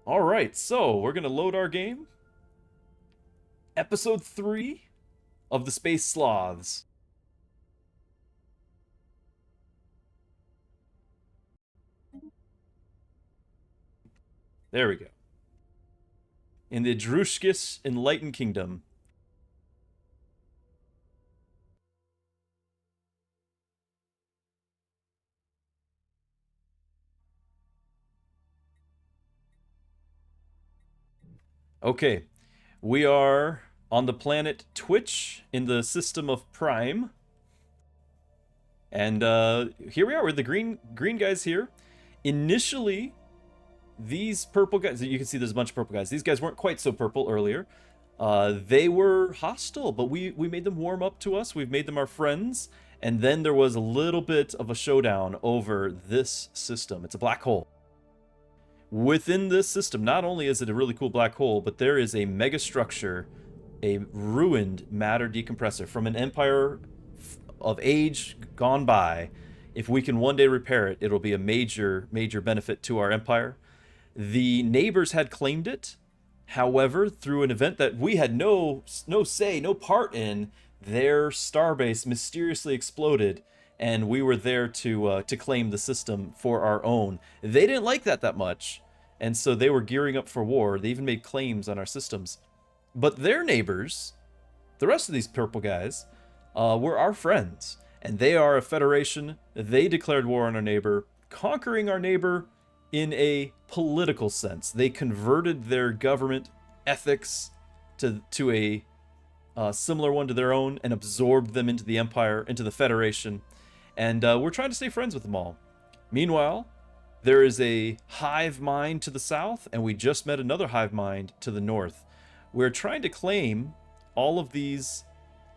Alright, so we're gonna load our game. Episode 3 of the Space Sloths. There we go. In the Drushkis Enlightened Kingdom. Okay, we are on the planet Twitch in the system of Prime. And here we are, we're the green guys here. Initially, these purple guys, you can see there's a bunch of purple guys. These guys weren't quite so purple earlier. They were hostile, but we made them warm up to us. We've made them our friends. And then there was a little bit of a showdown over this system. It's a black hole. Within this system, not only is it a really cool black hole, but there is a mega structure, a ruined matter decompressor from an empire of age gone by. If we can one day repair it, it'll be a major benefit to our empire. The neighbors had claimed it. However, through an event that we had no say, no part in, their starbase mysteriously exploded, and we were there to claim the system for our own. They didn't like that much, and so they were gearing up for war. They even made claims on our systems. But their neighbors, the rest of these purple guys, were our friends, and they are a federation. They declared war on our neighbor, conquering our neighbor in a political sense. They converted their government ethics to a similar one to their own and absorbed them into the empire, into the federation. And we're trying to stay friends with them all. Meanwhile, there is a hive mind to the south, and we just met another hive mind to the north. We're trying to claim all of these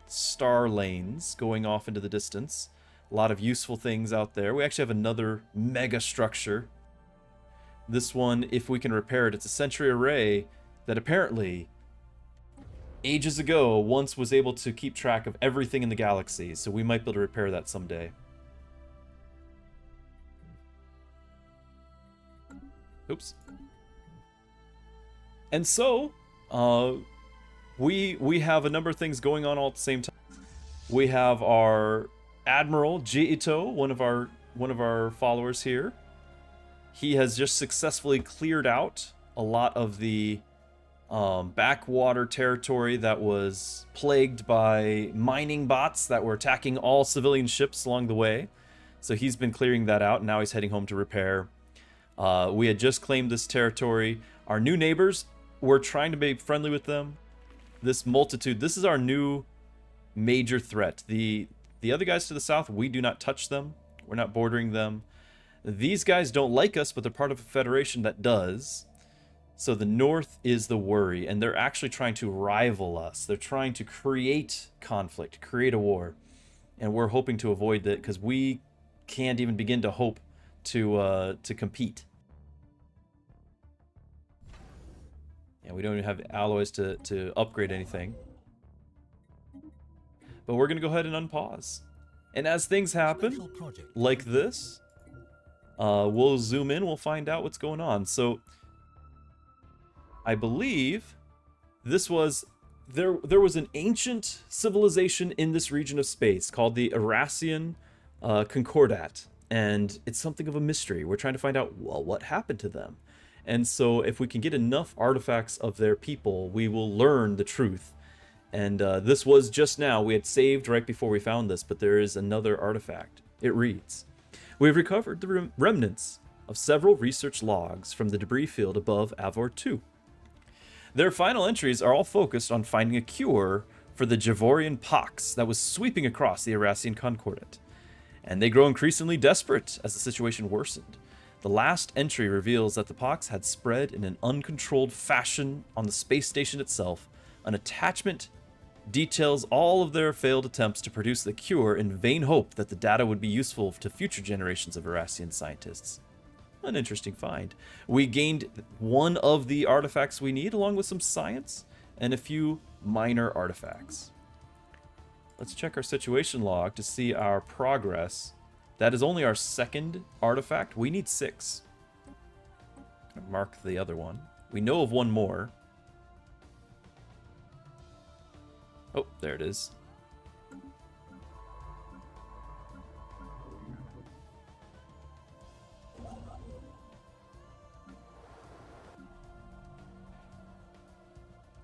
star lanes going off into the distance. A lot of useful things out there. We actually have another mega structure. This one, if we can repair it, it's a sentry array that apparently ages ago once was able to keep track of everything in the galaxy, so we might be able to repair that someday. Oops. And so, we have a number of things going on all at the same time. We have our Admiral Jiito, one of our followers here. He has just successfully cleared out a lot of the backwater territory that was plagued by mining bots that were attacking all civilian ships along the way. So he's been clearing that out, and now he's heading home to repair. We had just claimed this territory. Our new neighbors, we're trying to be friendly with them. This multitude, this is our new major threat. The other guys to the south, we do not touch them. We're not bordering them. These guys don't like us, but they're part of a federation that does. So the north is the worry, and they're actually trying to rival us. They're trying to create conflict, create a war. And we're hoping to avoid that because we can't even begin to hope to compete. Yeah, we don't even have alloys to upgrade anything. But we're going to go ahead and unpause. And as things happen, like this, we'll zoom in, we'll find out what's going on. So, I believe this was... There was an ancient civilization in this region of space called the Irasian Concordat. And it's something of a mystery. We're trying to find out, well, what happened to them? And so if we can get enough artifacts of their people, we will learn the truth. And this was just now. We had saved right before we found this, but there is another artifact. It reads, "We have recovered the remnants of several research logs from the debris field above Avor 2. Their final entries are all focused on finding a cure for the Javorian pox that was sweeping across the Irasian Concordat. And they grow increasingly desperate as the situation worsened. The last entry reveals that the pox had spread in an uncontrolled fashion on the space station itself. An attachment details all of their failed attempts to produce the cure in vain hope that the data would be useful to future generations of Irasian scientists." An interesting find. We gained one of the artifacts we need, along with some science and a few minor artifacts. Let's check our situation log to see our progress. That is only our second artifact. We need 6. Mark the other one. We know of one more. Oh, there it is.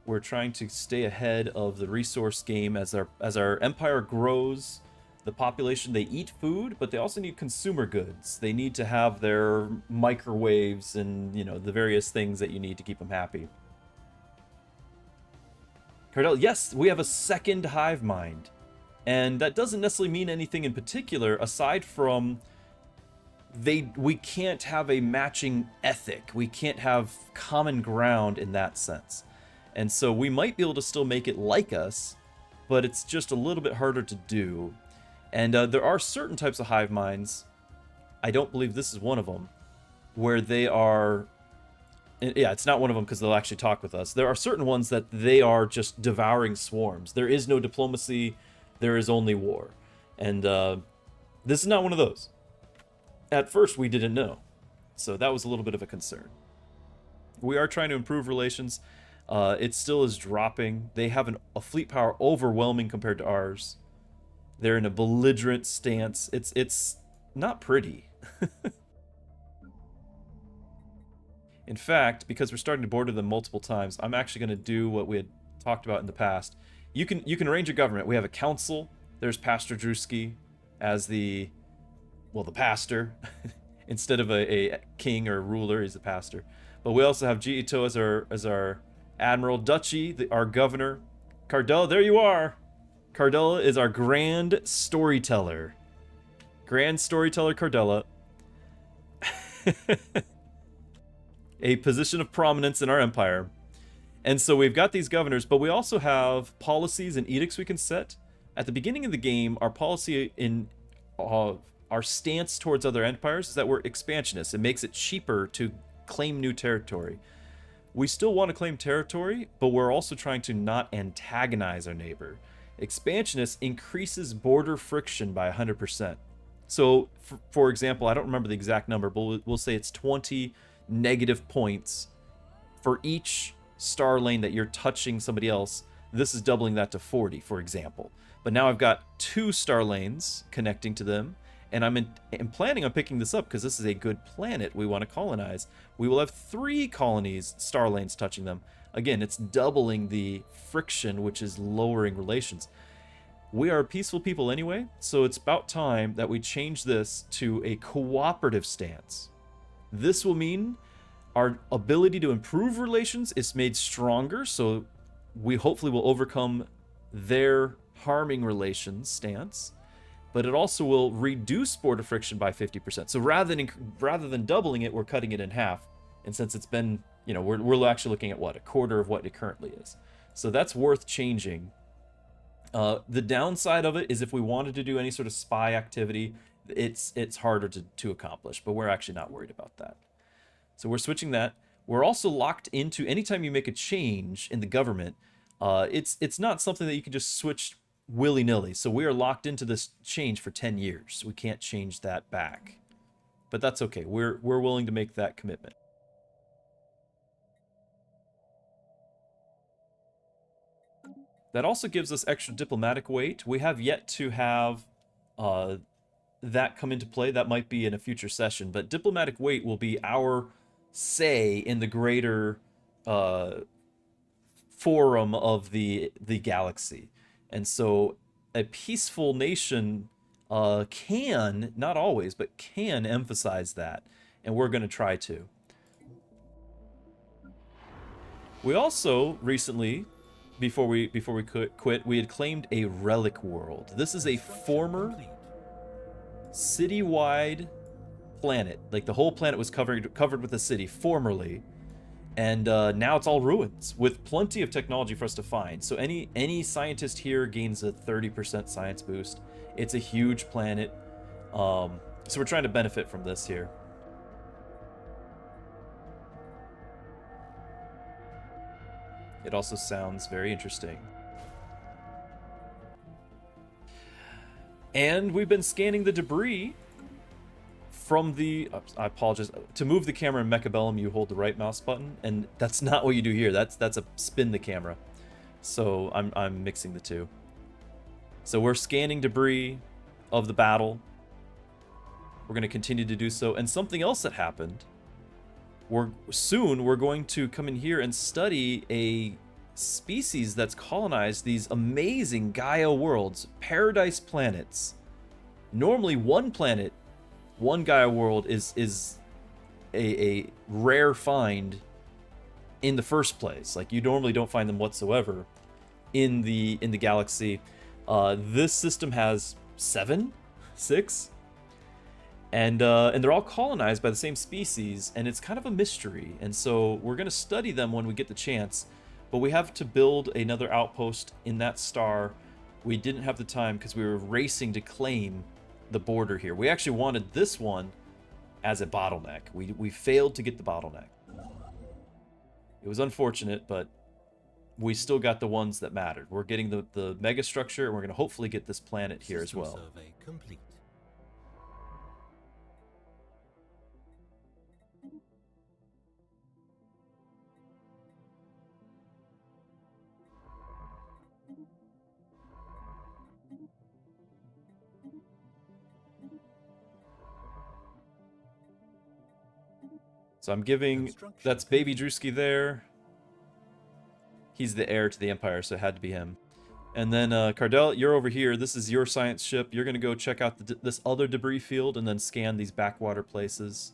We're trying to stay ahead of the resource game as our empire grows. The population, they eat food, but they also need consumer goods. They need to have their microwaves and, you know, the various things that you need to keep them happy. Cardell, yes, we have a second hive mind. And that doesn't necessarily mean anything in particular, aside from we can't have a matching ethic. We can't have common ground in that sense. And so we might be able to still make it like us, but it's just a little bit harder to do. And there are certain types of hive minds, I don't believe this is one of them, where they are... Yeah, it's not one of them because they'll actually talk with us. There are certain ones that they are just devouring swarms. There is no diplomacy, there is only war. And this is not one of those. At first, we didn't know. So that was a little bit of a concern. We are trying to improve relations. It still is dropping. They have a fleet power overwhelming compared to ours. They're in a belligerent stance. It's not pretty. In fact, because we're starting to border them multiple times, I'm actually going to do what we had talked about in the past. You can arrange a government. We have a council. There's Pastor Drewski as the pastor. Instead of a king or a ruler, he's a pastor. But we also have G-Ito as our Admiral. Duchy, our governor. Cardella, there you are. Cardella is our grand storyteller. Grand storyteller Cardella. A position of prominence in our empire. And so we've got these governors, but we also have policies and edicts we can set. At the beginning of the game, our policy in our stance towards other empires is that we're expansionists. It makes it cheaper to claim new territory. We still want to claim territory, but we're also trying to not antagonize our neighbor. Expansionist increases border friction by 100%. So, for example, I don't remember the exact number, but we'll say it's 20 negative points for each star lane that you're touching somebody else. This is doubling that to 40, for example. But now I've got 2 star lanes connecting to them, and I'm planning on picking this up because this is a good planet we want to colonize. We will have 3 colonies, star lanes touching them. Again, it's doubling the friction, which is lowering relations. We are peaceful people anyway, so it's about time that we change this to a cooperative stance. This will mean our ability to improve relations is made stronger, so we hopefully will overcome their harming relations stance, but it also will reduce border friction by 50%. So rather than doubling it, we're cutting it in half. And since it's been, you know, we're actually looking at what, a quarter of what it currently is. So that's worth changing. The downside of it is if we wanted to do any sort of spy activity, it's harder to accomplish, but we're actually not worried about that. So we're switching that. We're also locked into anytime you make a change in the government, it's not something that you can just switch willy-nilly. So we are locked into this change for 10 years. We can't change that back. But that's okay. We're willing to make that commitment. That also gives us extra diplomatic weight. We have yet to have that come into play. That might be in a future session, but diplomatic weight will be our say in the greater forum of the galaxy. And so a peaceful nation can, not always, but can emphasize that, and we're going to try to. We also recently, before we quit, we had claimed a relic world. This is a former city-wide planet. Like the whole planet was covered with a city formerly, and now it's all ruins with plenty of technology for us to find. So any scientist here gains a 30% science boost. It's a huge planet, so we're trying to benefit from this here. It also sounds very interesting. And we've been scanning the debris from the, I apologize, to move the camera in Mechabellum, you hold the right mouse button, and that's not what you do here. That's a spin the camera. So I'm mixing the two. So we're scanning debris of the battle. We're going to continue to do so. And something else that happened, we're going to come in here and study a species that's colonized these amazing Gaia worlds, paradise planets. Normally one planet, one Gaia world is a rare find in the first place. Like, you normally don't find them whatsoever in the galaxy. This system has 6, and they're all colonized by the same species, and it's kind of a mystery. And so we're going to study them when we get the chance, but we have to build another outpost in that star. We didn't have the time because we were racing to claim the border here. We actually wanted this one as a bottleneck. We failed to get the bottleneck. It was unfortunate, but we still got the ones that mattered. We're getting the mega structure, and we're going to hopefully get this planet here as well. Survey complete. So I'm giving, that's Baby Drewski there. He's the heir to the Empire, so it had to be him. And then Cardell, you're over here. This is your science ship. You're going to go check out this other debris field and then scan these backwater places.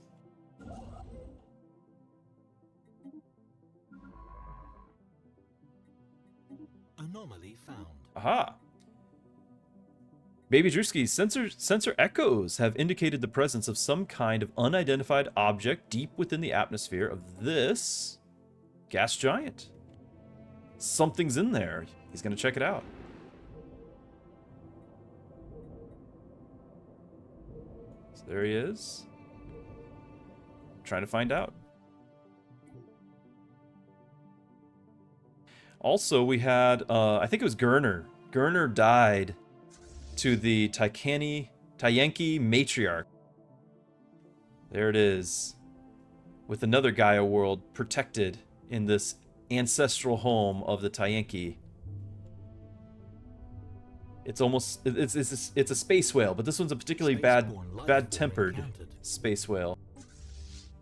Anomaly found. Aha! Baby Drewski's sensor echoes have indicated the presence of some kind of unidentified object deep within the atmosphere of this gas giant. Something's in there. He's going to check it out. So there he is. Trying to find out. Also, we had, I think it was Gurner. Gurner died to the Tyankee matriarch. There it is. With another Gaia world protected in this ancestral home of the Tyankee. It's almost, it's a space whale, but this one's a particularly bad-tempered space whale.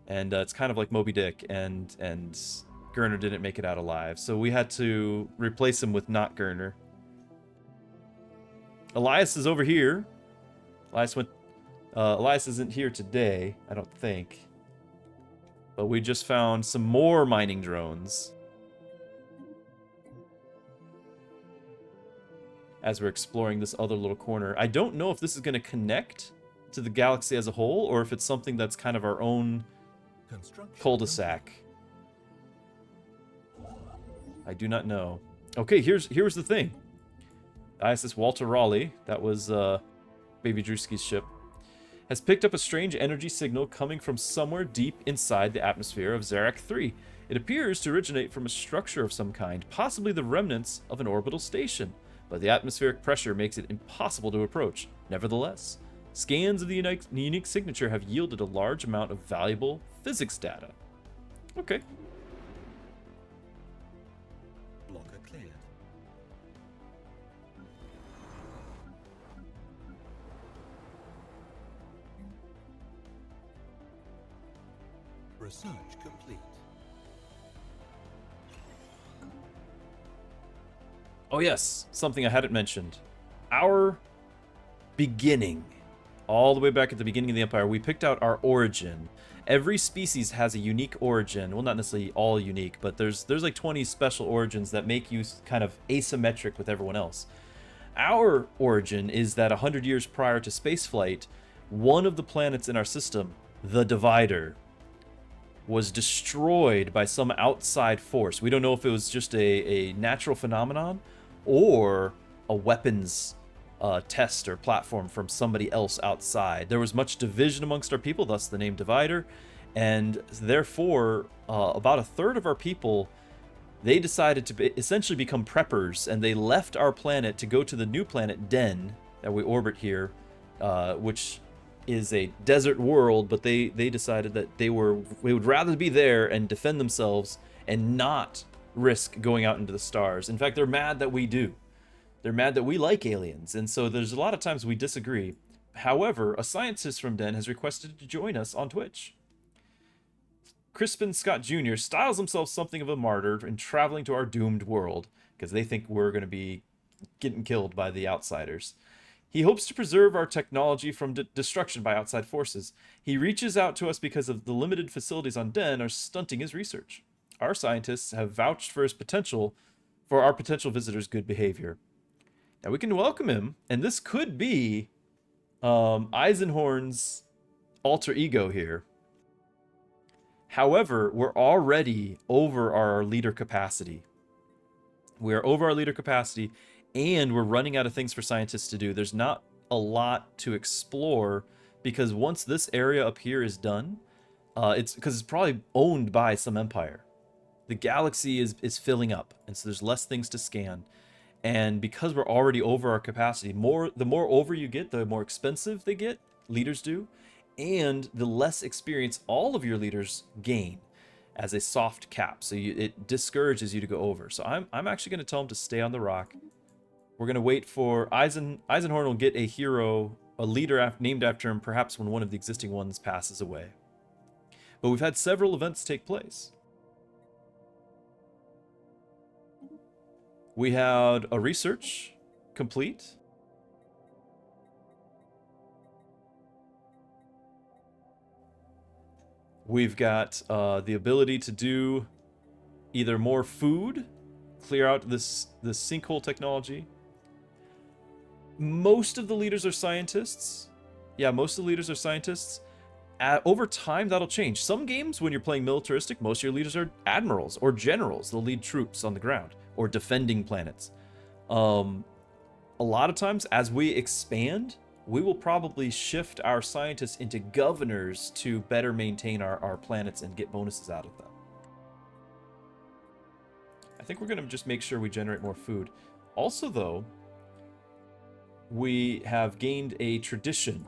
And it's kind of like Moby Dick, and Gurner didn't make it out alive. So we had to replace him with not Gurner. Elias is over here. Elias isn't here today, I don't think. But we just found some more mining drones. As we're exploring this other little corner. I don't know if this is going to connect to the galaxy as a whole, or if it's something that's kind of our own cul-de-sac. I do not know. Okay, here's the thing. ISS Walter Raleigh, that was Baby Drewski's ship, has picked up a strange energy signal coming from somewhere deep inside the atmosphere of Ep.3. It appears to originate from a structure of some kind, possibly the remnants of an orbital station, but the atmospheric pressure makes it impossible to approach. Nevertheless, scans of the unique signature have yielded a large amount of valuable physics data. Okay. Blocker cleared. Research complete. Oh yes, something I hadn't mentioned. Our beginning. All the way back at the beginning of the Empire, we picked out our origin. Every species has a unique origin. Well, not necessarily all unique, but there's like 20 special origins that make you kind of asymmetric with everyone else. Our origin is that 100 years prior to spaceflight, one of the planets in our system, the Divider, was destroyed by some outside force. We don't know if it was just a natural phenomenon or a weapons test or platform from somebody else outside. There was much division amongst our people, thus the name Divider, and therefore about a third of our people, they decided to essentially become preppers, and they left our planet to go to the new planet Den that we orbit here, which is a desert world, but they decided that they would rather be there and defend themselves and not risk going out into the stars. In fact, they're mad that we do. They're mad that we like aliens, and so there's a lot of times we disagree. However, a scientist from Den has requested to join us on Twitch. Crispin Scott Jr. styles himself something of a martyr in traveling to our doomed world, because they think we're going to be getting killed by the outsiders. He hopes to preserve our technology from destruction by outside forces. He reaches out to us because of the limited facilities on Den are stunting his research. Our scientists have vouched for our potential visitors' good behavior. Now we can welcome him, and this could be Eisenhorn's alter ego here. However, we're already over our leader capacity. We are over our leader capacity, and we're running out of things for scientists to do. There's not a lot to explore, because once this area up here is done, it's probably owned by some empire. The galaxy is filling up, and so there's less things to scan. And because we're already over our capacity, the more over you get, the more expensive they get, leaders do, and the less experience all of your leaders gain as a soft cap. So it discourages you to go over. So I'm actually going to tell him to stay on the rock. We're going to wait for Eisenhorn will get a leader named after him, perhaps when one of the existing ones passes away. But we've had several events take place. We had a research complete. We've got the ability to do either more food, clear out this sinkhole technology. Most of the leaders are scientists. Yeah, most of the leaders are scientists. Over time, that'll change. Some games, when you're playing militaristic, most of your leaders are admirals or generals. They'll lead troops on the ground or defending planets. A lot of times, as we expand, we will probably shift our scientists into governors to better maintain our planets and get bonuses out of them. I think we're going to just make sure we generate more food. Also, though, we have gained a tradition.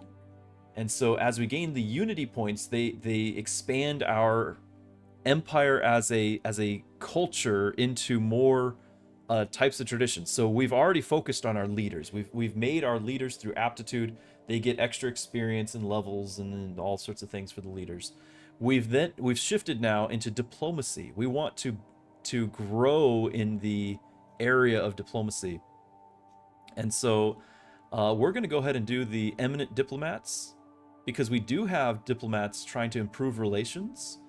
And so as we gain the unity points, they expand our empire as a culture into more types of traditions. So we've already focused on our leaders. We've made our leaders through aptitude. They get extra experience and levels and all sorts of things for the leaders. We've shifted now into diplomacy. We want to grow in the area of diplomacy. And so we're going to go ahead and do the eminent diplomats, because we do have diplomats trying to improve relations,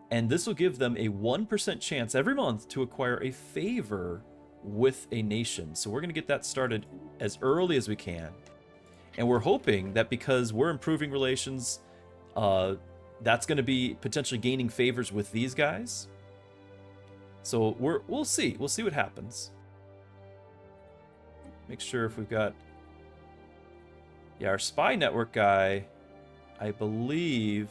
and this will give them a 1% chance every month to acquire a favor with a nation. So we're going to get that started as early as we can, and we're hoping that because we're improving relations, that's going to be potentially gaining favors with these guys. So we'll see what happens. Make sure if we've got, yeah, our spy network guy, I believe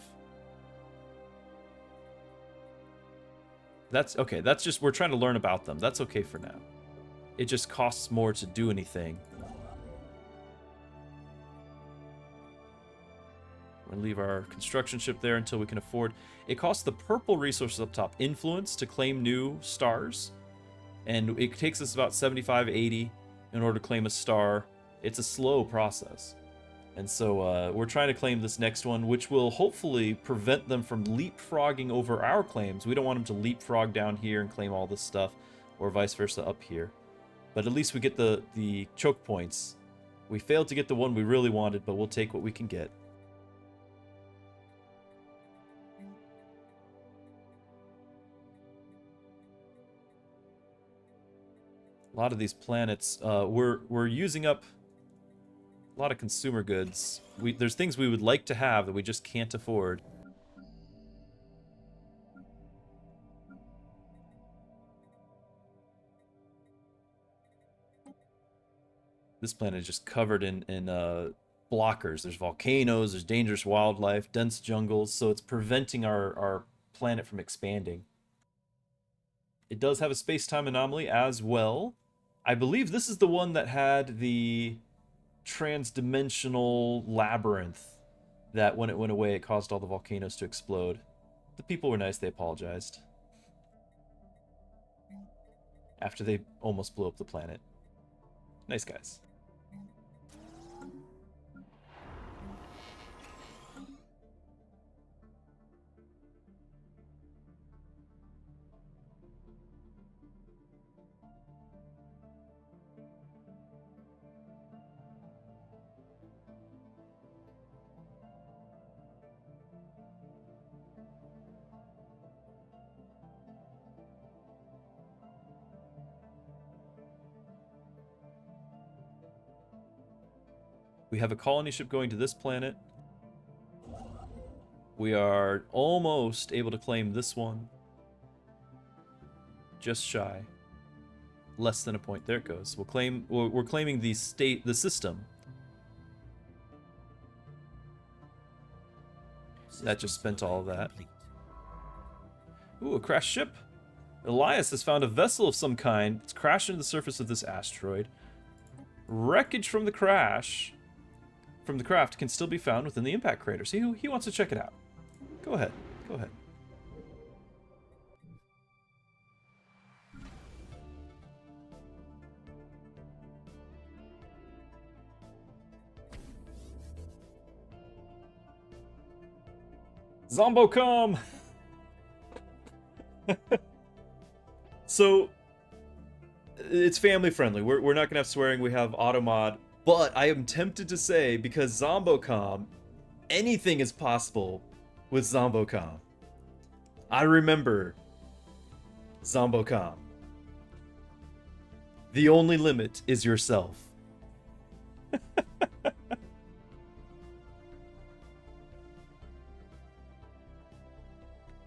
that's okay. That's just, we're trying to learn about them. That's okay for now. It just costs more to do anything. We're gonna leave our construction ship there until we can afford. It costs the purple resources up top, influence, to claim new stars, and it takes us about 75, 80 in order to claim a star. It's a slow process. And so we're trying to claim this next one, which will hopefully prevent them from leapfrogging over our claims. We don't want them to leapfrog down here and claim all this stuff, or vice versa up here. But at least we get the choke points. We failed to get the one we really wanted, but we'll take what we can get. A lot of these planets, we're using up a lot of consumer goods. There's things we would like to have that we just can't afford. This planet is just covered in blockers. There's volcanoes, there's dangerous wildlife, dense jungles, so it's preventing our planet from expanding. It does have a space-time anomaly as well. I believe this is the one that had the trans-dimensional labyrinth. that when it went away, it caused all the volcanoes to explode. The people were nice, they apologized. After they almost blew up the planet. Nice guys. We have a colony ship going to this planet. We are almost able to claim this one. Just shy. Less than a point. There it goes. We're claiming the system. That just spent all of that. Complete. Ooh, a crashed ship. Elias has found a vessel of some kind. It's crashed into the surface of this asteroid. Wreckage from the craft can still be found within the impact crater. See, he wants to check it out. Go ahead. Go ahead. Zombocom! So, it's family friendly. We're not going to have swearing. We have automod. But I am tempted to say, because Zombocom, anything is possible with Zombocom. I remember Zombocom. The only limit is yourself.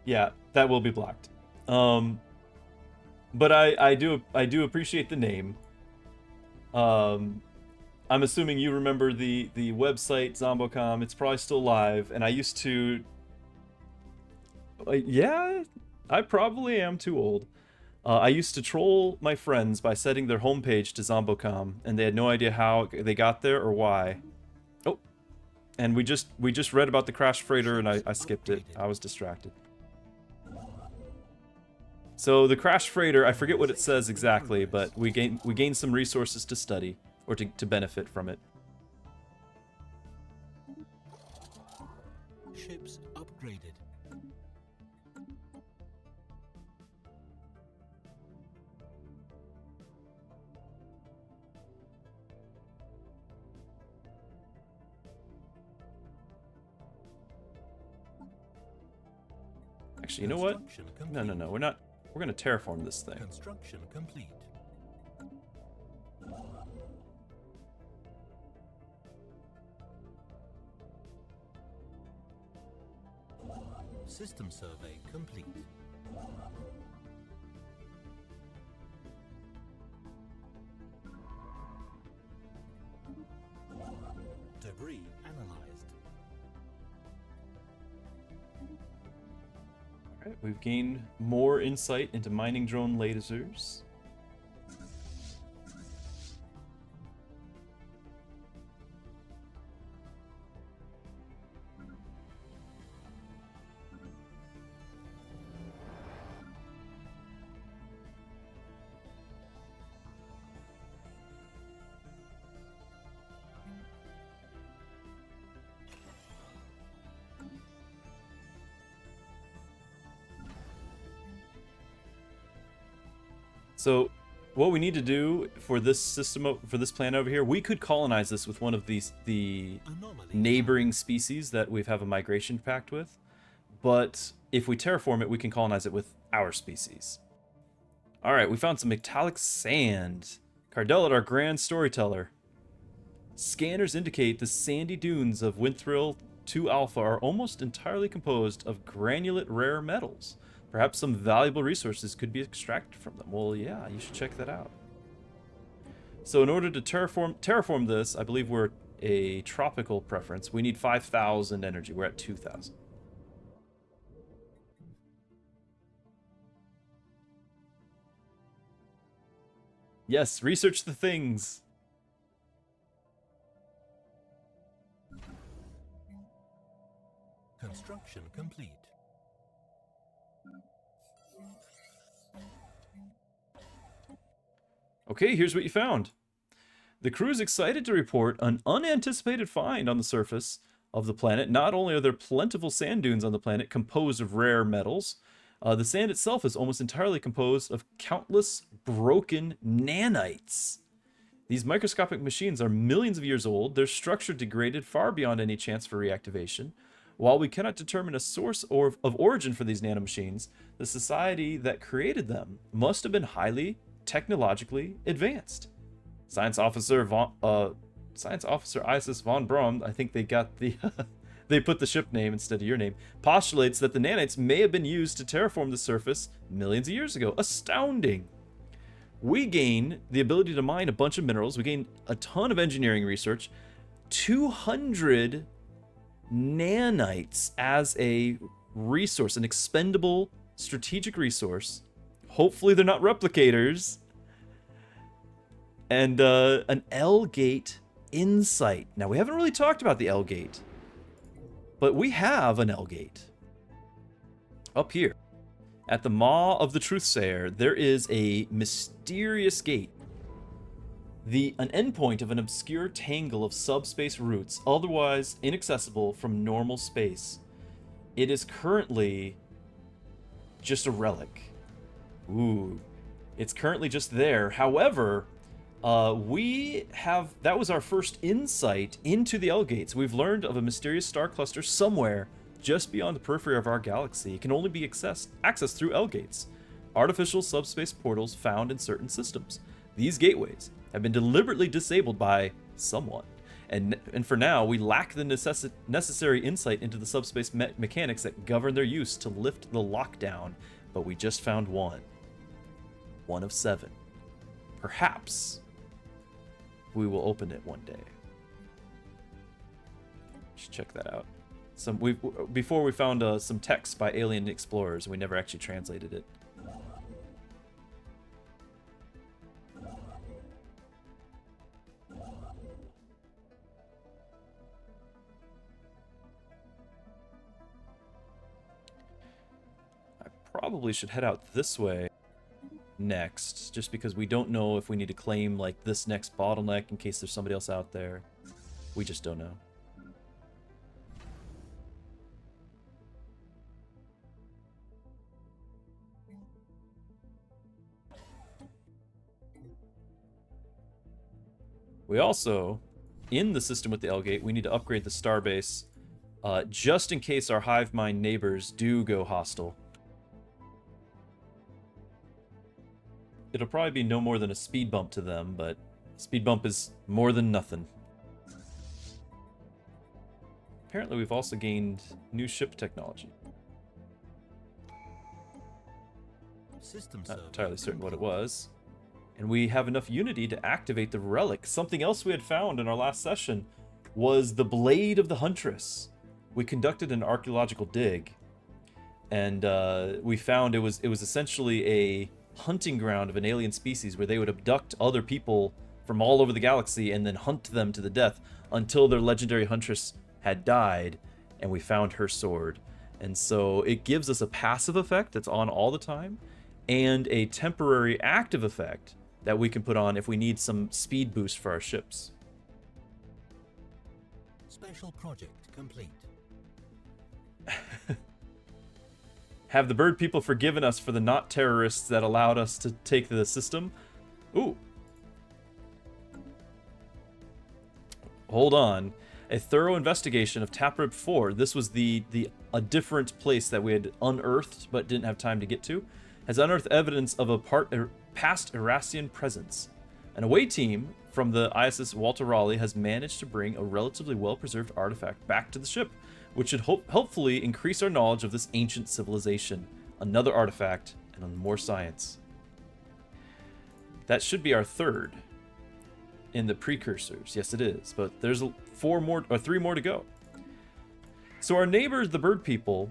Yeah, that will be blocked. But I do appreciate the name. I'm assuming you remember the website Zombocom. It's probably still live, and I used to. Yeah, I probably am too old. I used to troll my friends by setting their homepage to Zombocom, and they had no idea how they got there or why. Oh, and we just read about the crashed freighter, and I skipped it. I was distracted. So the crashed freighter, I forget what it says exactly, but we gain some resources to study or to benefit from it. Ships upgraded. Actually, you know what? Construction No, complete. we're not. We're gonna terraform this thing. Construction complete. System survey complete. Debris analyzed. Alright, we've gained more insight into mining drone lasers. So, what we need to do for this system, for this planet over here, we could colonize this with one of the Anomaly neighboring species that we have a migration pact with. But if we terraform it, we can colonize it with our species. All right, we found some metallic sand. Cardell, our grand storyteller. Scanners indicate the sandy dunes of Winthril 2 Alpha are almost entirely composed of granulate rare metals. Perhaps some valuable resources could be extracted from them. Well, yeah, you should check that out. So in order to terraform this, I believe we're a tropical preference. We need 5,000 energy. We're at 2,000. Yes, research the things. Construction complete. Okay, here's what you found. The crew is excited to report an unanticipated find on the surface of the planet. Not only are there plentiful sand dunes on the planet composed of rare metals, the sand itself is almost entirely composed of countless broken nanites. These microscopic machines are millions of years old. Their structure degraded far beyond any chance for reactivation. While we cannot determine a source of origin for these nanomachines, the society that created them must have been highly technologically advanced. Science officer Isis von Braun, I think they got the they put the ship name instead of your name, postulates that the nanites may have been used to terraform the surface millions of years ago. Astounding. We gain the ability to mine a bunch of minerals. We gain a ton of engineering research, 200 nanites as a resource, an expendable strategic resource. Hopefully they're not replicators. And an L-gate insight. Now, we haven't really talked about the L-gate, but we have an L-gate. Up here, at the Maw of the Truthsayer, there is a mysterious gate. An endpoint of an obscure tangle of subspace routes, otherwise inaccessible from normal space. It is currently just a relic. Ooh. It's currently just there. However, that was our first insight into the L-gates. We've learned of a mysterious star cluster somewhere just beyond the periphery of our galaxy. It can only be accessed through L-gates, artificial subspace portals found in certain systems. These gateways have been deliberately disabled by someone. And for now, we lack the necessary insight into the subspace mechanics that govern their use to lift the lockdown, but we just found one. One of 7. Perhaps we will open it one day. Should check that out. Before we found some text by alien explorers, and we never actually translated it. I probably should head out this way next, just because we don't know if we need to claim like this next bottleneck in case there's somebody else out there. We just don't know. We also, in the system with the L-gate, we need to upgrade the starbase just in case our hive mind neighbors do go hostile. It'll probably be no more than a speed bump to them, but speed bump is more than nothing. Apparently we've also gained new ship technology. Not entirely certain what it was. And we have enough unity to activate the relic. Something else we had found in our last session was the Blade of the Huntress. We conducted an archaeological dig, and we found it was essentially a hunting ground of an alien species where they would abduct other people from all over the galaxy and then hunt them to the death until their legendary huntress had died, and we found her sword. And so it gives us a passive effect that's on all the time and a temporary active effect that we can put on if we need some speed boost for our ships. Special project complete. Have the bird people forgiven us for the not terrorists that allowed us to take the system? Ooh. Hold on. A thorough investigation of Taprib 4, this was a different place that we had unearthed but didn't have time to get to, has unearthed evidence of a past Irasian presence. An away team from the ISS Walter Raleigh has managed to bring a relatively well-preserved artifact back to the ship, which should hopefully increase our knowledge of this ancient civilization. Another artifact and more science. That should be our third in the precursors. Yes, it is, but there's 3 more to go. So our neighbors, the bird people,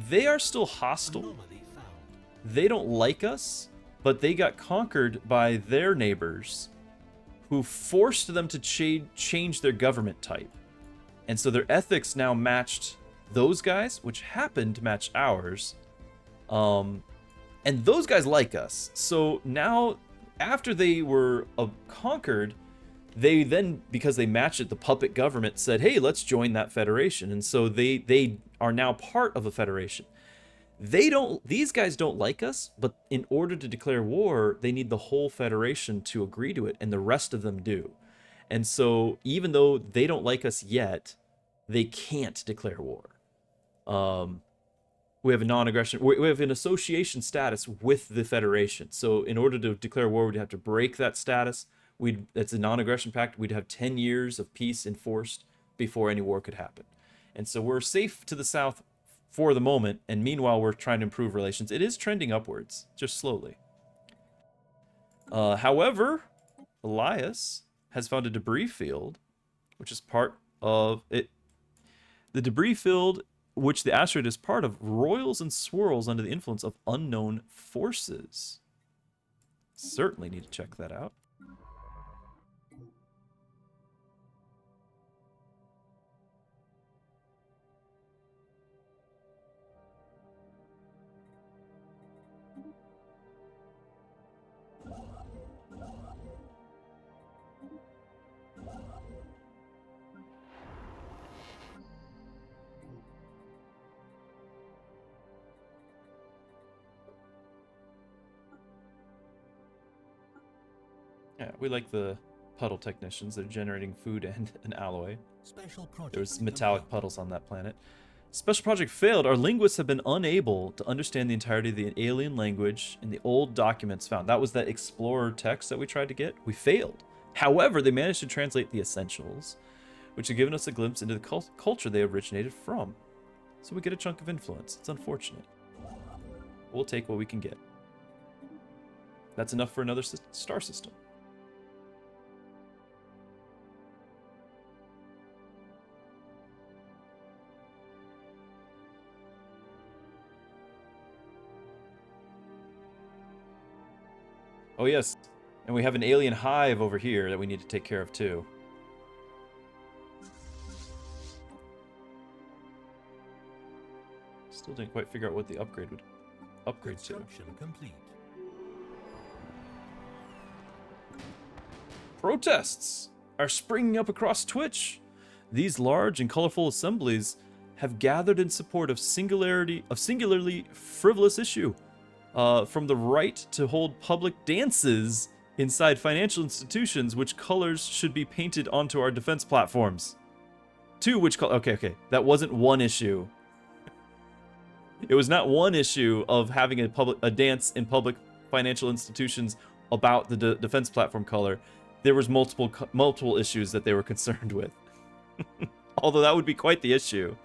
they are still hostile. They don't like us, but they got conquered by their neighbors who forced them to change their government type. And so their ethics now matched those guys, which happen to match ours. And those guys like us. So now, after they were conquered, they then, because they matched it, the puppet government said, hey, let's join that federation. And so they are now part of a federation. These guys don't like us, but in order to declare war, they need the whole federation to agree to it, and the rest of them do. And so even though they don't like us yet, they can't declare war. We have a non-aggression, we have an association status with the federation. So in order to declare war, we'd have to break that status. That's a non-aggression pact. We'd have 10 years of peace enforced before any war could happen. And so we're safe to the south for the moment, and meanwhile we're trying to improve relations. It is trending upwards, just slowly. However, Elias has found a debris field, which is part of it. The debris field, which the asteroid is part of, roils and swirls under the influence of unknown forces. Certainly need to check that out. Yeah, we like the puddle technicians. They're generating food and an alloy. There's metallic puddles on that planet. Special project failed. Our linguists have been unable to understand the entirety of the alien language in the old documents found. That was that explorer text that we tried to get. We failed. However, they managed to translate the essentials, which have given us a glimpse into the culture they originated from. So we get a chunk of influence. It's unfortunate. We'll take what we can get. That's enough for another star system. Oh yes, and we have an alien hive over here that we need to take care of too. Still didn't quite figure out what the upgrade would upgrade to. Complete. Protests are springing up across Twitch. These large and colorful assemblies have gathered in support of singularly frivolous issue. From the right to hold public dances inside financial institutions, which colors should be painted onto our defense platforms. Okay, that wasn't one issue. It was not one issue of having a dance in public financial institutions about the defense platform color. There was multiple issues that they were concerned with. Although that would be quite the issue.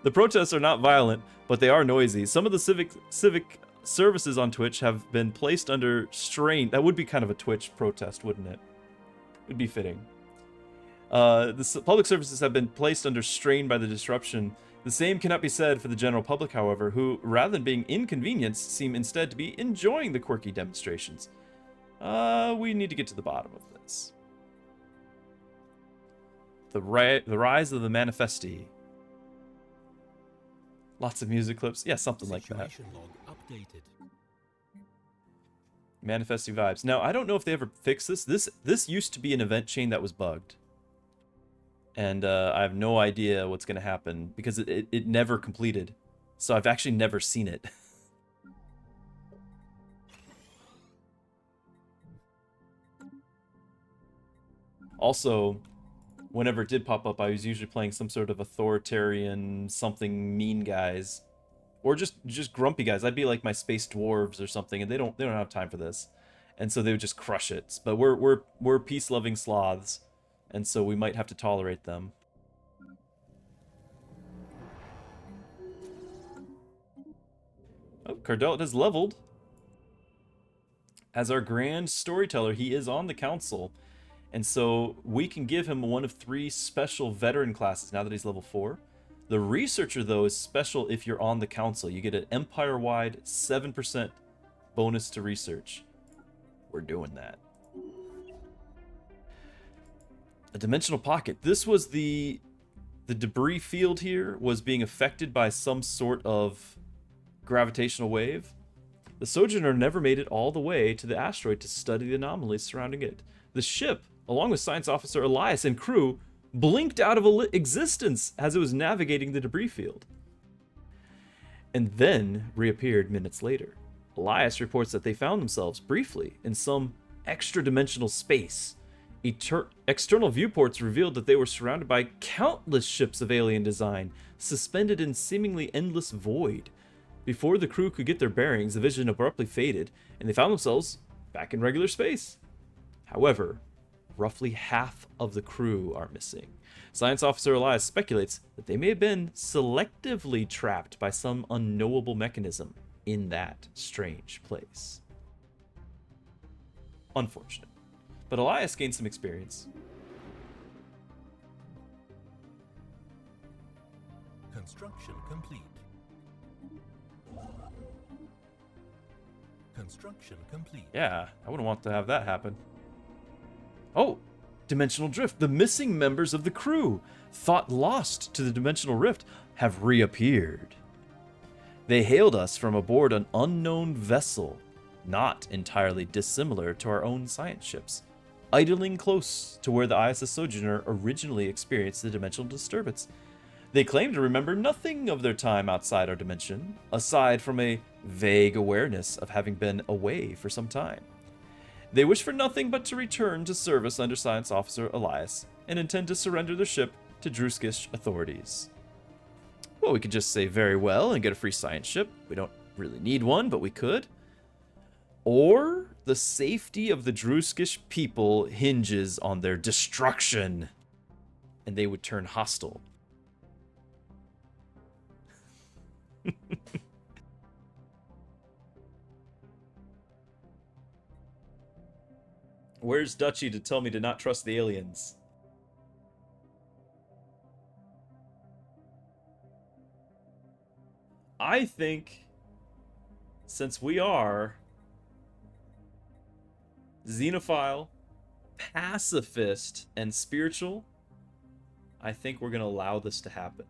The protests are not violent, but they are noisy. Some of the civic services on Twitch have been placed under strain. That would be kind of a Twitch protest, wouldn't it? It'd be fitting. The public services have been placed under strain by the disruption. The same cannot be said for the general public, however, who, rather than being inconvenienced, seem instead to be enjoying the quirky demonstrations. We need to get to the bottom of this. The rise of the manifesti. Lots of music clips. Yeah, something like that. Manifesti vibes. Now, I don't know if they ever fixed this. This used to be an event chain that was bugged. And I have no idea what's going to happen because it never completed. So I've actually never seen it. Also, whenever it did pop up, I was usually playing some sort of authoritarian, something mean guys, or just grumpy guys. I'd be like my space dwarves or something, and they don't have time for this, and so they would just crush it. But we're peace-loving sloths, and so we might have to tolerate them. Oh, Cardell has leveled. As our grand storyteller, he is on the council. And so we can give him one of 3 special veteran classes now that he's level 4. The researcher, though, is special if you're on the council. You get an empire-wide 7% bonus to research. We're doing that. A dimensional pocket. This was the the debris field here was being affected by some sort of gravitational wave, the Sojourner never made it all the way to the asteroid to study the anomalies surrounding it. The ship, along with Science Officer Elias and crew, blinked out of existence as it was navigating the debris field, and then reappeared minutes later. Elias reports that they found themselves briefly in some extra-dimensional space. External viewports revealed that they were surrounded by countless ships of alien design, suspended in seemingly endless void. Before the crew could get their bearings, the vision abruptly faded, and they found themselves back in regular space. However, roughly half of the crew are missing. Science Officer Elias speculates that they may have been selectively trapped by some unknowable mechanism in that strange place. Unfortunate. But Elias gained some experience. Construction complete. Construction complete. Yeah, I wouldn't want to have that happen. Oh, dimensional drift. The missing members of the crew, thought lost to the dimensional rift, have reappeared. They hailed us from aboard an unknown vessel, not entirely dissimilar to our own science ships, idling close to where the ISS Sojourner originally experienced the dimensional disturbance. They claim to remember nothing of their time outside our dimension, aside from a vague awareness of having been away for some time. They wish for nothing but to return to service under Science Officer Elias, and intend to surrender their ship to Druskish authorities. Well, we could just say very well and get a free science ship. We don't really need one, but we could. Or the safety of the Druskish people hinges on their destruction, and they would turn hostile. Where's Dutchy to tell me to not trust the aliens? I think, since we are xenophile, pacifist, and spiritual, I think we're going to allow this to happen.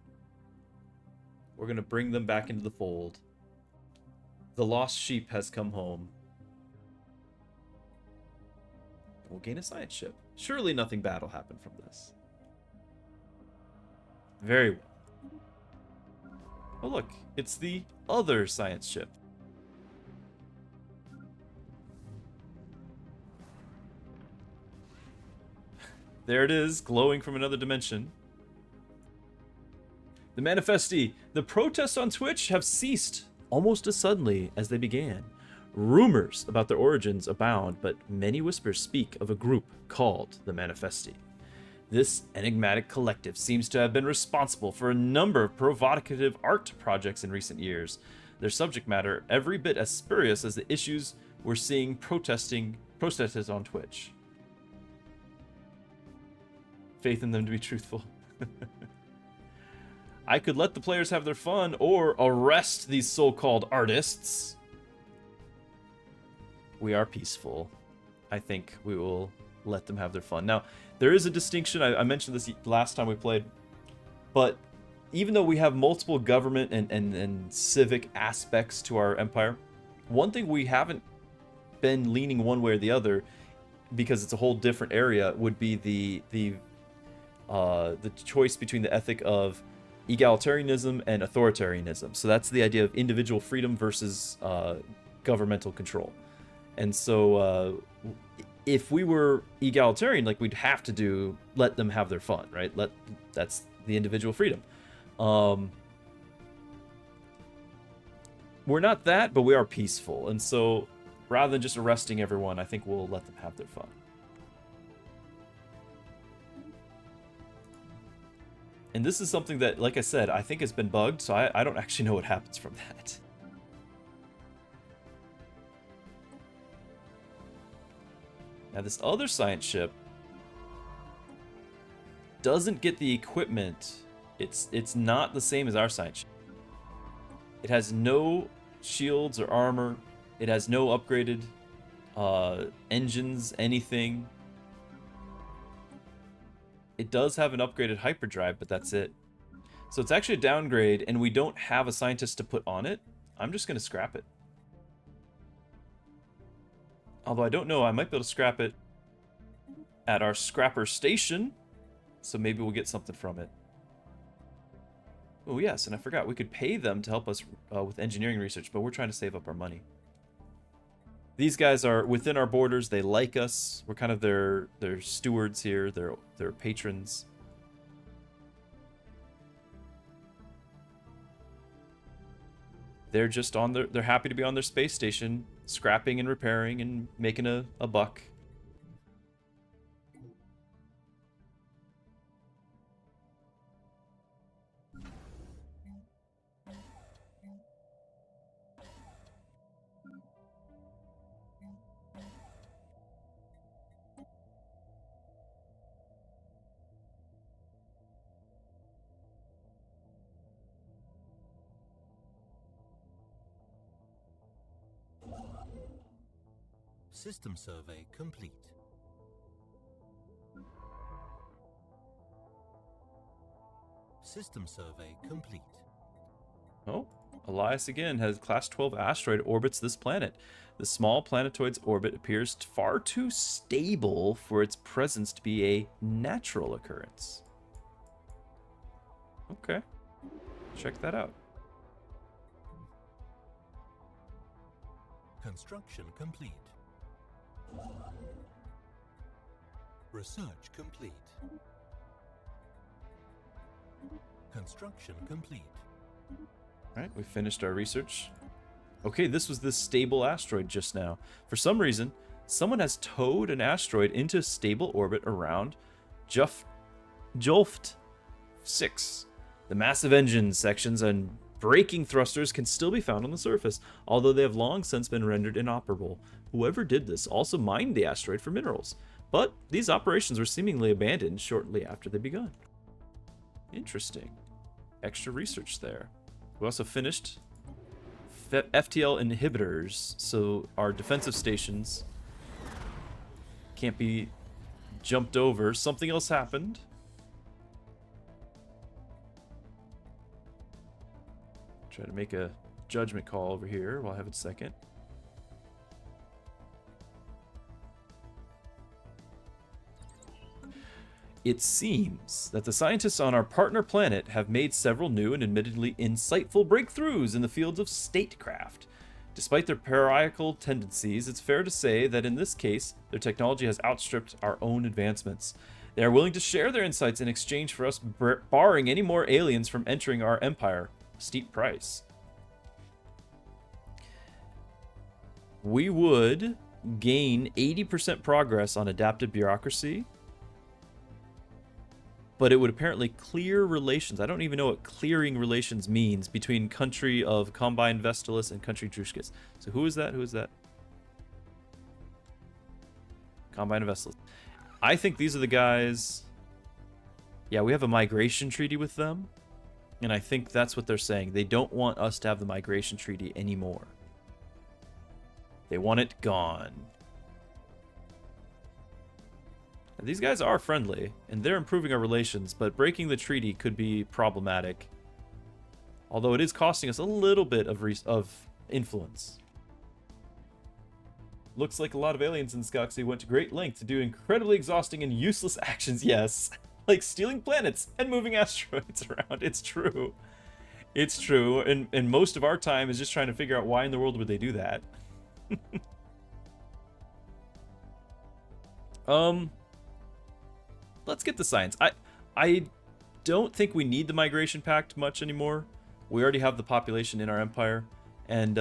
We're going to bring them back into the fold. The lost sheep has come home. We'll gain a science ship. Surely nothing bad will happen from this. Very well. Oh look, it's the other science ship. There it is, glowing from another dimension. The Manifesti. The protests on Twitch have ceased almost as suddenly as they began. Rumors about their origins abound, but many whispers speak of a group called the Manifesti. This enigmatic collective seems to have been responsible for a number of provocative art projects in recent years. Their subject matter every bit as spurious as the issues we're seeing protested on Twitch. Faith in them to be truthful. I could let the players have their fun or arrest these so-called artists. We are peaceful. I think we will let them have their fun. Now, there is a distinction. I mentioned this last time we played, but even though we have multiple government and civic aspects to our empire, one thing we haven't been leaning one way or the other, because it's a whole different area, would be the choice between the ethic of egalitarianism and authoritarianism. So that's the idea of individual freedom versus governmental control. And so if we were egalitarian, like, we'd have to let them have their fun, right? That's the individual freedom. We're not that, but we are peaceful. And so rather than just arresting everyone, I think we'll let them have their fun. And this is something that, like I said, I think has been bugged, so I don't actually know what happens from that. Now, this other science ship doesn't get the equipment. It's not the same as our science ship. It has no shields or armor. It has no upgraded engines, anything. It does have an upgraded hyperdrive, but that's it. So it's actually a downgrade, and we don't have a scientist to put on it. I'm just going to scrap it. Although I don't know, I might be able to scrap it at our scrapper station. So maybe we'll get something from it. Oh yes, and I forgot, we could pay them to help us with engineering research, but we're trying to save up our money. These guys are within our borders. They like us. We're kind of their stewards here, their patrons. They're just on they're happy to be on their space station, scrapping and repairing and making a buck. System survey complete. System survey complete. Oh, Elias again has Class 12 asteroid orbits this planet. The small planetoid's orbit appears far too stable for its presence to be a natural occurrence. Okay, check that out. Construction complete. Research complete. Construction complete. Alright, we finished our research. Okay, this was this stable asteroid just now. For some reason, someone has towed an asteroid into stable orbit around Jolft 6. The massive engine sections and braking thrusters can still be found on the surface, although they have long since been rendered inoperable. Whoever did this also mined the asteroid for minerals, but these operations were seemingly abandoned shortly after they begun. Interesting. Extra research there. We also finished FTL inhibitors, so our defensive stations can't be jumped over. Something else happened. Try to make a judgment call over here while I have a second. It seems that the scientists on our partner planet have made several new and admittedly insightful breakthroughs in the fields of statecraft. Despite their paranoiacal tendencies, it's fair to say that in this case, their technology has outstripped our own advancements. They are willing to share their insights in exchange for us barring any more aliens from entering our empire. A steep price. We would gain 80% progress on adaptive bureaucracy, but it would apparently clear relations. I don't even know what clearing relations means between country of Combine Vestalis and country Drushkis. So who is that? Who is that? Combine Vestalis. I think these are the guys. Yeah, we have a migration treaty with them. And I think that's what they're saying. They don't want us to have the migration treaty anymore. They want it gone. And these guys are friendly, and they're improving our relations, but breaking the treaty could be problematic. Although it is costing us a little bit of influence. Looks like a lot of aliens in this galaxy went to great length to do incredibly exhausting and useless actions, yes. Like stealing planets and moving asteroids around. It's true. It's true. And most of our time is just trying to figure out why in the world would they do that. Let's get the science. I don't think we need the migration pact much anymore. We already have the population in our empire, and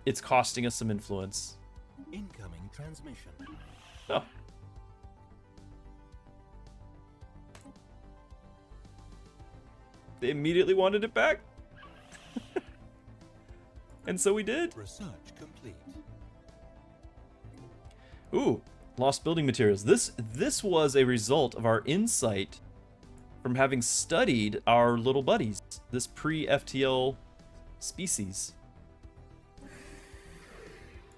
it's costing us some influence. Incoming transmission. Oh. They immediately wanted it back. And so we did. Research complete. Ooh, lost building materials. This was a result of our insight from having studied our little buddies, this pre-FTL species.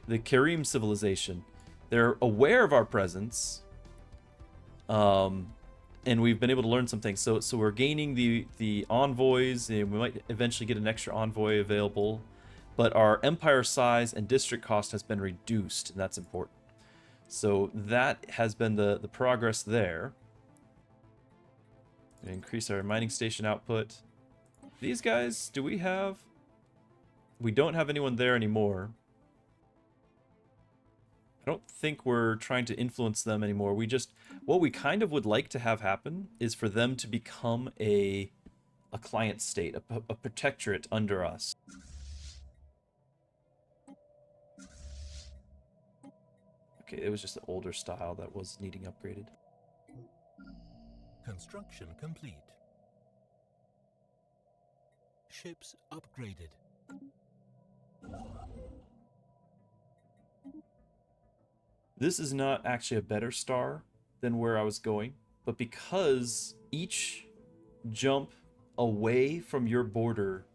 The Kareem civilization. They're aware of our presence. and we've been able to learn some things. So we're gaining the envoys, and we might eventually get an extra envoy available. But our empire size and district cost has been reduced, and that's important. So that has been the progress there. Increase our mining station output. These guys, do we have... We don't have anyone there anymore. I don't think we're trying to influence them anymore. We just... What we kind of would like to have happen is for them to become a client state, a protectorate under us. Okay, it was just the older style that was needing upgraded. Construction complete. Ships upgraded. This is not actually a better star than where I was going, but because each jump away from your border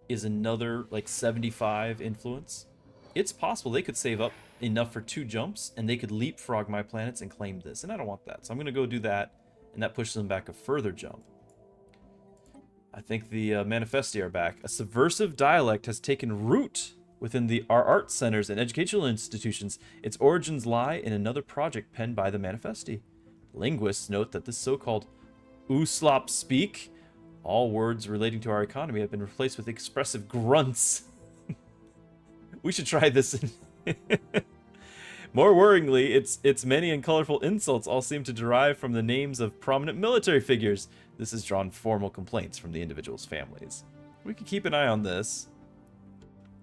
is another like 75 influence, it's possible they could save up enough for 2 jumps and they could leapfrog my planets and claim this, and I don't want that. So I'm gonna go do that, and that pushes them back a further jump. I think the Manifesti are back. A subversive dialect has taken root within our art centers and educational institutions. Its origins lie in another project penned by the Manifesti. Linguists note that this so-called Uslop speak, all words relating to our economy, have been replaced with expressive grunts. We should try this. More worryingly, its many and colorful insults all seem to derive from the names of prominent military figures. This has drawn formal complaints from the individuals' families. We can keep an eye on this.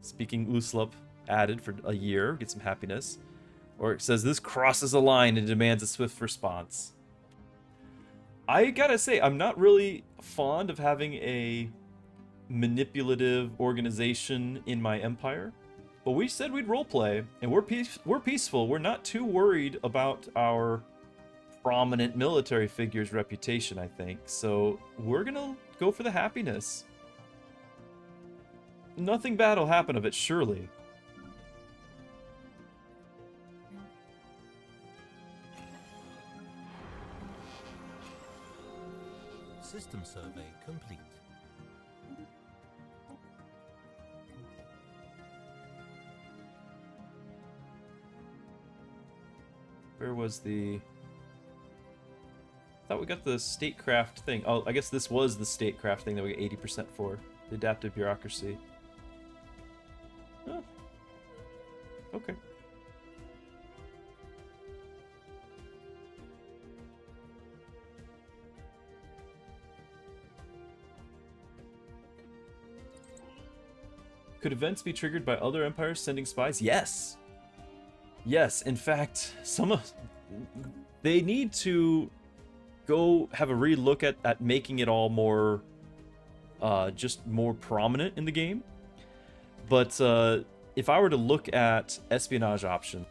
Speaking Uslop added for a year, get some happiness. Or it says this crosses a line and demands a swift response. I gotta say, I'm not really fond of having a manipulative organization in my empire. But we said we'd roleplay, and we're peaceful. We're not too worried about our prominent military figure's reputation, I think. So we're gonna go for the happiness. Nothing bad will happen of it, surely. System survey complete. Where was the... I thought we got the statecraft thing. Oh, I guess this was the statecraft thing that we got 80% for. The adaptive bureaucracy. Oh. Okay. Could events be triggered by other empires sending spies? Yes! Yes, in fact, they need to go have a relook at making it all more, just more prominent in the game. But if I were to look at espionage options,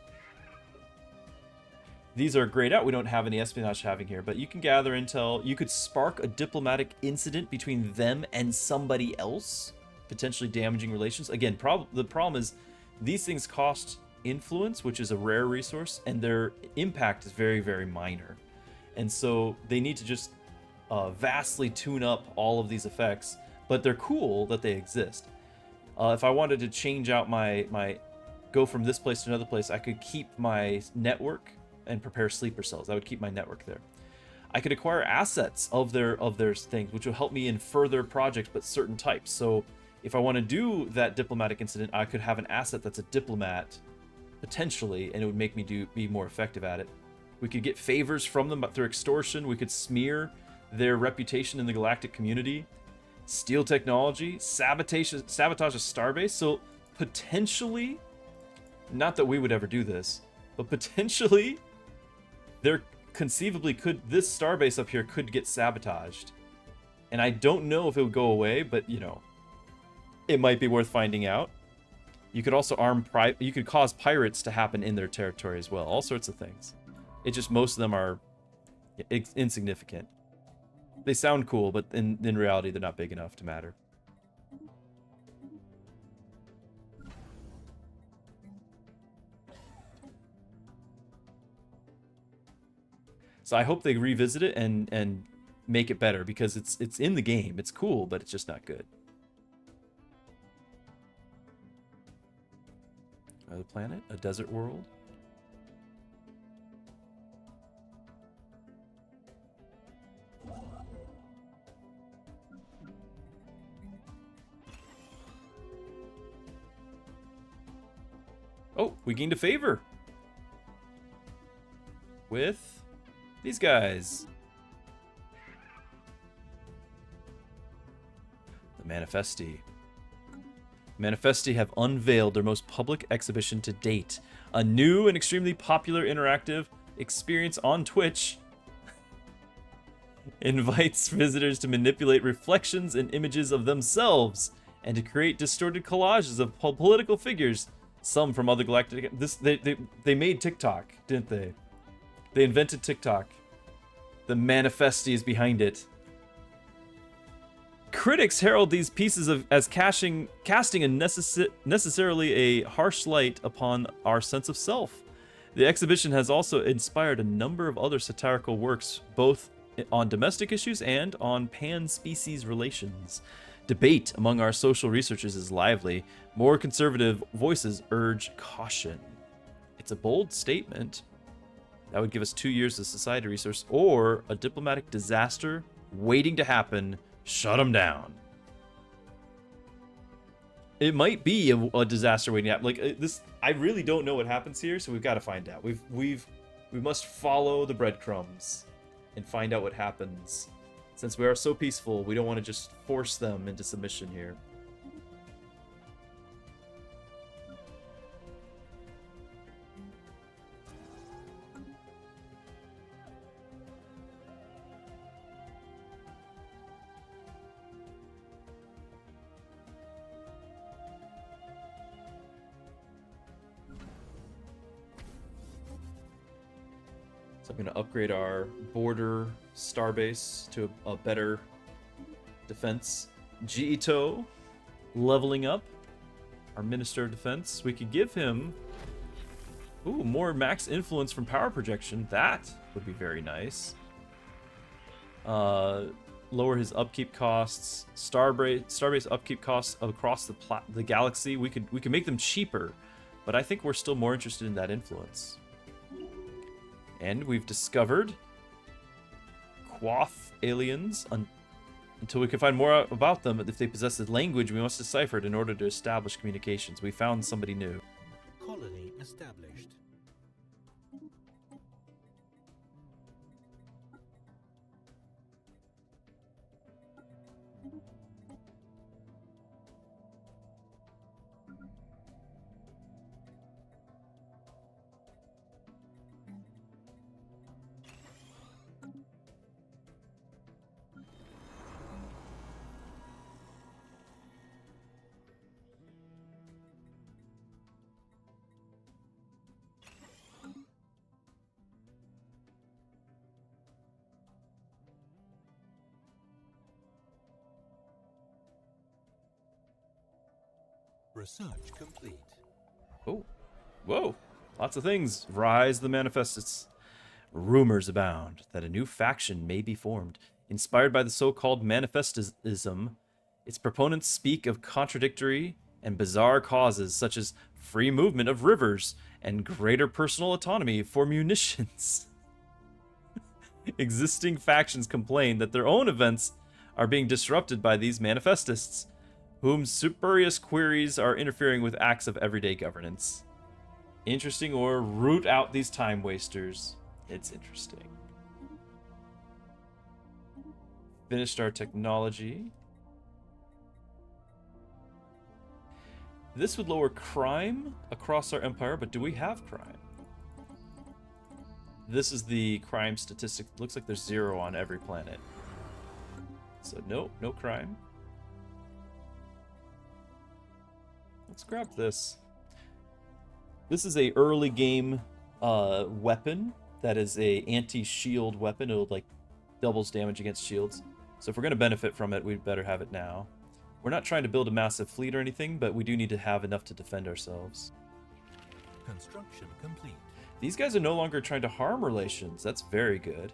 these are grayed out. We don't have any espionage having here, but you can gather intel. You could spark a diplomatic incident between them and somebody else, potentially damaging relations. Again, the problem is these things cost influence, which is a rare resource, and their impact is very, very minor. And so they need to just vastly tune up all of these effects, but they're cool that they exist. If I wanted to change out my go from this place to another place, I could keep my network and prepare sleeper cells. I would keep my network there. I could acquire assets of their things, which will help me in further projects, but certain types. So if I want to do that diplomatic incident, I could have an asset that's a diplomat, potentially, and it would make me be more effective at it. We could get favors from them, but through extortion, we could smear their reputation in the galactic community, steal technology, sabotage a starbase. So potentially, not that we would ever do this, but potentially, there conceivably this starbase up here could get sabotaged. And I don't know if it would go away, but you know, it might be worth finding out. You could also you could cause pirates to happen in their territory as well. All sorts of things. It's just most of them are insignificant. They sound cool, but in reality, they're not big enough to matter. So I hope they revisit it and make it better, because it's in the game. It's cool, but it's just not good. Another planet, a desert world. Oh, we gained a favor with these guys. The Manifesti. Manifesti have unveiled their most public exhibition to date. A new and extremely popular interactive experience on Twitch invites visitors to manipulate reflections and images of themselves and to create distorted collages of political figures, some from other galactic... They made TikTok, didn't they? They invented TikTok. The Manifesti is behind it. Critics herald these pieces as casting a necessarily a harsh light upon our sense of self. The exhibition has also inspired a number of other satirical works, both on domestic issues and on pan-species relations. Debate among our social researchers is lively. More conservative voices urge caution. It's a bold statement. That would give us 2 years of society resource or a diplomatic disaster waiting to happen. Shut them down. It might be a disaster waiting to happen. Like this, I really don't know what happens here, so we've got to find out. We must follow the breadcrumbs and find out what happens. Since we are so peaceful, we don't want to just force them into submission here. So I'm going to upgrade our border starbase to a better defense. Jiito leveling up our Minister of Defense. We could give him more max influence from power projection. That would be very nice. Lower his upkeep costs. Starbase upkeep costs across the galaxy. We could make them cheaper, but I think we're still more interested in that influence. And we've discovered Quoth aliens. Until we can find more about them, if they possess a language, we must decipher it in order to establish communications. We found somebody new. Colony established. Research complete. Oh, whoa. Lots of things. Rise the Manifests. Rumors abound that a new faction may be formed. Inspired by the so-called Manifestism, its proponents speak of contradictory and bizarre causes such as free movement of rivers and greater personal autonomy for munitions. Existing factions complain that their own events are being disrupted by these Manifestists, whom spurious queries are interfering with acts of everyday governance. Interesting, or root out these time wasters. It's interesting. Finished our technology. This would lower crime across our empire, but do we have crime? This is the crime statistic. Looks like there's 0 on every planet. So no crime. Let's grab this. This is a early game weapon that is a anti-shield weapon. It'll like doubles damage against shields. So if we're going to benefit from it, we'd better have it now. We're not trying to build a massive fleet or anything, but we do need to have enough to defend ourselves. Construction complete. These guys are no longer trying to harm relations. That's very good.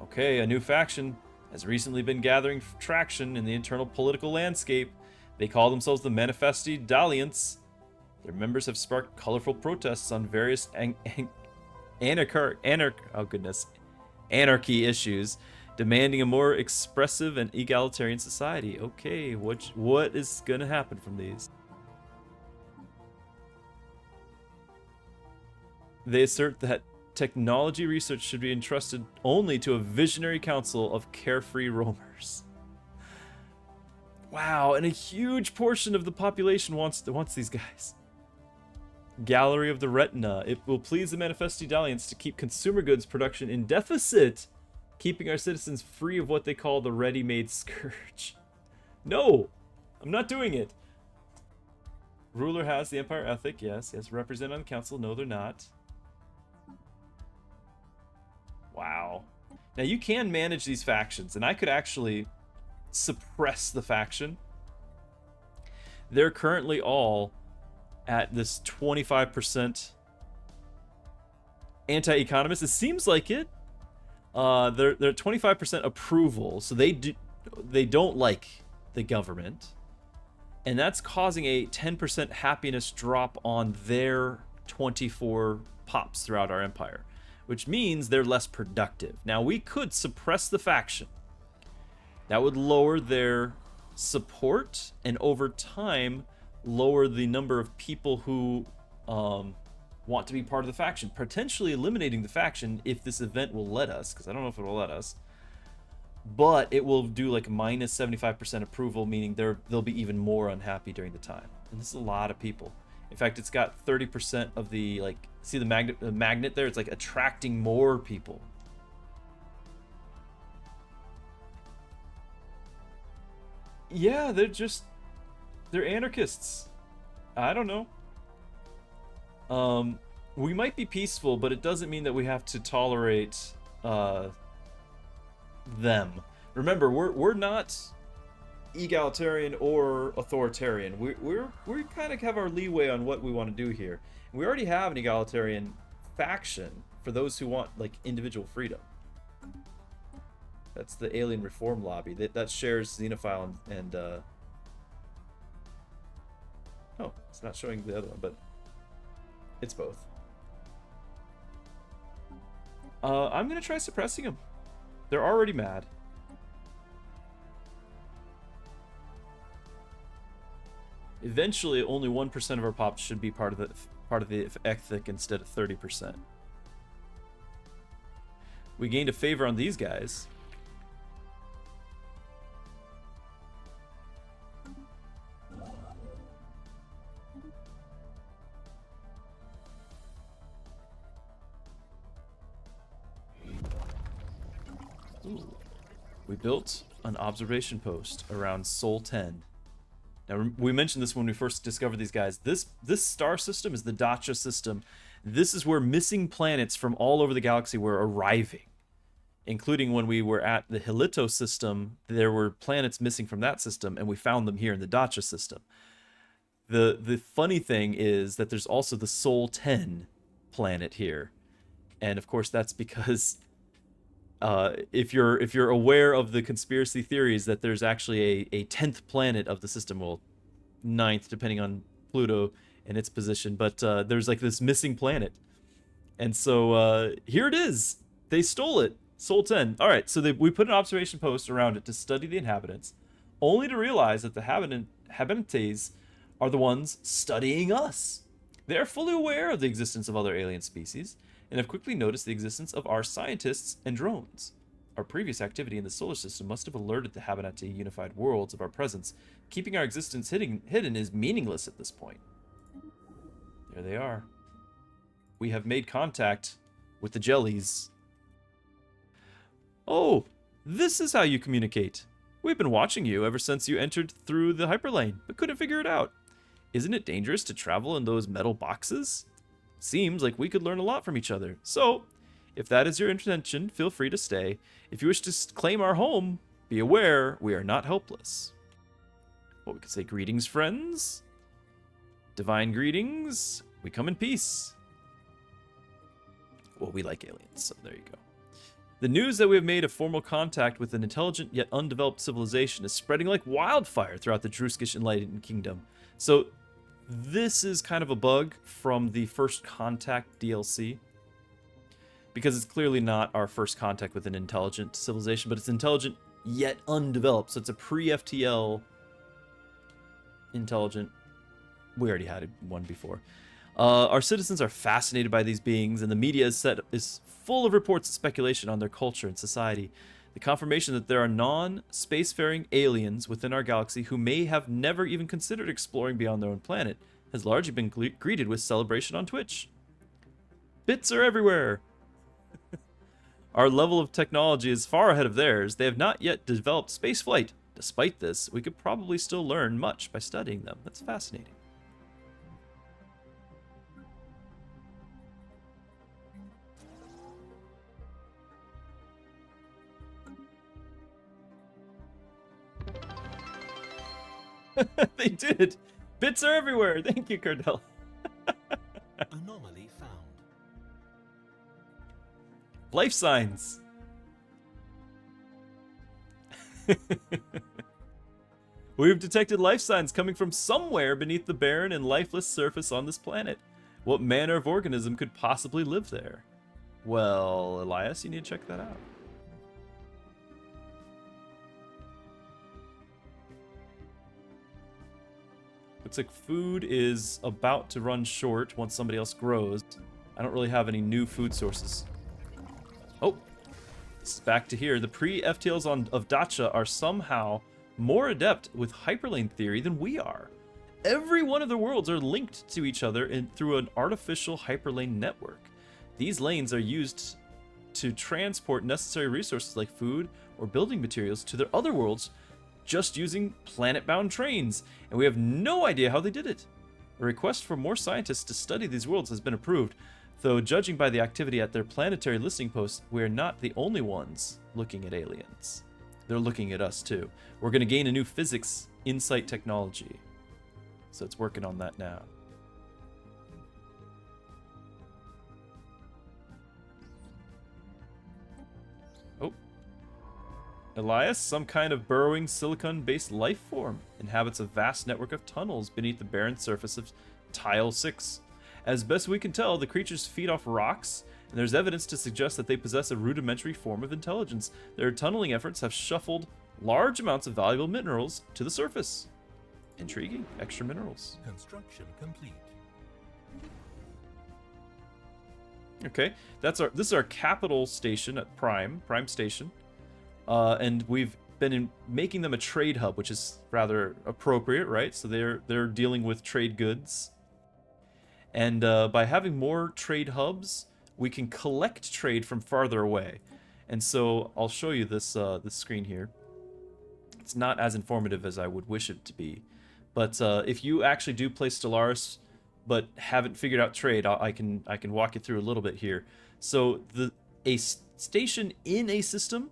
Okay, a new faction has recently been gathering traction in the internal political landscape. They call themselves the Manifesti Dalliance. Their members have sparked colorful protests on various anarchy issues, demanding a more expressive and egalitarian society. Okay, what is gonna happen from these? They assert that technology research should be entrusted only to a visionary council of carefree roamers. Wow, and a huge portion of the population wants these guys. Gallery of the Retina. It will please the Manifesti Dalliance to keep consumer goods production in deficit, keeping our citizens free of what they call the ready-made scourge. No, I'm not doing it. Ruler has the Empire ethic. Yes. Represent on the council. No, they're not. Wow. Now you can manage these factions, and I could actually suppress the faction. They're currently all at this 25% anti-economist. It seems like it. They're 25% approval, so they don't like the government, and that's causing a 10% happiness drop on their 24 pops throughout our empire, which means they're less productive. Now we could suppress the faction. That would lower their support, and over time lower the number of people who want to be part of the faction, potentially eliminating the faction if this event will let us, because I don't know if it will let us. But it will do like minus 75% approval, meaning they'll be even more unhappy during the time. And this is a lot of people. In fact, it's got 30% of the, like, see the magnet there? It's like attracting more people. Yeah, they're anarchists. I don't know. We might be peaceful, but it doesn't mean that we have to tolerate them. Remember, we're not egalitarian or authoritarian. We kind of have our leeway on what we want to do here. We already have an egalitarian faction for those who want like individual freedom. That's the Alien Reform Lobby. That shares Xenophile and oh, it's not showing the other one, but it's both. I'm gonna try suppressing them. They're already mad. Eventually, only 1% of our pops should be part of the ethic instead of 30%. We gained a favor on these guys. Ooh. We built an observation post around Sol 10. Now, we mentioned this when we first discovered these guys. This star system is the Dacha system. This is where missing planets from all over the galaxy were arriving, including when we were at the Hilito system. There were planets missing from that system, and we found them here in the Dacha system. The funny thing is that there's also the Sol 10 planet here, and of course that's because if you're aware of the conspiracy theories that there's actually a 10th planet of the system, well, 9th depending on Pluto and its position, but there's like this missing planet, and so here it is. They stole it. Sol 10. All right, so we put an observation post around it to study the inhabitants, only to realize that the habitantes are the ones studying us. They are fully aware of the existence of other alien species, and have quickly noticed the existence of our scientists and drones. Our previous activity in the solar system must have alerted the Habitati unified worlds of our presence. Keeping our existence hidden is meaningless at this point. There they are. We have made contact with the jellies. Oh, this is how you communicate. We've been watching you ever since you entered through the hyperlane, but couldn't figure it out. Isn't it dangerous to travel in those metal boxes? Seems like we could learn a lot from each other. So, if that is your intention, feel free to stay. If you wish to claim our home, be aware we are not helpless. Well, we could say greetings, friends. Divine greetings. We come in peace. Well, we like aliens, so there you go. The news that we have made a formal contact with an intelligent yet undeveloped civilization is spreading like wildfire throughout the Druskish Enlightened Kingdom. So this is kind of a bug from the First Contact DLC, because it's clearly not our first contact with an intelligent civilization, but it's intelligent yet undeveloped. So it's a pre-FTL intelligent. We already had one before. Our citizens are fascinated by these beings, and the media is full of reports and speculation on their culture and society. The confirmation that there are non-spacefaring aliens within our galaxy who may have never even considered exploring beyond their own planet has largely been greeted with celebration on Twitch. Bits are everywhere. Our level of technology is far ahead of theirs. They have not yet developed spaceflight. Despite this, we could probably still learn much by studying them. That's fascinating. They did. Bits are everywhere. Thank you, Cardell. Anomaly found. Life signs. We've detected life signs coming from somewhere beneath the barren and lifeless surface on this planet. What manner of organism could possibly live there? Well, Elias, you need to check that out. Looks like food is about to run short once somebody else grows. I don't really have any new food sources. Oh, this is back to here. The pre-FTLs of Dacha are somehow more adept with hyperlane theory than we are. Every one of the worlds are linked to each other through an artificial hyperlane network. These lanes are used to transport necessary resources like food or building materials to their other worlds just using planet-bound trains, and we have no idea how they did it. A request for more scientists to study these worlds has been approved, though judging by the activity at their planetary listening posts, we are not the only ones looking at aliens. They're looking at us too. We're going to gain a new physics insight technology, so it's working on that now. Oh. Elias, some kind of burrowing silicon-based life form, inhabits a vast network of tunnels beneath the barren surface of Tile 6. As best we can tell, the creatures feed off rocks, and there's evidence to suggest that they possess a rudimentary form of intelligence. Their tunneling efforts have shuffled large amounts of valuable minerals to the surface. Intriguing. Extra minerals. Construction complete. Okay, this is our capital station at Prime Station. And we've been making them a trade hub, which is rather appropriate, right? So they're dealing with trade goods, and by having more trade hubs, we can collect trade from farther away. And so I'll show you this this screen here. It's not as informative as I would wish it to be, but if you actually do play Stellaris but haven't figured out trade, I can walk you through a little bit here. So a station in a system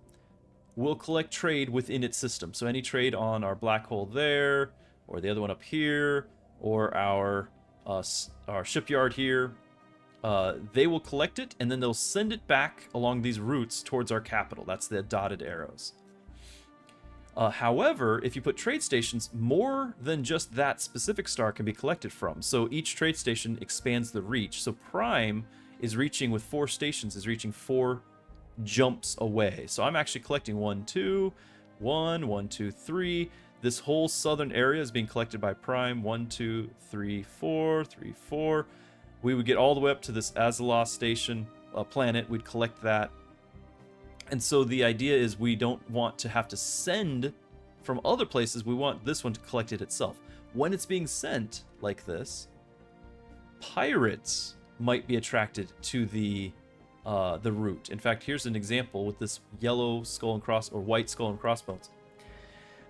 will collect trade within its system. So any trade on our black hole there, or the other one up here, or our shipyard here, they will collect it, and then they'll send it back along these routes towards our capital. That's the dotted arrows. However, if you put trade stations, more than just that specific star can be collected from. So each trade station expands the reach. So Prime is reaching with 4 stations, is reaching 4 jumps away. So I'm actually collecting 1, 2, 1, 1, 2, 3. This whole southern area is being collected by Prime. 1, 2, 3, 4, 3, 4. We would get all the way up to this Azalah station planet. We'd collect that. And so the idea is we don't want to have to send from other places. We want this one to collect it itself. When it's being sent like this, pirates might be attracted to the route. In fact, here's an example with this yellow skull and cross, or white skull and crossbones.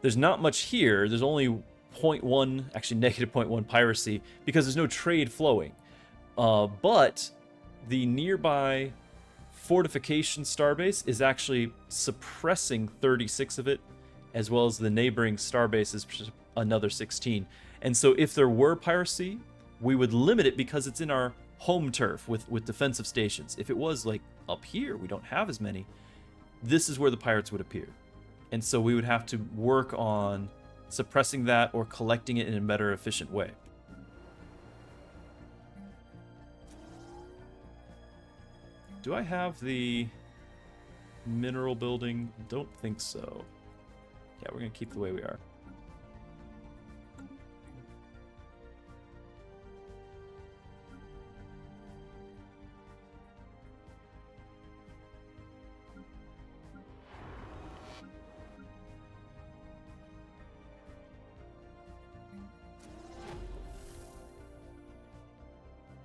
There's not much here. There's only 0.1, actually negative 0.1 piracy, because there's no trade flowing. But the nearby fortification starbase is actually suppressing 36 of it, as well as the neighboring starbase is another 16. And so if there were piracy, we would limit it because it's in our home turf with defensive stations. If it was like up here, we don't have as many, this is where the pirates would appear. And so we would have to work on suppressing that or collecting it in a better, efficient way. Do I have the mineral building? Don't think so. Yeah, we're going to keep the way we are.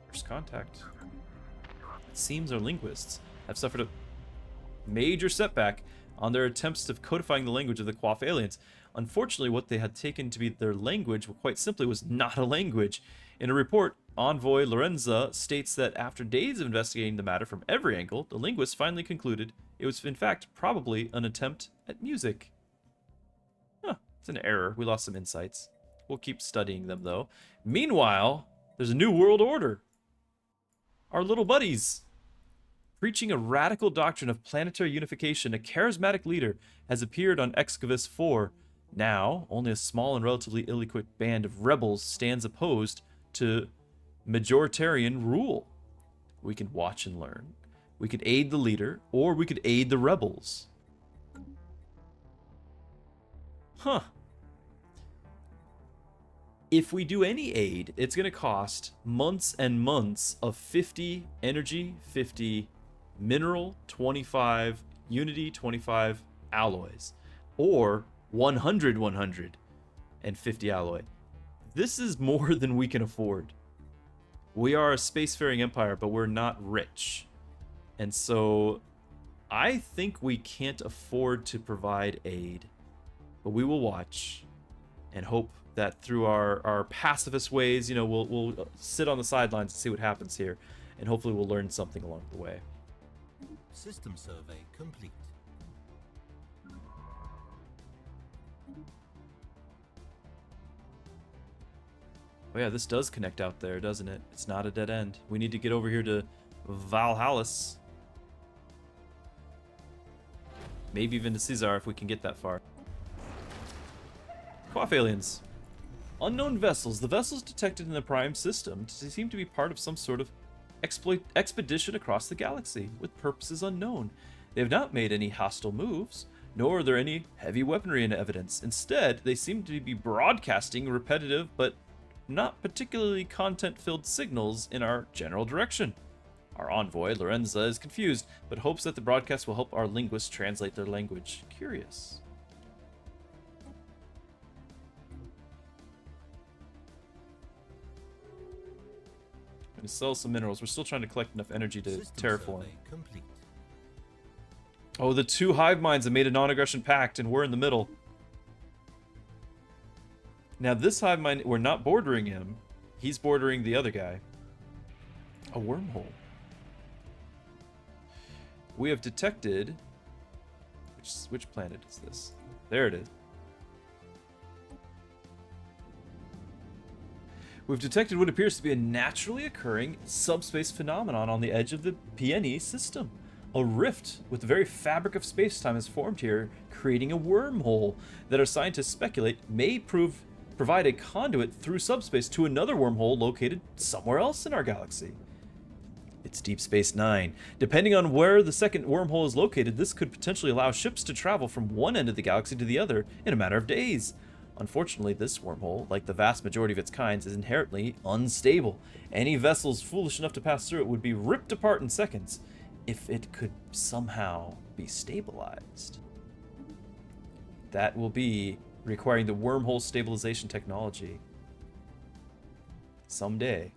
First contact. It seems our linguists have suffered a major setback on their attempts of codifying the language of the Quaff aliens. Unfortunately, what they had taken to be their language, quite simply, was not a language. In a report, Envoy Lorenza states that after days of investigating the matter from every angle, the linguists finally concluded it was in fact probably an attempt at music. Huh, it's an error. We lost some insights. We'll keep studying them, though. Meanwhile, there's a new world order. Our little buddies. Preaching a radical doctrine of planetary unification, a charismatic leader has appeared on Excavus 4. Now, only a small and relatively ill-equipped band of rebels stands opposed to majoritarian rule. We can watch and learn. We could aid the leader, or we could aid the rebels. Huh. If we do any aid, it's going to cost months and months of 50 energy, 50 mineral, 25 unity, 25 alloys, or 100 and 50 alloy. This is more than we can afford. We are a spacefaring empire, but we're not rich. And so I think we can't afford to provide aid, but we will watch and hope that through our pacifist ways, we'll sit on the sidelines and see what happens here, and hopefully we'll learn something along the way. System survey complete. Oh yeah, this does connect out there, doesn't it? It's not a dead end. We need to get over here to Valhallis. Maybe even to Caesar if we can get that far. Quaff aliens. Unknown vessels. The vessels detected in the Prime system seem to be part of some sort of expedition across the galaxy with purposes unknown. They have not made any hostile moves, nor are there any heavy weaponry in evidence. Instead, they seem to be broadcasting repetitive but not particularly content-filled signals in our general direction. Our envoy, Lorenza, is confused, but hopes that the broadcast will help our linguists translate their language. Curious. I'm going to sell some minerals. We're still trying to collect enough energy to terraform. Oh, the two hive minds have made a non-aggression pact, and we're in the middle. Now, this hive mind, we're not bordering him. He's bordering the other guy. A wormhole. We have detected... Which planet is this? There it is. We've detected what appears to be a naturally occurring subspace phenomenon on the edge of the PNE system. A rift with the very fabric of space-time has formed here, creating a wormhole that our scientists speculate may provide a conduit through subspace to another wormhole located somewhere else in our galaxy. It's Deep Space Nine. Depending on where the second wormhole is located, this could potentially allow ships to travel from one end of the galaxy to the other in a matter of days. Unfortunately, this wormhole, like the vast majority of its kinds, is inherently unstable. Any vessels foolish enough to pass through it would be ripped apart in seconds if it could somehow be stabilized. That will be requiring the wormhole stabilization technology someday.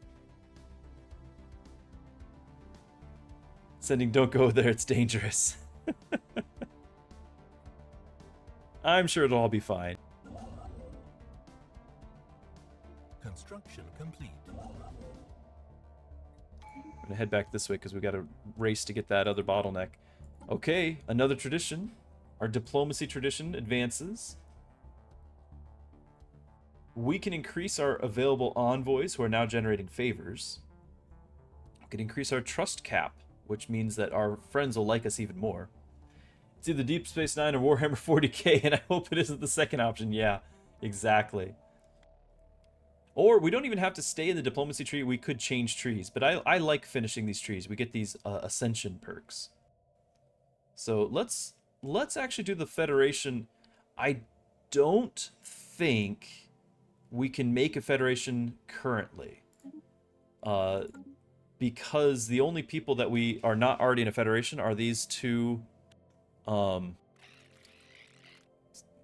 Sending don't go there, it's dangerous. I'm sure it'll all be fine. Construction complete. I'm gonna head back this way because we got to race to get that other bottleneck. Okay, another tradition. Our diplomacy tradition advances. we can increase our available envoys who are now generating favors. We can increase our trust cap, which means that our friends will like us even more. It's either Deep Space Nine or Warhammer 40k, and I hope it isn't the second option. Yeah, exactly. Or we don't even have to stay in the diplomacy tree. We could change trees, but I like finishing these trees. We get these ascension perks. So let's actually do the Federation. I don't think we can make a Federation currently. Because the only people that we are not already in a Federation are these two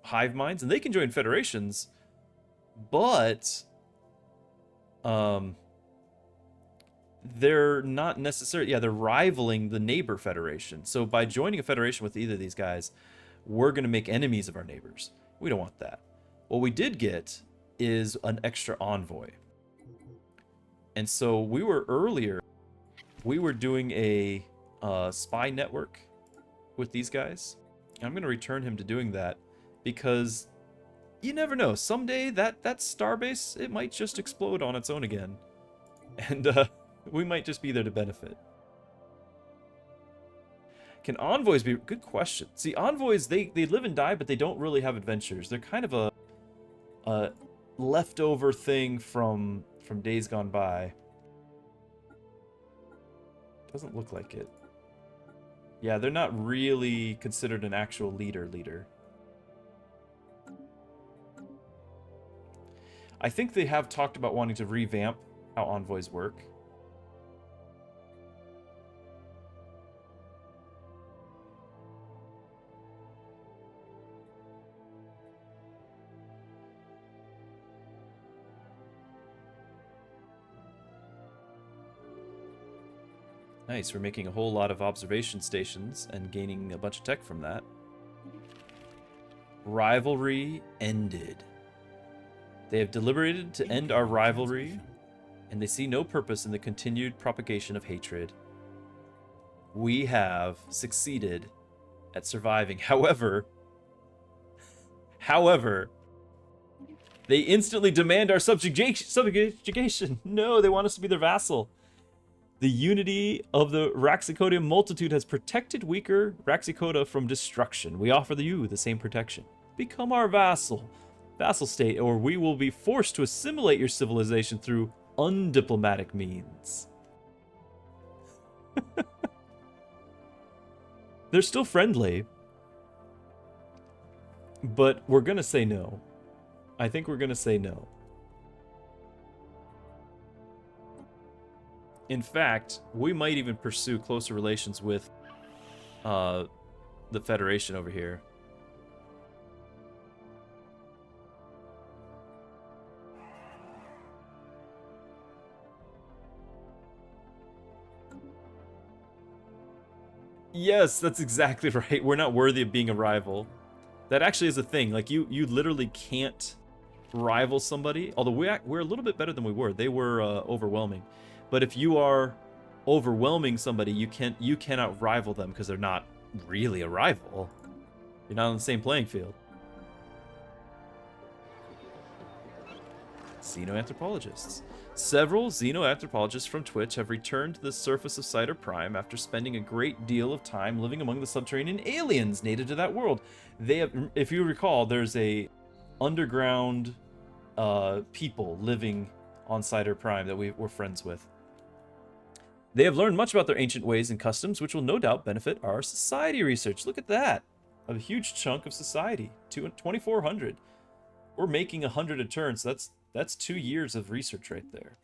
hive minds, and they can join Federations, but they're not necessarily, yeah, they're rivaling the neighbor Federation. So by joining a Federation with either of these guys, we're going to make enemies of our neighbors. We don't want that. What we did get is an extra envoy. And so we were doing a spy network with these guys. And I'm going to return him to doing that because you never know. Someday that starbase, it might just explode on its own again. And we might just be there to benefit. Can envoys be... Good question. See, envoys, they live and die, but they don't really have adventures. They're kind of a leftover thing from days gone by. Doesn't look like it. Yeah, they're not really considered an actual leader. I think they have talked about wanting to revamp how envoys work. Nice, we're making a whole lot of observation stations and gaining a bunch of tech from that. Rivalry ended. They have deliberated to end our rivalry, and they see no purpose in the continued propagation of hatred. We have succeeded at surviving. However, they instantly demand our subjugation. No, they want us to be their vassal. The unity of the Raxicodian multitude has protected weaker Raxicoda from destruction. We offer you the same protection. Become our vassal state, or we will be forced to assimilate your civilization through undiplomatic means. They're still friendly, but we're gonna say no. I think we're gonna say no. In fact, we might even pursue closer relations with the Federation over here. Yes, that's exactly right. We're not worthy of being a rival. That actually is a thing. Like, you literally can't rival somebody. Although we're a little bit better than we were. They were overwhelming. But if you are overwhelming somebody, you cannot rival them because they're not really a rival. You're not on the same playing field. Xenoanthropologists. Several xenoanthropologists from Twitch have returned to the surface of Cider Prime after spending a great deal of time living among the subterranean aliens native to that world. They have, if you recall, there's a underground people living on Cider Prime that we're friends with. They have learned much about their ancient ways and customs, which will no doubt benefit our society research. Look at that. A huge chunk of society. 2,400. We're making 100 a turn, so that's 2 years of research right there.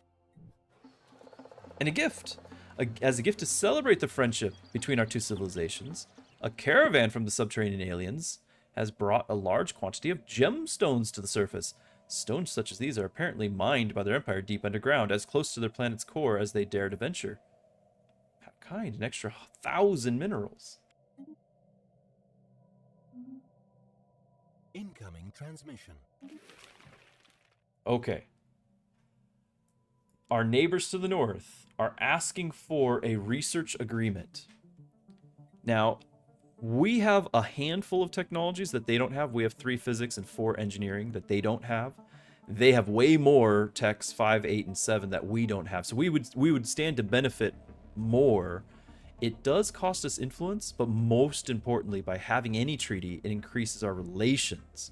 And a gift. As a gift to celebrate the friendship between our two civilizations, a caravan from the subterranean aliens has brought a large quantity of gemstones to the surface. Stones such as these are apparently mined by their empire deep underground, as close to their planet's core as they dare to venture. How kind, an extra 1,000 minerals. Incoming transmission. Okay. Our neighbors to the north are asking for a research agreement. Now, we have a handful of technologies that they don't have. We have 3 physics and 4 engineering that they don't have. They have way more techs 5, 8, and 7 that we don't have. So we would stand to benefit more. It does cost us influence, but most importantly, by having any treaty, it increases our relations.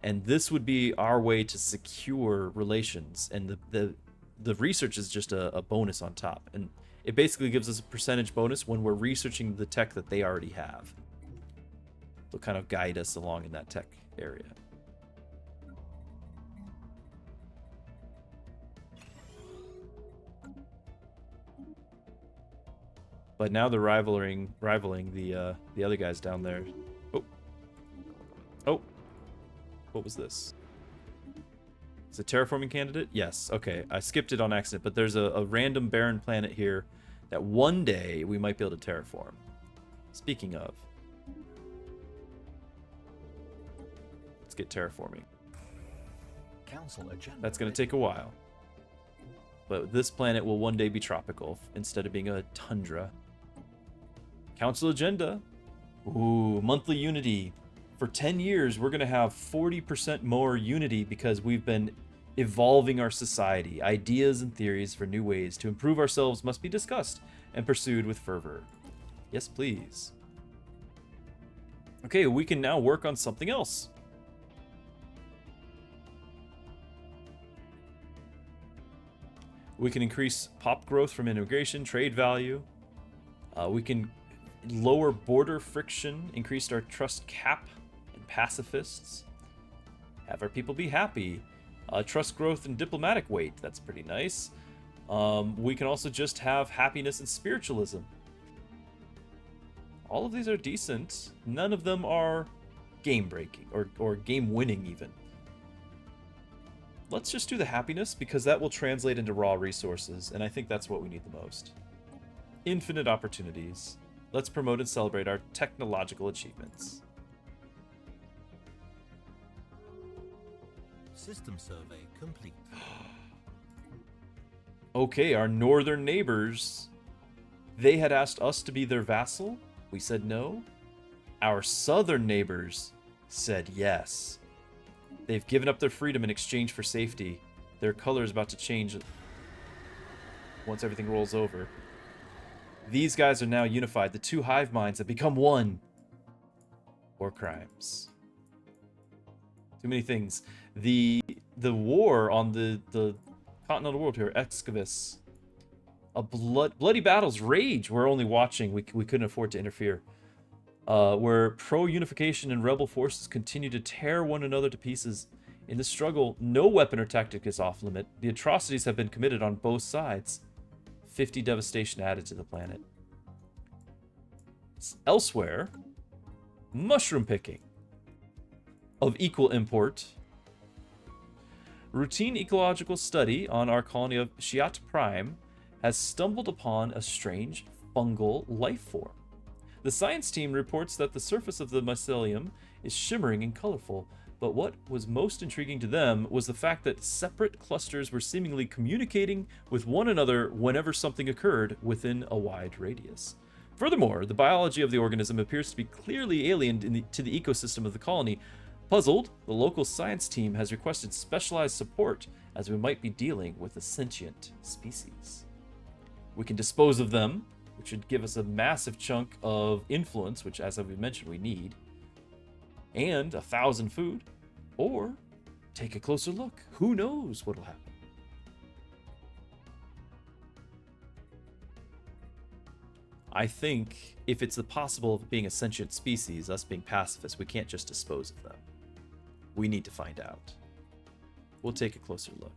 And this would be our way to secure relations. And the research is just a bonus on top. And it basically gives us a percentage bonus when we're researching the tech that they already have. They'll kind of guide us along in that tech area. But now they're rivaling the other guys down there. Oh, what was this? Is it a terraforming candidate? Yes. Okay, I skipped it on accident, but there's a random barren planet here that one day we might be able to terraform. Speaking of, let's get terraforming. Council agenda. That's going to take a while. But this planet will one day be tropical instead of being a tundra. Council agenda. Ooh, monthly unity. For 10 years, we're going to have 40% more unity because we've been evolving our society. Ideas and theories for new ways to improve ourselves must be discussed and pursued with fervor. Yes, please. Okay, we can now work on something else. We can increase pop growth from immigration, trade value. We can lower border friction, increase our trust cap and pacifists. Have our people be happy. Trust growth and diplomatic weight. That's pretty nice. We can also just have happiness and spiritualism. All of these are decent. None of them are game-breaking or game-winning even. Let's just do the happiness because that will translate into raw resources, and I think that's what we need the most. Infinite opportunities. Let's promote and celebrate our technological achievements. System survey complete. Okay, our northern neighbors, they had asked us to be their vassal. We said no. Our southern neighbors said yes. They've given up their freedom in exchange for safety. Their color is about to change once everything rolls over. These guys are now unified. The two hive minds have become one. War crimes. Too many things. The war on the continental world here, Excavis. Bloody battles rage. We're only watching. We couldn't afford to interfere. Where pro-unification and rebel forces continue to tear one another to pieces. In the struggle, no weapon or tactic is off limit. The atrocities have been committed on both sides. 50 devastation added to the planet. Elsewhere, mushroom picking of equal import. Routine ecological study on our colony of Shiat Prime has stumbled upon a strange fungal life form. The science team reports that the surface of the mycelium is shimmering and colorful, but what was most intriguing to them was the fact that separate clusters were seemingly communicating with one another whenever something occurred within a wide radius. Furthermore, the biology of the organism appears to be clearly alien to the ecosystem of the colony. Puzzled, the local science team has requested specialized support as we might be dealing with a sentient species. We can dispose of them, which would give us a massive chunk of influence, which, as we mentioned, we need, and 1,000 food, or take a closer look. Who knows what'll happen? I think if it's the possible of being a sentient species, us being pacifists, we can't just dispose of them. We need to find out. We'll take a closer look.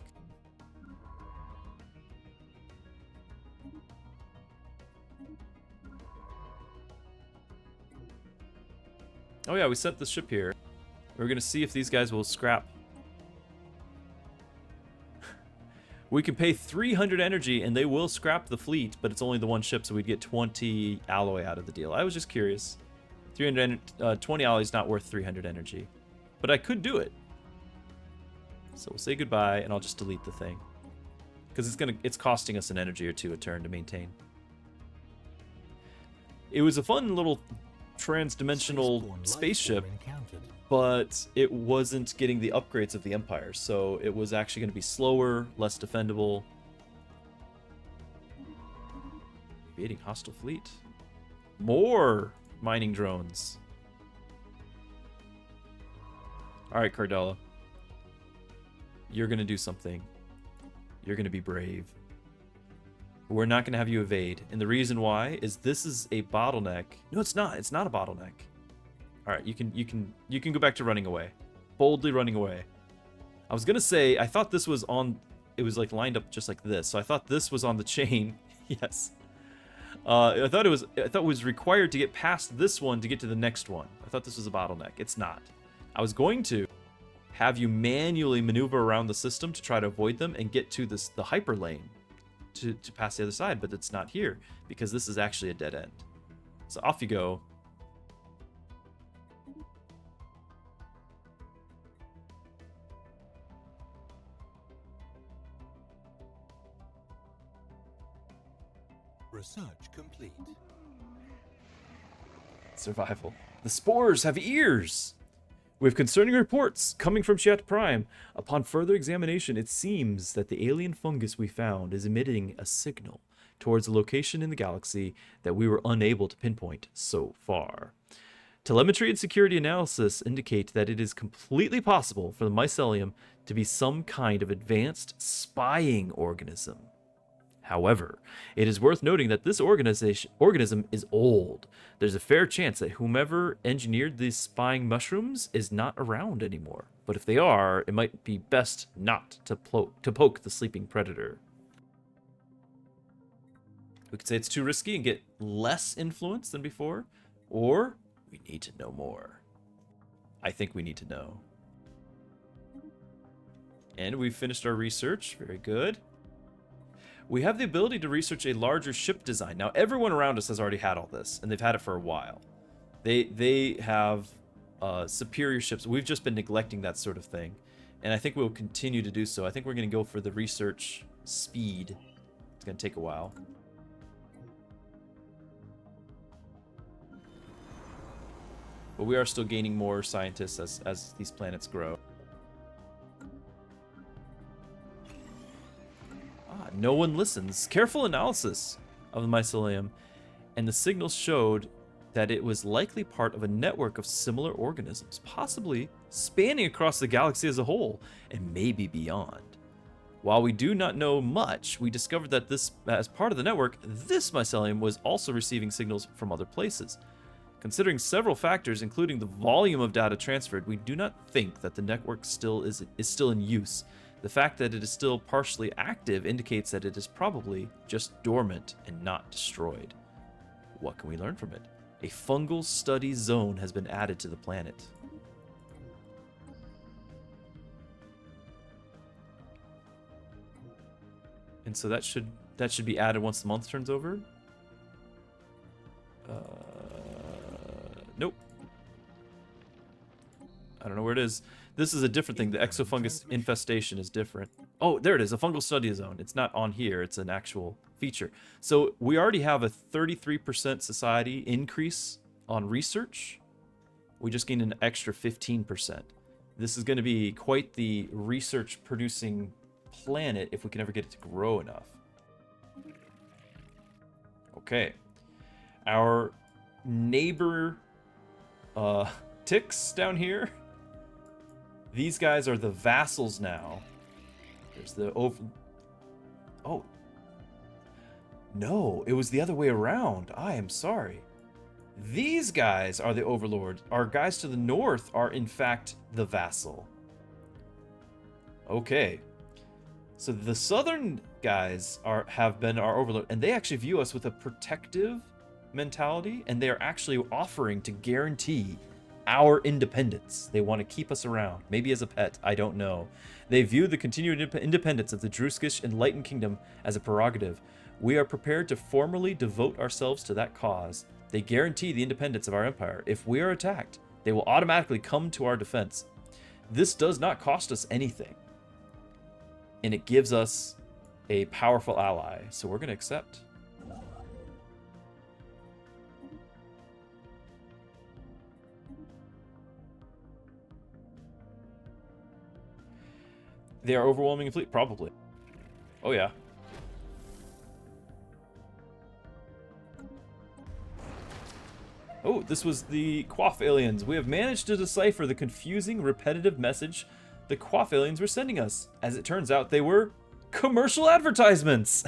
Oh yeah, we sent the ship here. We're gonna see if these guys will scrap. We can pay 300 energy and they will scrap the fleet, but it's only the one ship, so we'd get 20 alloy out of the deal. I was just curious. 20 alloy is not worth 300 energy, but I could do it. So we'll say goodbye, and I'll just delete the thing because it's costing us an energy or two a turn to maintain. It was a fun little trans-dimensional Spaceborne life spaceship, form encountered. but it wasn't getting the upgrades of the Empire, so it was actually going to be slower, less defendable. Evading hostile fleet. More mining drones. Alright, Cardella. You're going to do something. You're going to be brave. We're not going to have you evade. And the reason why is this is a bottleneck. No, it's not. It's not a bottleneck. Alright, you can go back to running away. Boldly running away. I was going to say, I thought this was on... It was like lined up just like this. So I thought this was on the chain. Yes. I thought it was required to get past this one to get to the next one. I thought this was a bottleneck. It's not. I was going to have you manually maneuver around the system to try to avoid them and get to the hyper lane to pass the other side, but it's not here because this is actually a dead end. So off you go. Research complete. Survival. The spores have ears! We have concerning reports coming from Shiat Prime. Upon further examination, it seems that the alien fungus we found is emitting a signal towards a location in the galaxy that we were unable to pinpoint so far. Telemetry and security analysis indicate that it is completely possible for the mycelium to be some kind of advanced spying organism. However, it is worth noting that this organism is old. There's a fair chance that whomever engineered these spying mushrooms is not around anymore. But if they are, it might be best not to poke the sleeping predator. We could say it's too risky and get less influence than before, or we need to know more. I think we need to know. And we've finished our research. Very good. We have the ability to research a larger ship design. Now, everyone around us has already had all this, and they've had it for a while. They have superior ships. We've just been neglecting that sort of thing, and I think we'll continue to do so. I think we're going to go for the research speed. It's going to take a while. But we are still gaining more scientists as these planets grow. No one listens. Careful analysis of the mycelium, and the signals showed that it was likely part of a network of similar organisms, possibly spanning across the galaxy as a whole, and maybe beyond. While we do not know much, we discovered that as part of the network, this mycelium was also receiving signals from other places. Considering several factors, including the volume of data transferred, we do not think that the network is still in use. The fact that it is still partially active indicates that it is probably just dormant and not destroyed. What can we learn from it? A fungal study zone has been added to the planet. And so that should be added once the month turns over. Nope. I don't know where it is. This is a different thing. The exofungus infestation is different. Oh, there it is. A fungal study zone. It's not on here. It's an actual feature. So we already have a 33% society increase on research. We just gained an extra 15%. This is going to be quite the research-producing planet if we can ever get it to grow enough. Okay. Our neighbor ticks down here. These guys are the vassals now. There's the Oh. No, it was the other way around. I am sorry. These guys are the overlord. Our guys to the north are, in fact, the vassal. Okay. So the southern guys have been our overlord, and they actually view us with a protective mentality, and they are actually offering to guarantee our independence. They want to keep us around, maybe as a pet, I don't know. They view the continued independence of the Druskish Enlightened Kingdom as a prerogative. We are prepared to formally devote ourselves to that cause. They guarantee the independence of our empire. If we are attacked, they will automatically come to our defense. This does not cost us anything, and it gives us a powerful ally, so we're going to accept. They are overwhelming a fleet? Probably. Oh, yeah. Oh, this was the Quaff aliens. We have managed to decipher the confusing, repetitive message the Quaff aliens were sending us. As it turns out, they were commercial advertisements.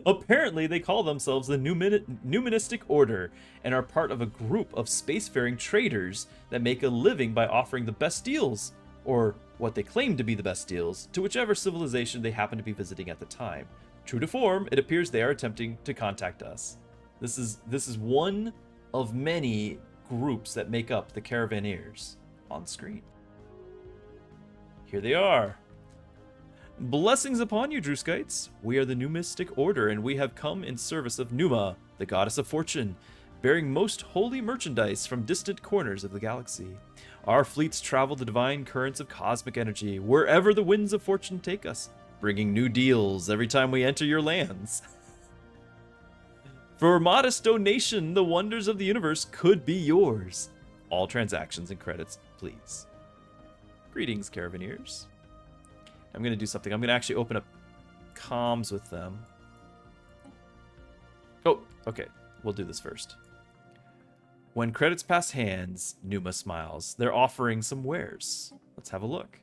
Apparently, they call themselves the Numistic Order and are part of a group of spacefaring traders that make a living by offering the best deals, or what they claim to be the best deals, to whichever civilization they happen to be visiting at the time. True to form, it appears they are attempting to contact us. This is one of many groups that make up the Caravaneers on screen. Here they are. Blessings upon you, Druskites. We are the Numistic Order, and we have come in service of Numa, the goddess of fortune, bearing most holy merchandise from distant corners of the galaxy. Our fleets travel the divine currents of cosmic energy, wherever the winds of fortune take us, bringing new deals every time we enter your lands. For a modest donation, the wonders of the universe could be yours. All transactions and credits, please. Greetings, Caravaneers. I'm going to do something. I'm going to actually open up comms with them. Oh, okay. We'll do this first. When credits pass hands, Numa smiles. They're offering some wares. Let's have a look.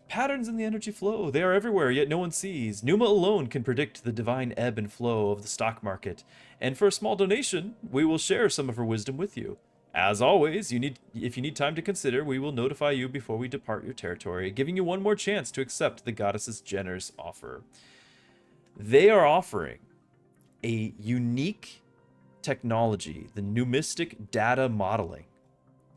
Patterns in the energy flow. They are everywhere, yet no one sees. Numa alone can predict the divine ebb and flow of the stock market. And for a small donation, we will share some of her wisdom with you. As always, if you need time to consider, we will notify you before we depart your territory, giving you one more chance to accept the goddess's generous offer. They are offering a unique technology, the Numistic data modeling.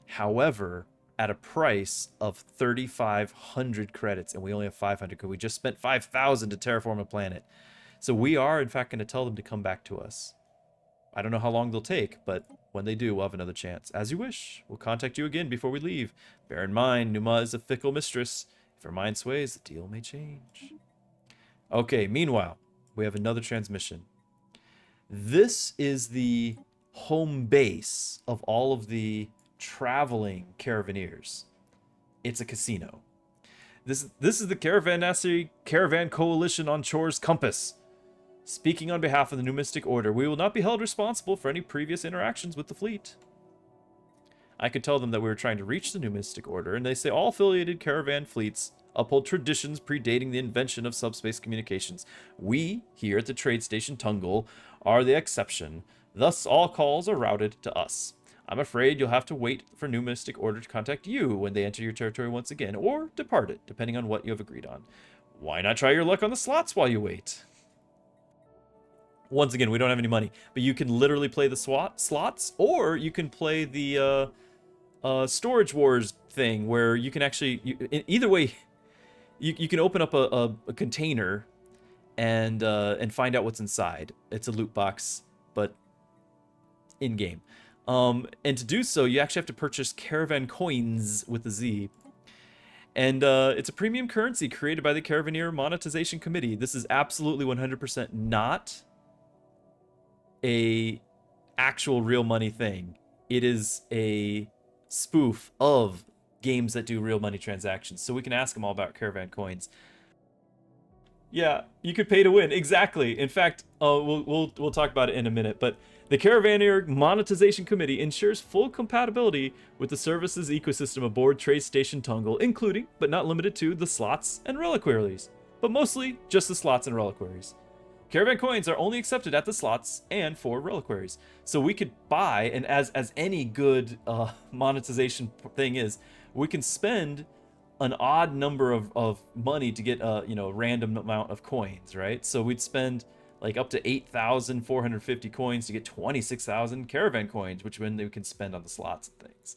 However, at a price of 3,500 credits, and we only have 500 because we just spent 5,000 to terraform a planet. So we are, in fact, going to tell them to come back to us. I don't know how long they'll take, but when they do, we'll have another chance. As you wish. We'll contact you again before we leave. Bear in mind, Numa is a fickle mistress. If her mind sways, the deal may change. Okay, meanwhile, we have another transmission. This is the home base of all of the traveling Caravaneers. It's a casino. This is the Caravan Coalition on Shore's compass. Speaking on behalf of the Numistic Order, we will not be held responsible for any previous interactions with the fleet. I could tell them that we were trying to reach the Numistic Order, and they say all affiliated caravan fleets uphold traditions predating the invention of subspace communications. We, here at the trade station Tungle, are the exception. Thus, all calls are routed to us. I'm afraid you'll have to wait for Numistic Order to contact you when they enter your territory once again, or depart it, depending on what you have agreed on. Why not try your luck on the slots while you wait? Once again, we don't have any money, but you can literally play the slots, or you can play the Storage Wars thing, where you can actually, either way, you can open up a container and find out what's inside. It's a loot box, but in game. And to do so, you actually have to purchase caravan coins with a Z. And it's a premium currency created by the Caravaneer Monetization Committee. This is absolutely 100% not a actual real money thing. It is a spoof of games that do real money transactions. So we can ask them all about caravan coins. Yeah, you could pay to win. Exactly. In fact, we'll talk about it in a minute. But the Caravaneer Monetization Committee ensures full compatibility with the services ecosystem aboard Trade Station Tungle, including, but not limited to, the slots and reliquaries. But mostly just the slots and reliquaries. Caravan coins are only accepted at the slots and for reliquaries. So we could buy, and as any good monetization thing is, we can spend an odd number of money to get a random amount of coins, right? So we'd spend like up to 8,450 coins to get 26,000 caravan coins, which then we can spend on the slots and things.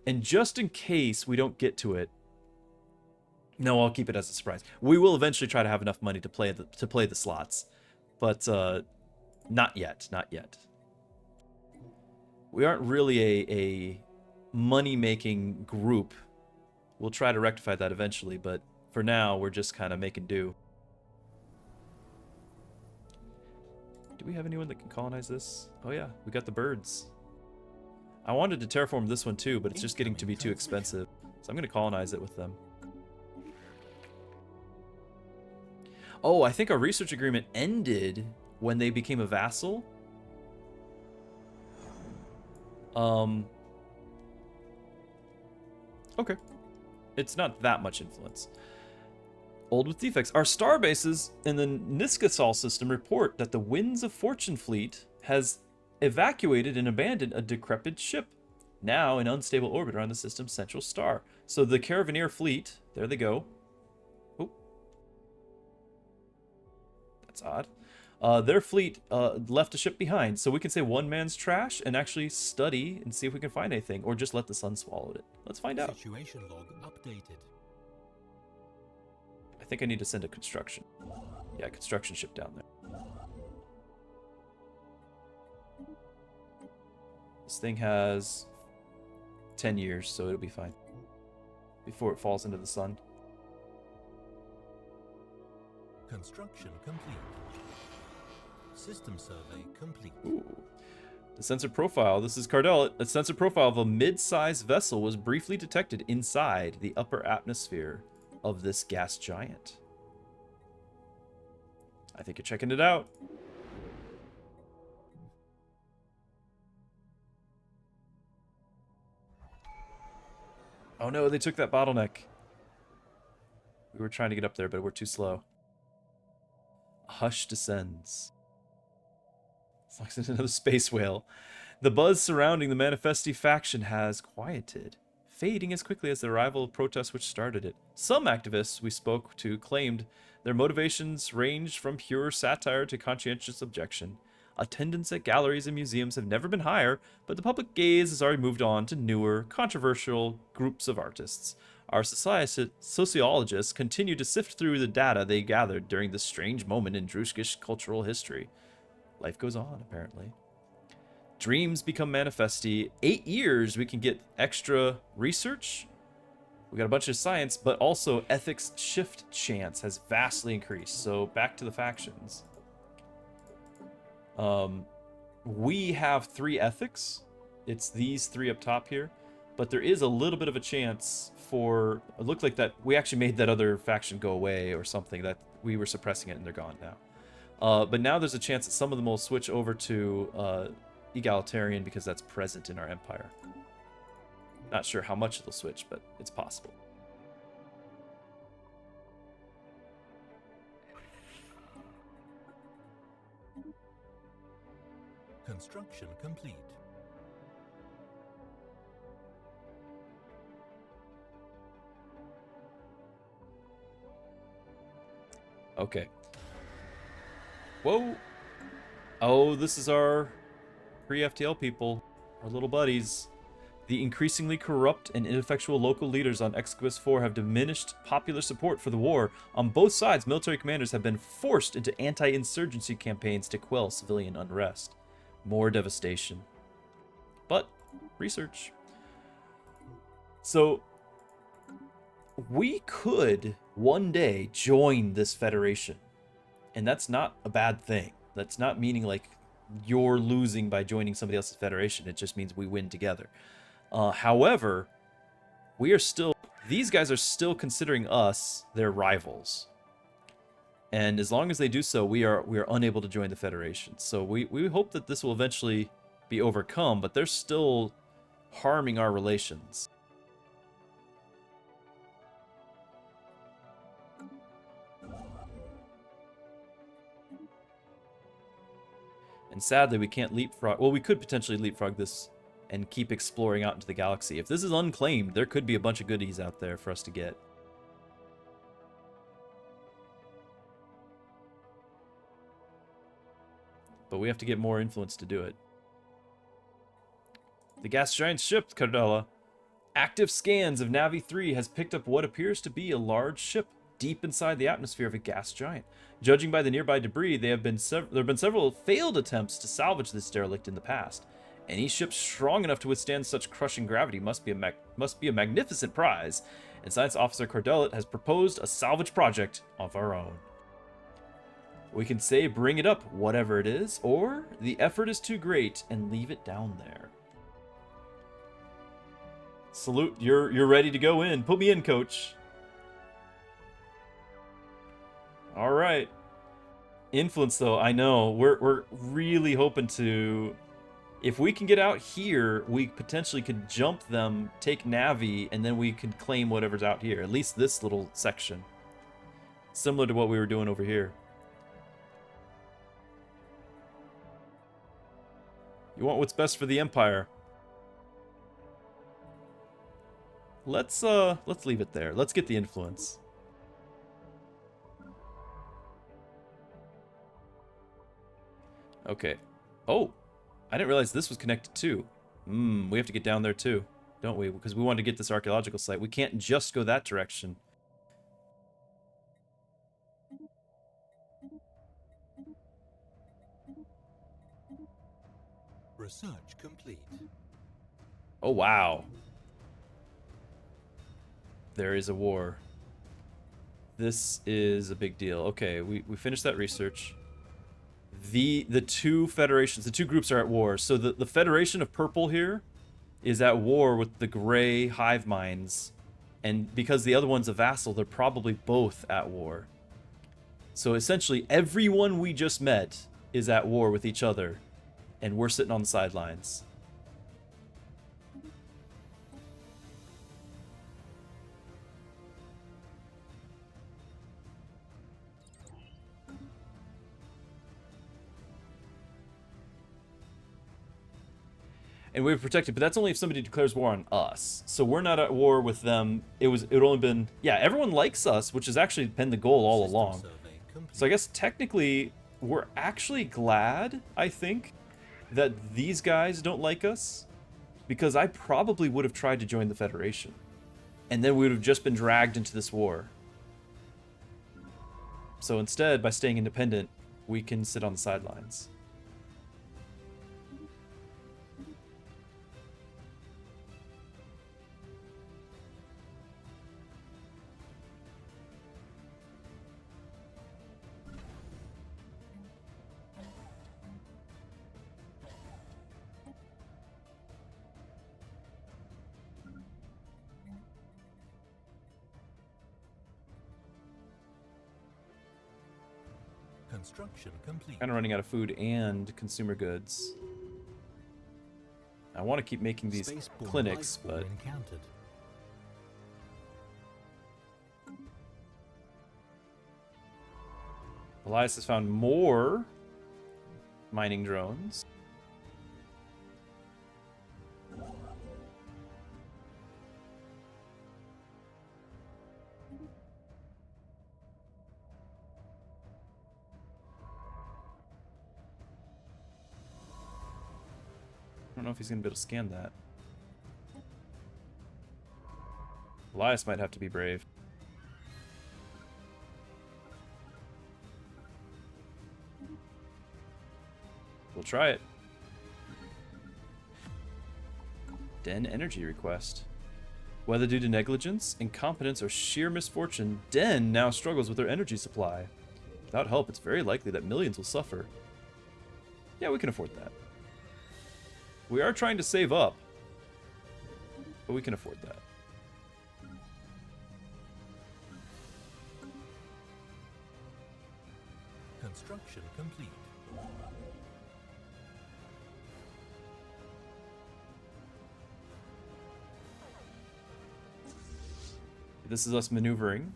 And just in case we don't get to it, no, I'll keep it as a surprise. We will eventually try to have enough money to play the slots, but not yet, not yet. We aren't really a money-making group. We'll try to rectify that eventually, but for now, we're just kind of making do. Do we have anyone that can colonize this? Oh yeah, we got the birds. I wanted to terraform this one too, but it's just getting to be too expensive. So I'm going to colonize it with them. Oh, I think our research agreement ended when they became a vassal. Okay. It's not that much influence. Old with defects. Our star bases in the Niskasal system report that the Winds of Fortune fleet has evacuated and abandoned a decrepit ship, now in unstable orbit around the system's central star. So the Caravaneer fleet, there they go. Oh. That's odd. Their fleet left a ship behind, so we can say one man's trash and actually study and see if we can find anything, or just let the sun swallow it. Let's find out. Situation log updated. I think I need to send a construction. Yeah, construction ship down there. This thing has 10 years, so it'll be fine before it falls into the sun. Construction complete. System survey complete. Ooh. The sensor profile. This is Cardell. A sensor profile of a mid-sized vessel was briefly detected inside the upper atmosphere of this gas giant. I think you're checking it out. Oh no, they took that bottleneck. We were trying to get up there, but we're too slow. A hush descends. It's like another space whale. The buzz surrounding the Manifesti faction has quieted, fading as quickly as the arrival of protests which started it. Some activists we spoke to claimed their motivations ranged from pure satire to conscientious objection. Attendance at galleries and museums have never been higher, but the public gaze has already moved on to newer, controversial groups of artists. Our sociologists continue to sift through the data they gathered during this strange moment in Druskish cultural history. Life goes on, apparently. Dreams become manifesti. 8 years, we can get extra research. We got a bunch of science, but also ethics shift chance has vastly increased. So back to the factions. We have 3 ethics. It's these 3 up top here. But there is a little bit of a chance for... It looked like that we actually made that other faction go away or something. That we were suppressing it and they're gone now. But now there's a chance that some of them will switch over to egalitarian because that's present in our empire. Not sure how much it'll switch, but it's possible. Construction complete. Okay. Whoa. Oh, this is our pre-FTL people, our little buddies. The increasingly corrupt and ineffectual local leaders on Excubus 4 have diminished popular support for the war. On both sides, military commanders have been forced into anti-insurgency campaigns to quell civilian unrest. More devastation. But, research. So, we could one day join this federation. And that's not a bad thing. That's not meaning like you're losing by joining somebody else's federation. It just means we win together. However, we are still... These guys are still considering us their rivals. And as long as they do so, we are unable to join the Federation. So we hope that this will eventually be overcome, but they're still harming our relations. And sadly, we can't leapfrog... Well, we could potentially leapfrog this and keep exploring out into the galaxy. If this is unclaimed, there could be a bunch of goodies out there for us to get. But we have to get more influence to do it. The gas giant's ship, Cardella. Active scans of Navi-3 has picked up what appears to be a large ship deep inside the atmosphere of a gas giant. Judging by the nearby debris, there have been several failed attempts to salvage this derelict in the past. Any ship strong enough to withstand such crushing gravity must be a magnificent prize, and Science Officer Cardellet has proposed a salvage project of our own. We can say bring it up, whatever it is, or the effort is too great and leave it down there. Salute, you're ready to go in. Put me in, coach. All right. Influence, though, I know. We're really hoping to... If we can get out here, we potentially could jump them, take Navi, and then we can claim whatever's out here. At least this little section. Similar to what we were doing over here. You want what's best for the Empire. Let's leave it there. Let's get the influence. Okay. Oh, I didn't realize this was connected too. We have to get down there too, don't we? Because we want to get this archaeological site. We can't just go that direction. Research complete. Oh, wow. There is a war. This is a big deal. Okay, we finished that research. The two federations, the two groups are at war. So the Federation of Purple here is at war with the gray hive minds. And because the other one's a vassal, they're probably both at war. So essentially, everyone we just met is at war with each other. And we're sitting on the sidelines. And we were protected, but that's only if somebody declares war on us. So we're not at war with them. It only been, yeah, everyone likes us, which has actually been the goal all along. So I guess technically we're actually glad, I think, that these guys don't like us, because I probably would have tried to join the Federation. And then we would have just been dragged into this war. So instead, by staying independent, we can sit on the sidelines. Construction complete. Kind of running out of food and consumer goods. I want to keep making these Spaceborne clinics, life form but encountered. Elias has found more mining drones. I don't know if he's going to be able to scan that. Elias might have to be brave. We'll try it. Den energy request. Whether due to negligence, incompetence, or sheer misfortune, Den now struggles with her energy supply. Without help, it's very likely that millions will suffer. Yeah, we can afford that. We are trying to save up, but we can afford that. Construction complete. This is us maneuvering.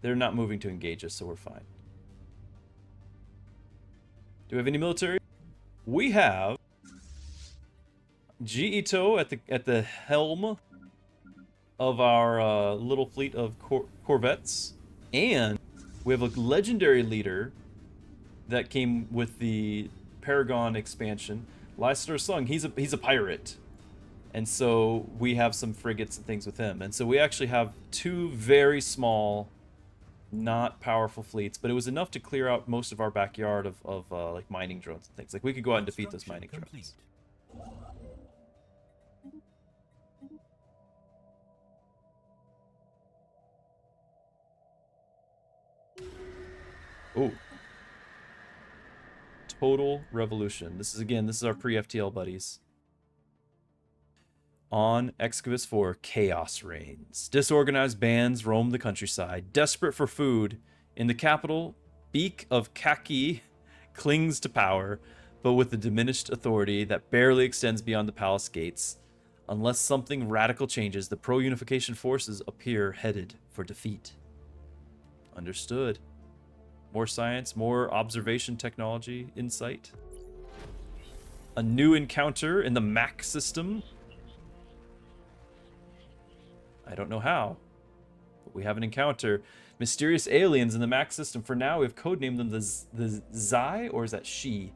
They're not moving to engage us, so we're fine. Do we have any military? We have G. Ito at the helm of our little fleet of corvettes, and we have a legendary leader that came with the Paragon expansion, Leicester Sung. He's a pirate, and so we have some frigates and things with him, and so we actually have two very small, not powerful fleets, but it was enough to clear out most of our backyard of like mining drones and things. Like we could go out and defeat those mining drones. Oh. Total revolution. This is our pre-FTL buddies. On Excavus 4, chaos reigns. Disorganized bands roam the countryside, desperate for food. In the capital, Beak of Kaki clings to power, but with a diminished authority that barely extends beyond the palace gates. Unless something radical changes, the pro-unification forces appear headed for defeat. Understood. More science, more observation technology, insight. A new encounter in the Mac system. I don't know how, but we have an encounter. Mysterious aliens in the Mac system. For now, we've codenamed them the Zai, or is that She?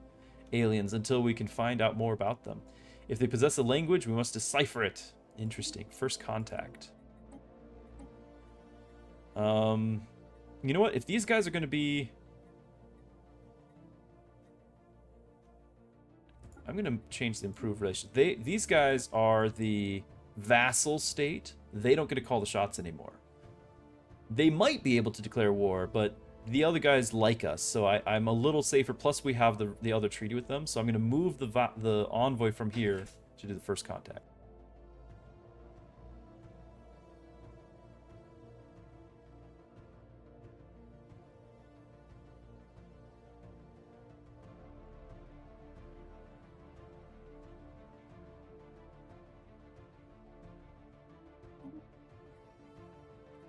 Aliens, until we can find out more about them. If they possess a language, we must decipher it. Interesting. First contact. You know what? If these guys are going to be... I'm going to change the improved relations. These guys are the vassal state. They don't get to call the shots anymore. They might be able to declare war, but the other guys like us, so I'm a little safer. Plus, we have the other treaty with them, so I'm going to move the envoy from here to do the first contact.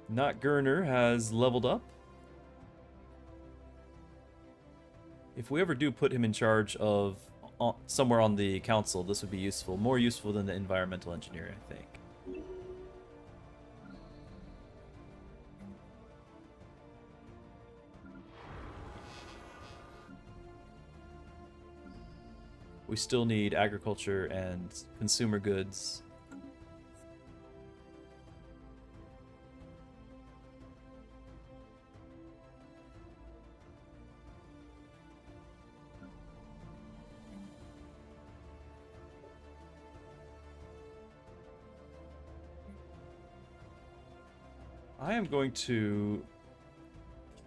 Not Gurner has leveled up. If we ever do put him in charge of somewhere on the council, this would be useful. More useful than the environmental engineer, I think. We still need agriculture and consumer goods. I am going to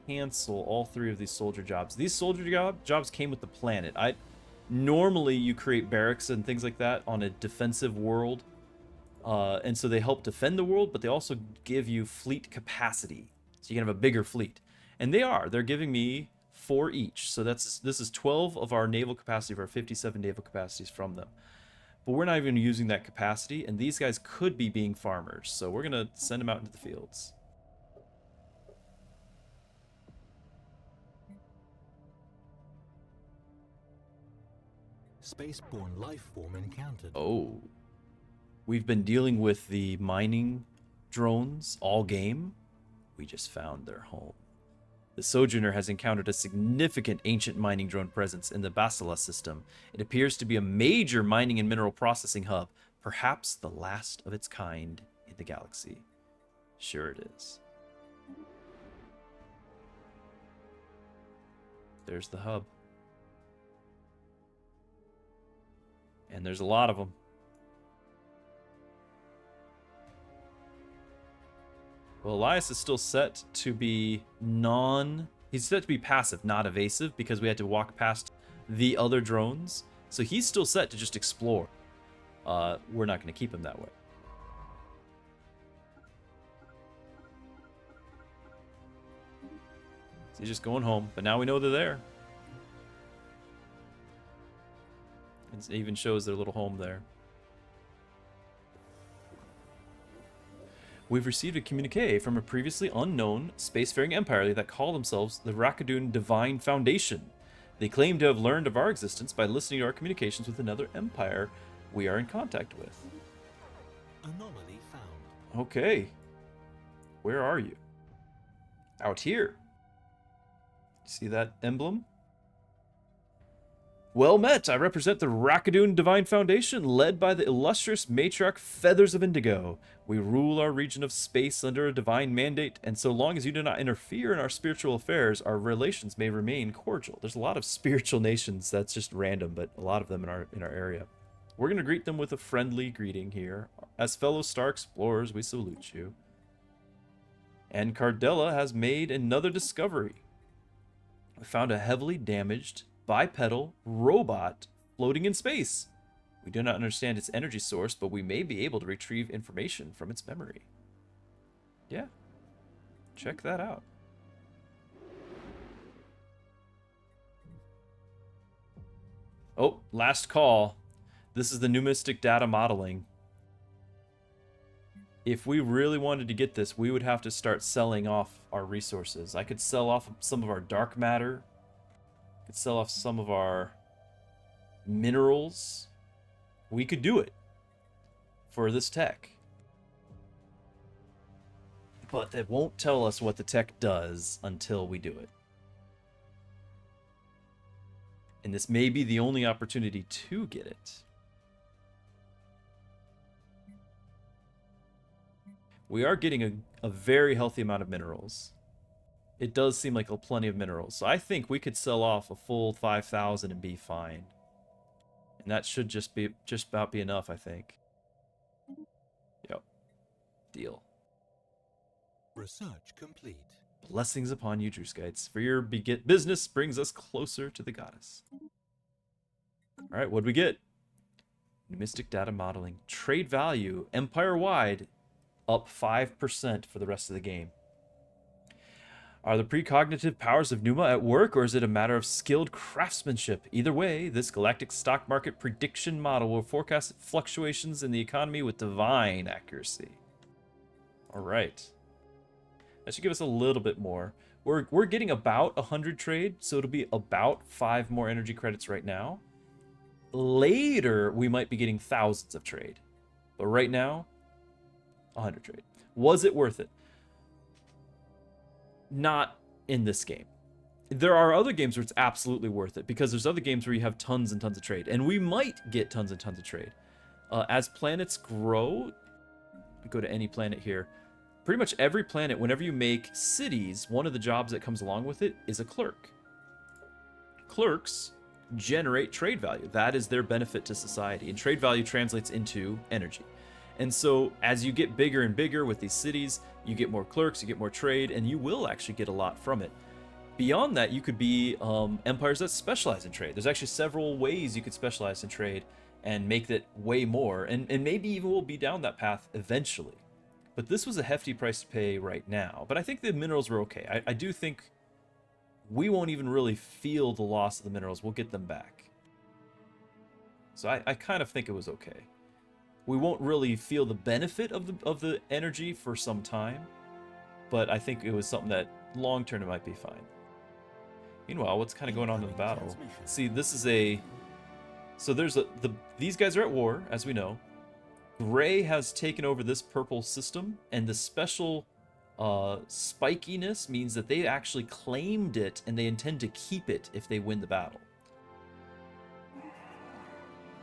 cancel all 3 of these soldier jobs. These soldier jobs came with the planet. Normally you create barracks and things like that on a defensive world, and so they help defend the world, but they also give you fleet capacity, so you can have a bigger fleet. And they're giving me 4 each, so this is 12 of our naval capacity, of our 57 naval capacities from them. But we're not even using that capacity, and these guys could be being farmers, so we're gonna send them out into the fields. Spaceborne life form encountered. Oh. We've been dealing with the mining drones all game. We just found their home. The Sojourner has encountered a significant ancient mining drone presence in the Basila system. It appears to be a major mining and mineral processing hub, perhaps the last of its kind in the galaxy. Sure it is. There's the hub. And there's a lot of them. Well, Elias is still set to be he's set to be passive, not evasive, because we had to walk past the other drones. So he's still set to just explore. We're not going to keep him that way. So he's just going home, but now we know they're there. It even shows their little home there. We've received a communique from a previously unknown spacefaring empire that call themselves the Rakadun Divine Foundation. They claim to have learned of our existence by listening to our communications with another empire we are in contact with. Anomaly found. Okay. Where are you? Out here. See that emblem? Well met. I represent the Rakadun Divine Foundation, led by the illustrious matriarch Feathers of Indigo. We rule our region of space under a divine mandate, and so long as you do not interfere in our spiritual affairs, our relations may remain cordial. There's a lot of spiritual nations, that's just random, but a lot of them in our area. We're going to greet them with a friendly greeting here. As fellow star explorers, we salute you. And Cardella has made another discovery. We found a heavily damaged bipedal robot floating in space. We do not understand its energy source, but we may be able to retrieve information from its memory. Yeah. Check that out. Oh, last call. This is the numismatic data modeling. If we really wanted to get this, we would have to start selling off our resources. I could sell off some of our dark matter. I could sell off some of our minerals. We could do it for this tech. But it won't tell us what the tech does until we do it. And this may be the only opportunity to get it. We are getting a very healthy amount of minerals. It does seem like plenty of minerals. So I think we could sell off a full 5,000 and be fine. And that should just about be enough, I think. Yep. Deal. Research complete. Blessings upon you, Druskites, for your business brings us closer to the goddess. All right, what'd we get? Numismatic data modeling. Trade value, empire-wide, up 5% for the rest of the game. Are the precognitive powers of Numa at work, or is it a matter of skilled craftsmanship? Either way, this galactic stock market prediction model will forecast fluctuations in the economy with divine accuracy. All right. That should give us a little bit more. We're getting about 100 trade, so it'll be about 5 more energy credits right now. Later, we might be getting thousands of trade. But right now, 100 trade. Was it worth it? Not in this game. There are other games where it's absolutely worth it, because there's other games where you have tons and tons of trade, and we might get tons and tons of trade. As planets grow, go to any planet here. Pretty much every planet, whenever you make cities, one of the jobs that comes along with it is a clerk. Clerks generate trade value. That is their benefit to society, and trade value translates into energy. And so as you get bigger and bigger with these cities, you get more clerks, you get more trade, and you will actually get a lot from it. Beyond that, you could be empires that specialize in trade. There's actually several ways you could specialize in trade and make that way more, and maybe even we'll be down that path eventually. But this was a hefty price to pay right now. But I think the minerals were okay. I do think we won't even really feel the loss of the minerals. We'll get them back. So I kind of think it was okay. We won't really feel the benefit of the energy for some time, but I think it was something that long term it might be fine. Meanwhile, what's kind of going on in the battle? See, this is so there's these guys are at war, as we know. Gray has taken over this purple system, and the special spikiness means that they actually claimed it and they intend to keep it if they win the battle.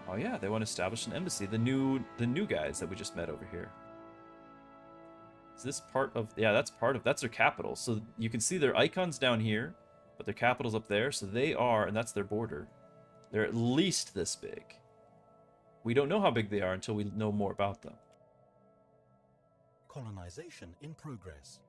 Oh yeah, they want to establish an embassy. The new guys that we just met over here. Is this part of... Yeah, that's their capital. So you can see their icons down here, but their capital's up there. So they are, and that's their border. They're at least this big. We don't know how big they are until we know more about them. Colonization in progress.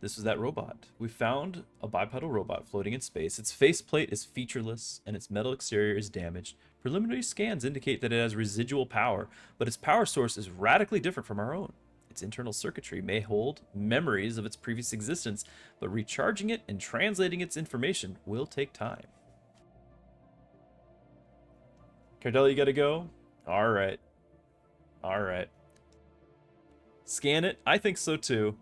This is that robot. We found a bipedal robot floating in space. Its faceplate is featureless, and its metal exterior is damaged. Preliminary scans indicate that it has residual power, but its power source is radically different from our own. Its internal circuitry may hold memories of its previous existence, but recharging it and translating its information will take time. Cardell, you gotta go? Alright. Alright. Scan it? I think so too.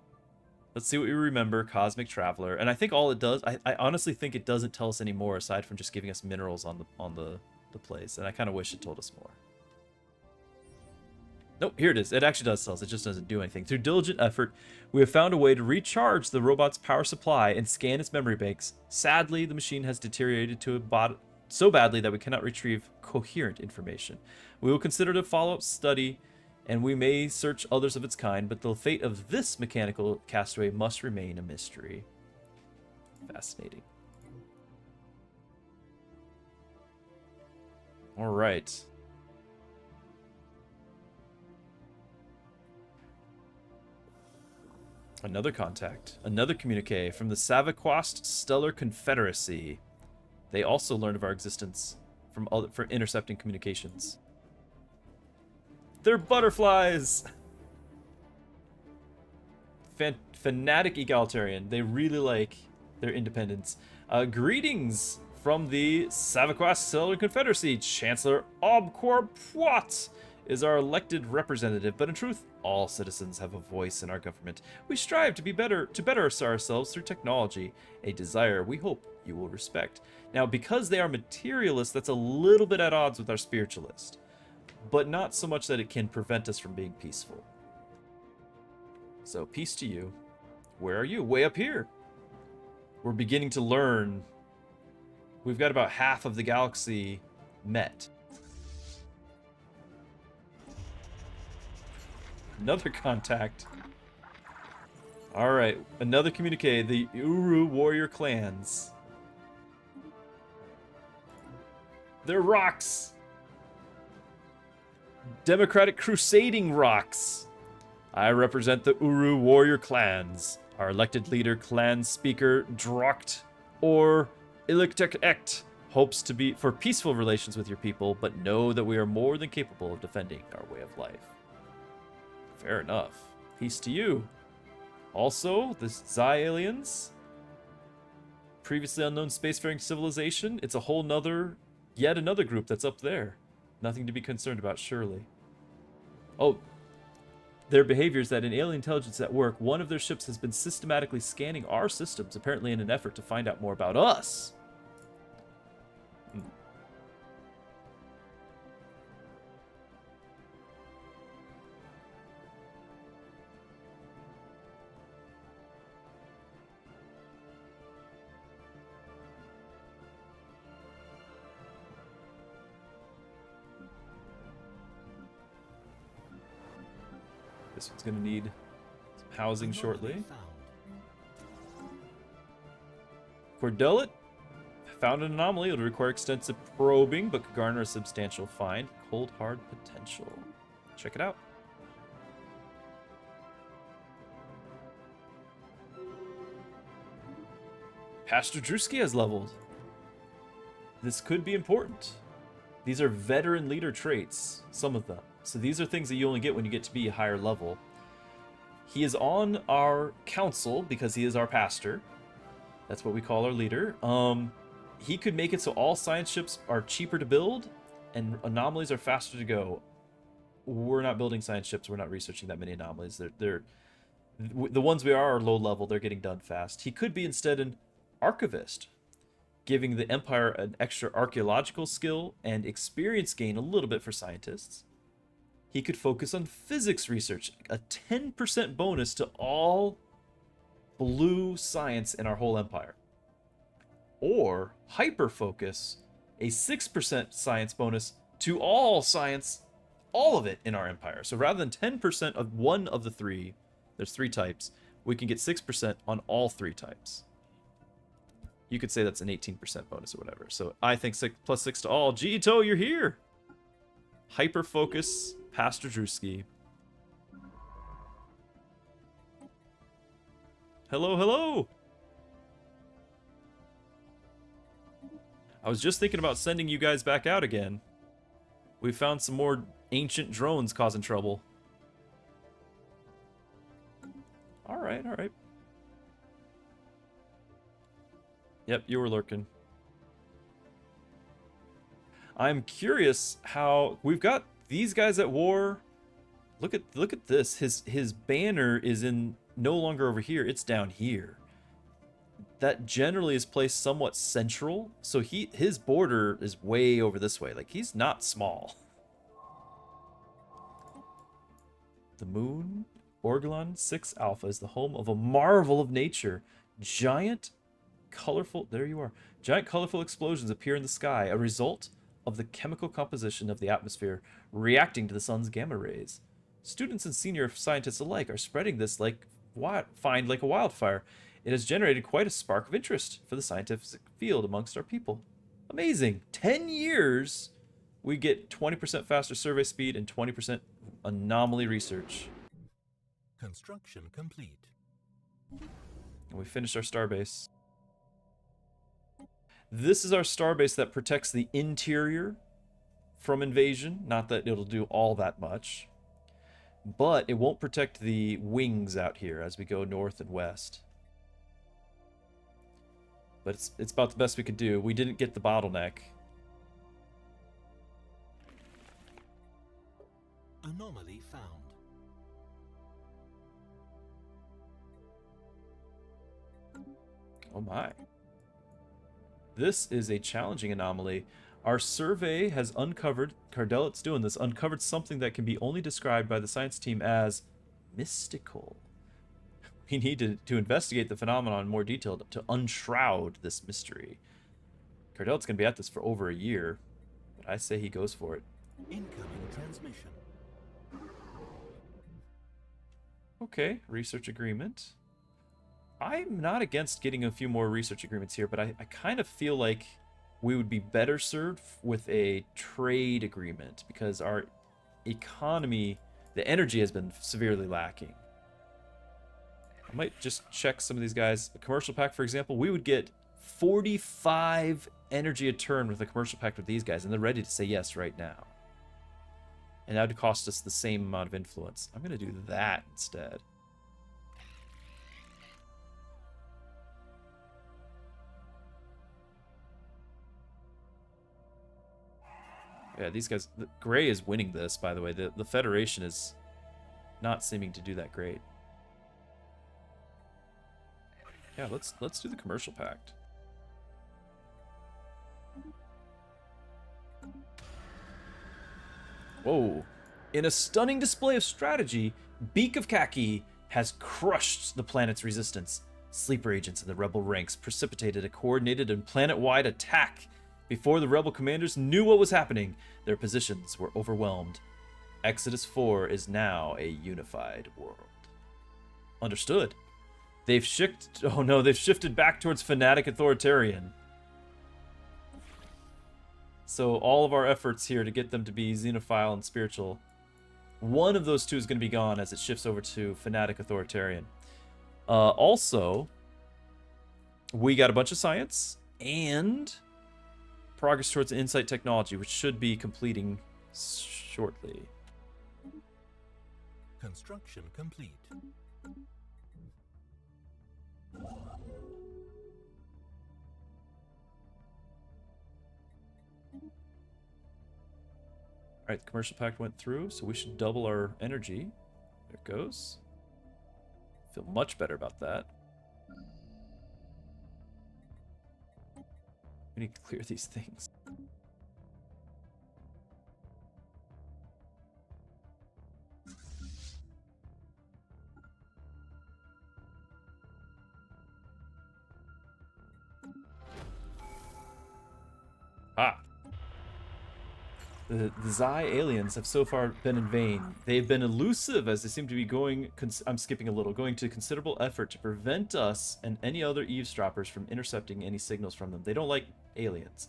Let's see what we remember. Cosmic Traveler. And I think all it does, I honestly think it doesn't tell us any more aside from just giving us minerals on the place. And I kind of wish it told us more. Nope, here it is. It actually does tell us. It just doesn't do anything. Through diligent effort, we have found a way to recharge the robot's power supply and scan its memory banks. Sadly, the machine has deteriorated so badly that we cannot retrieve coherent information. We will consider it a follow-up study, and we may search others of its kind, but the fate of this mechanical castaway must remain a mystery. Fascinating. All right. Another contact. Another communique from the Savaqwast Stellar Confederacy. They also learned of our existence for intercepting communications. They're butterflies! Fanatic egalitarian. They really like their independence. Greetings from the Savaqwast Stellar Confederacy. Chancellor Obquarpuat is our elected representative, but in truth, all citizens have a voice in our government. We strive to better ourselves through technology, a desire we hope you will respect. Now, because they are materialists, that's a little bit at odds with our spiritualist, but not so much that it can prevent us from being peaceful. So, peace to you. Where are you? Way up here. We're beginning to learn. We've got about half of the galaxy met. Another contact. Alright, another communique. The Uru warrior clans. They're rocks. Democratic crusading rocks. I represent the Uru warrior clans. Our elected leader, clan speaker Drocht or Iliktek hopes to be for peaceful relations with your people, but know that we are more than capable of defending our way of life. Fair enough. Peace to you. Also, the Xi aliens. Previously unknown spacefaring civilization. It's a whole nother, yet another group that's up there. Nothing to be concerned about, surely. Oh, their behavior is that in alien intelligence at work, one of their ships has been systematically scanning our systems, apparently in an effort to find out more about us. This one's going to need some housing shortly. Cordellet found an anomaly. It'll require extensive probing, but could garner a substantial find. Cold hard potential. Check it out. Pastor Drewski has leveled. This could be important. These are veteran leader traits, some of them. So these are things that you only get when you get to be a higher level. He is on our council because he is our pastor. That's what we call our leader. He could make it so all science ships are cheaper to build and anomalies are faster to go. We're not building science ships. We're not researching that many anomalies. The ones we are low level. They're getting done fast. He could be instead an archivist, giving the Empire an extra archaeological skill and experience gain a little bit for scientists. He could focus on physics research, a 10% bonus to all blue science in our whole empire. Or hyper focus, a 6% science bonus to all science, all of it in our empire. So rather than 10% of one of the three, there's three types, we can get 6% on all three types. You could say that's an 18% bonus or whatever. So I think 6 plus 6 to all. Gito, you're here! Hyper focus, Pastor Drewski. Hello, hello! I was just thinking about sending you guys back out again. We found some more ancient drones causing trouble. Alright, alright. Yep, you were lurking. I'm curious how we've got these guys at war. Look at this. His banner is no longer over here. It's down here. That generally is placed somewhat central. So his border is way over this way. Like, he's not small. The moon, Orgulon 6 Alpha, is the home of a marvel of nature. Giant, colorful explosions appear in the sky, a result of the chemical composition of the atmosphere reacting to the sun's gamma rays. Students and senior scientists alike are spreading this find like a wildfire. It has generated quite a spark of interest for the scientific field amongst our people. Amazing. 10 years, we get 20% faster survey speed and 20% anomaly research. Construction complete. And we finished our starbase. This is our starbase that protects the interior from invasion. Not that it'll do all that much. But it won't protect the wings out here as we go north and west. But it's about the best we could do. We didn't get the bottleneck. Anomaly found. Oh my. This is a challenging anomaly. Our survey has uncovered, Cardellet's doing this, uncovered something that can be only described by the science team as mystical. We need to investigate the phenomenon in more detail to unshroud this mystery. Cardellet's going to be at this for over a year, but I say he goes for it. Incoming transmission. Okay, research agreement. I'm not against getting a few more research agreements here, but I kind of feel like we would be better served with a trade agreement because our economy, the energy has been severely lacking. I might just check some of these guys. A commercial pact, for example, we would get 45 energy a turn with a commercial pact with these guys, and they're ready to say yes right now. And that would cost us the same amount of influence. I'm going to do that instead. Yeah, these guys... Gray is winning this, by the way. The Federation is not seeming to do that great. Yeah, let's do the commercial pact. Whoa. In a stunning display of strategy, Beak of Khaki has crushed the planet's resistance. Sleeper agents in the rebel ranks precipitated a coordinated and planet-wide attack. Before the rebel commanders knew what was happening, their positions were overwhelmed. Exodus 4 is now a unified world. Understood. They've shifted back towards fanatic authoritarian. So all of our efforts here to get them to be xenophile and spiritual, one of those two is going to be gone as it shifts over to fanatic authoritarian. Also, we got a bunch of science and progress towards insight technology, which should be completing shortly. Construction complete. Alright, the commercial pact went through, so we should double our energy. There it goes. Feel much better about that. We need to clear these things. Ah. The Xi aliens have so far been in vain. They've been elusive as they seem to be going... I'm skipping a little. Going to considerable effort to prevent us and any other eavesdroppers from intercepting any signals from them. They don't like aliens.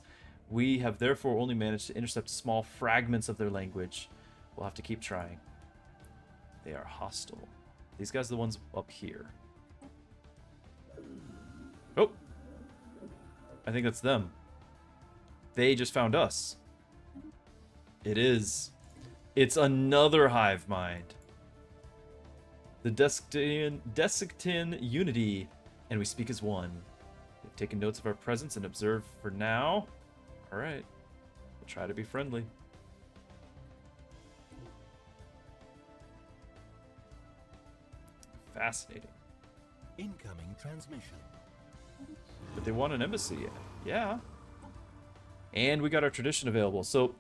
We have therefore only managed to intercept small fragments of their language. We'll have to keep trying. They are hostile. These guys are the ones up here. Oh! I think that's them. They just found us. It is. It's another hive mind. The Desictin Unity, and we speak as one. They've taken notes of our presence and observe for now. Alright. We'll try to be friendly. Fascinating. Incoming transmission. But they want an embassy. Yeah. And we got our tradition available. So,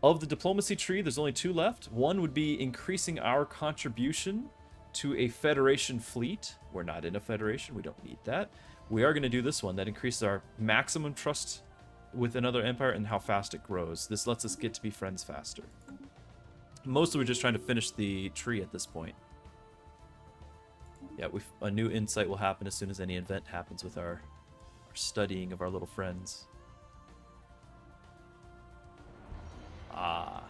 of the diplomacy tree, there's only 2 left. One would be increasing our contribution to a Federation fleet. We're not in a Federation. We don't need that. We are going to do this one. That increases our maximum trust with another empire and how fast it grows. This lets us get to be friends faster. Mostly we're just trying to finish the tree at this point. Yeah, a new insight will happen as soon as any event happens with our studying of our little friends. Ah.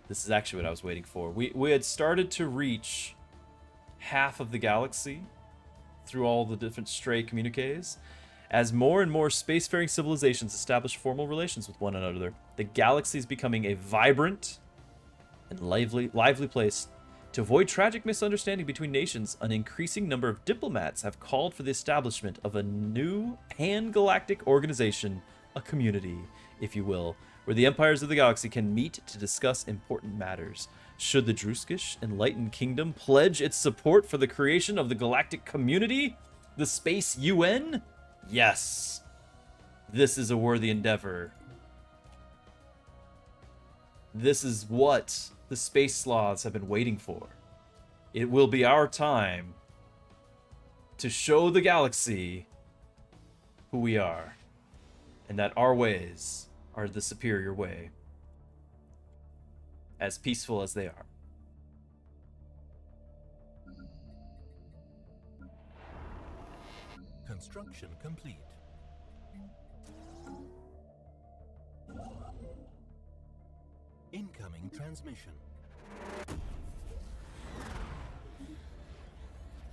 This is actually what I was waiting for. We had started to reach half of the galaxy through all the different stray communiques. As more and more spacefaring civilizations establish formal relations with one another, the galaxy is becoming a vibrant and lively place. To avoid tragic misunderstanding between nations, an increasing number of diplomats have called for the establishment of a new pan-galactic organization, a community, if you will, where the empires of the galaxy can meet to discuss important matters. Should the Druskish Enlightened Kingdom pledge its support for the creation of the galactic community, the Space UN? Yes. This is a worthy endeavor. This is what the Space Sloths have been waiting for. It will be our time to show the galaxy who we are, and that our ways are the superior way, as peaceful as they are. Construction complete. Incoming transmission.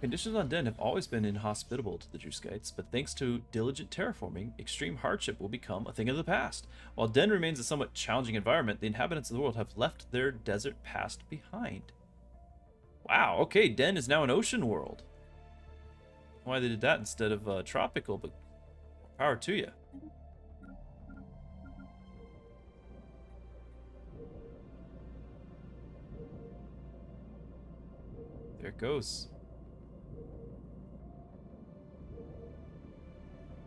Conditions on Den have always been inhospitable to the Druskites, but thanks to diligent terraforming, extreme hardship will become a thing of the past. While Den remains a somewhat challenging environment, the inhabitants of the world have left their desert past behind. Wow, okay, Den is now an ocean world. Why they did that instead of tropical, but power to you. There it goes.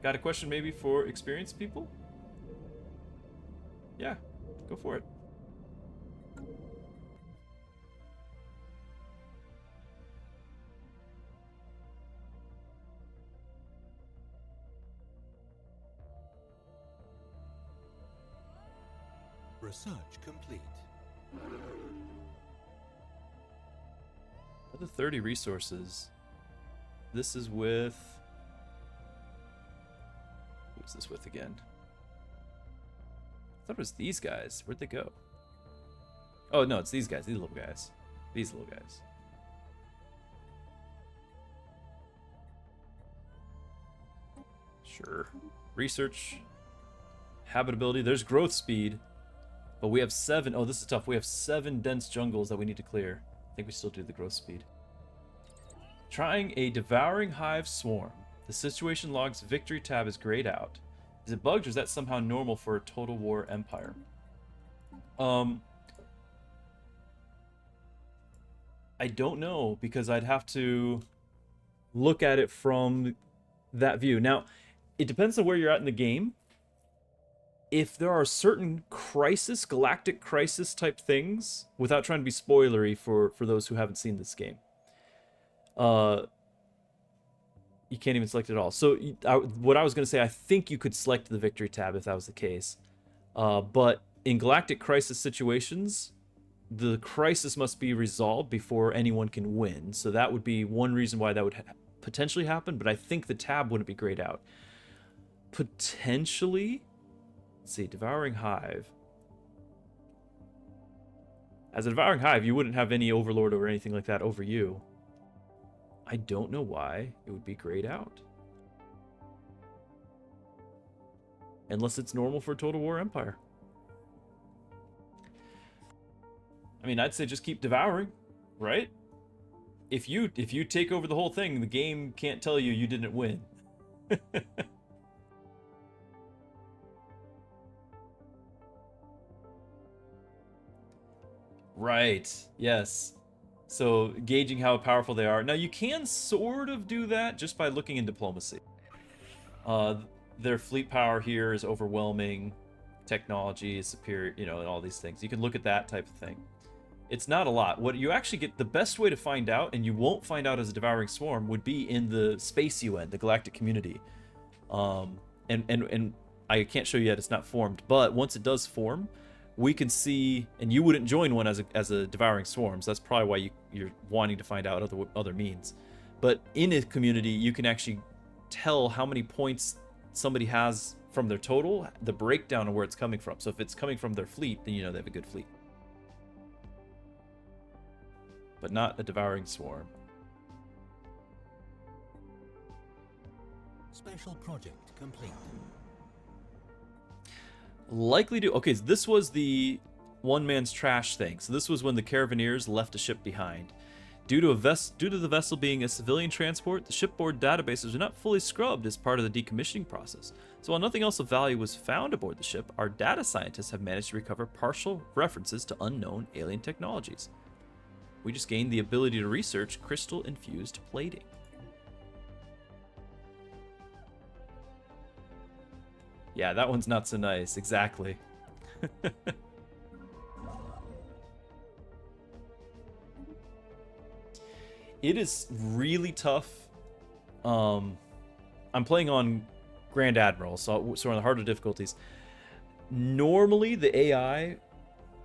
Got a question maybe for experienced people? Yeah, go for it. Research complete. Other 30 resources. This is with... Who's this with again? I thought it was these guys. Where'd they go? Oh, no, it's these guys. These little guys. These little guys. Sure. Research. Habitability. There's growth speed. But we have 7. Oh, this is tough. We have 7 dense jungles that we need to clear. I think we still do the growth speed. Trying a devouring hive swarm. The situation log's victory tab is grayed out. Is it bugged or is that somehow normal for a Total War empire? I don't know, because I'd have to look at it from that view. Now, it depends on where you're at in the game. If there are certain crisis, galactic crisis type things, without trying to be spoilery for those who haven't seen this game, you can't even select it all. So what I was going to say, I think you could select the victory tab if that was the case. But in galactic crisis situations, the crisis must be resolved before anyone can win. So that would be one reason why that would potentially happen, but I think the tab wouldn't be grayed out. Potentially, let's see, Devouring Hive. As a Devouring Hive, you wouldn't have any Overlord or anything like that over you. I don't know why it would be grayed out. Unless it's normal for Total War Empire. I mean, I'd say just keep devouring, right? If you take over the whole thing, the game can't tell you didn't win. Right, yes. So, gauging how powerful they are. Now, you can sort of do that just by looking in diplomacy. Their fleet power here is overwhelming. Technology is superior, you know, and all these things. You can look at that type of thing. It's not a lot. What you actually get, the best way to find out, and you won't find out as a Devouring Swarm, would be in the Space UN, the Galactic Community. And I can't show you yet, it's not formed, but once it does form, we can see, and you wouldn't join one as a Devouring Swarm, so that's probably why you're wanting to find out other means. But in a community, you can actually tell how many points somebody has from their total, the breakdown of where it's coming from. So if it's coming from their fleet, then you know they have a good fleet. But not a Devouring Swarm. Special project complete. Likely to... Okay, so this was the one man's trash thing. So this was when the Caravaneers left a ship behind. Due to the vessel being a civilian transport, the shipboard databases were not fully scrubbed as part of the decommissioning process. So while nothing else of value was found aboard the ship, our data scientists have managed to recover partial references to unknown alien technologies. We just gained the ability to research crystal-infused plating. Yeah, that one's not so nice. Exactly. It is really tough. I'm playing on Grand Admiral, so on the harder difficulties. Normally, the AI...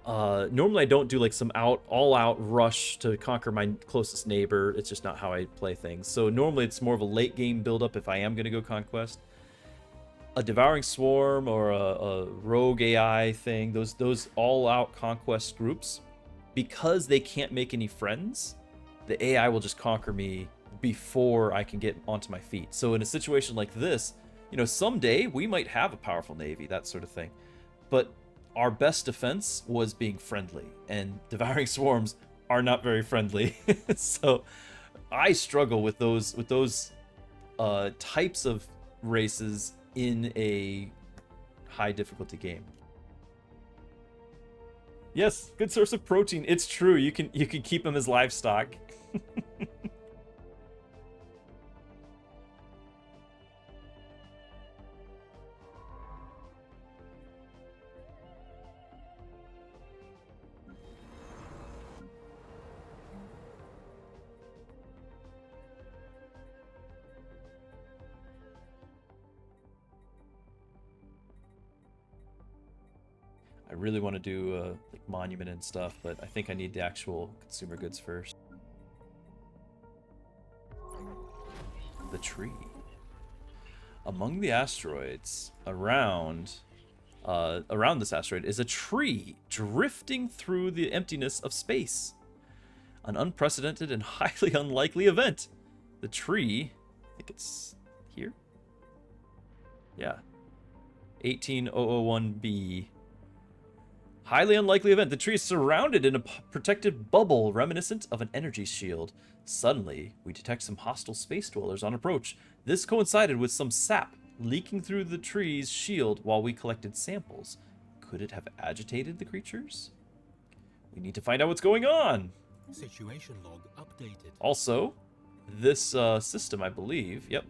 normally I don't do like some all-out rush to conquer my closest neighbor. It's just not how I play things. So normally it's more of a late game build-up if I am going to go conquest. A devouring swarm or a rogue AI thing, those all-out conquest groups, because they can't make any friends, the AI will just conquer me before I can get onto my feet. So in a situation like this, you know, someday we might have a powerful navy, that sort of thing. But our best defense was being friendly, and devouring swarms are not very friendly. So I struggle with those types of races in a high difficulty game. Yes, good source of protein. It's true. You can keep them as livestock. I really want to do like monument and stuff, but I think I need the actual consumer goods first. The tree. Among the asteroids around this asteroid is a tree drifting through the emptiness of space. An unprecedented and highly unlikely event. The tree, I think it's here? Yeah. 18001b. Highly unlikely event. The tree is surrounded in a protective bubble reminiscent of an energy shield. Suddenly, we detect some hostile space dwellers on approach. This coincided with some sap leaking through the tree's shield while we collected samples. Could it have agitated the creatures? We need to find out what's going on. Situation log updated. Also, this system, I believe, yep,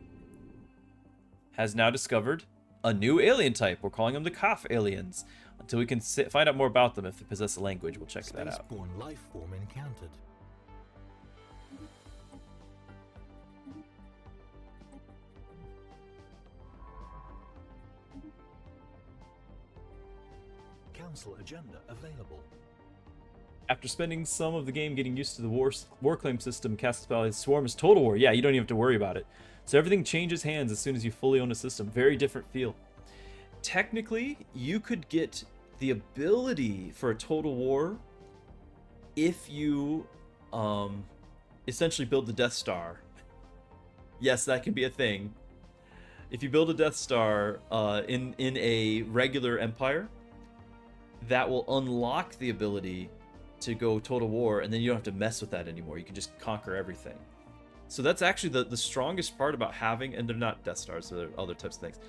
has now discovered a new alien type. We're calling them the Kaf aliens. Until we can find out more about them, if they possess a language, we'll check that out. Spaceborne life form encountered. Council agenda available. After spending some of the game getting used to the war claim system, Castle Valley's Swarm is Total War. Yeah, you don't even have to worry about it. So everything changes hands as soon as you fully own a system. Very different feel. Technically, you could get the ability for a Total War if you essentially build the Death Star. Yes, that can be a thing. If you build a Death Star in a regular empire, that will unlock the ability to go Total War, and then you don't have to mess with that anymore. You can just conquer everything. So that's actually the strongest part about having, and they're not Death Stars, so they're other types of things.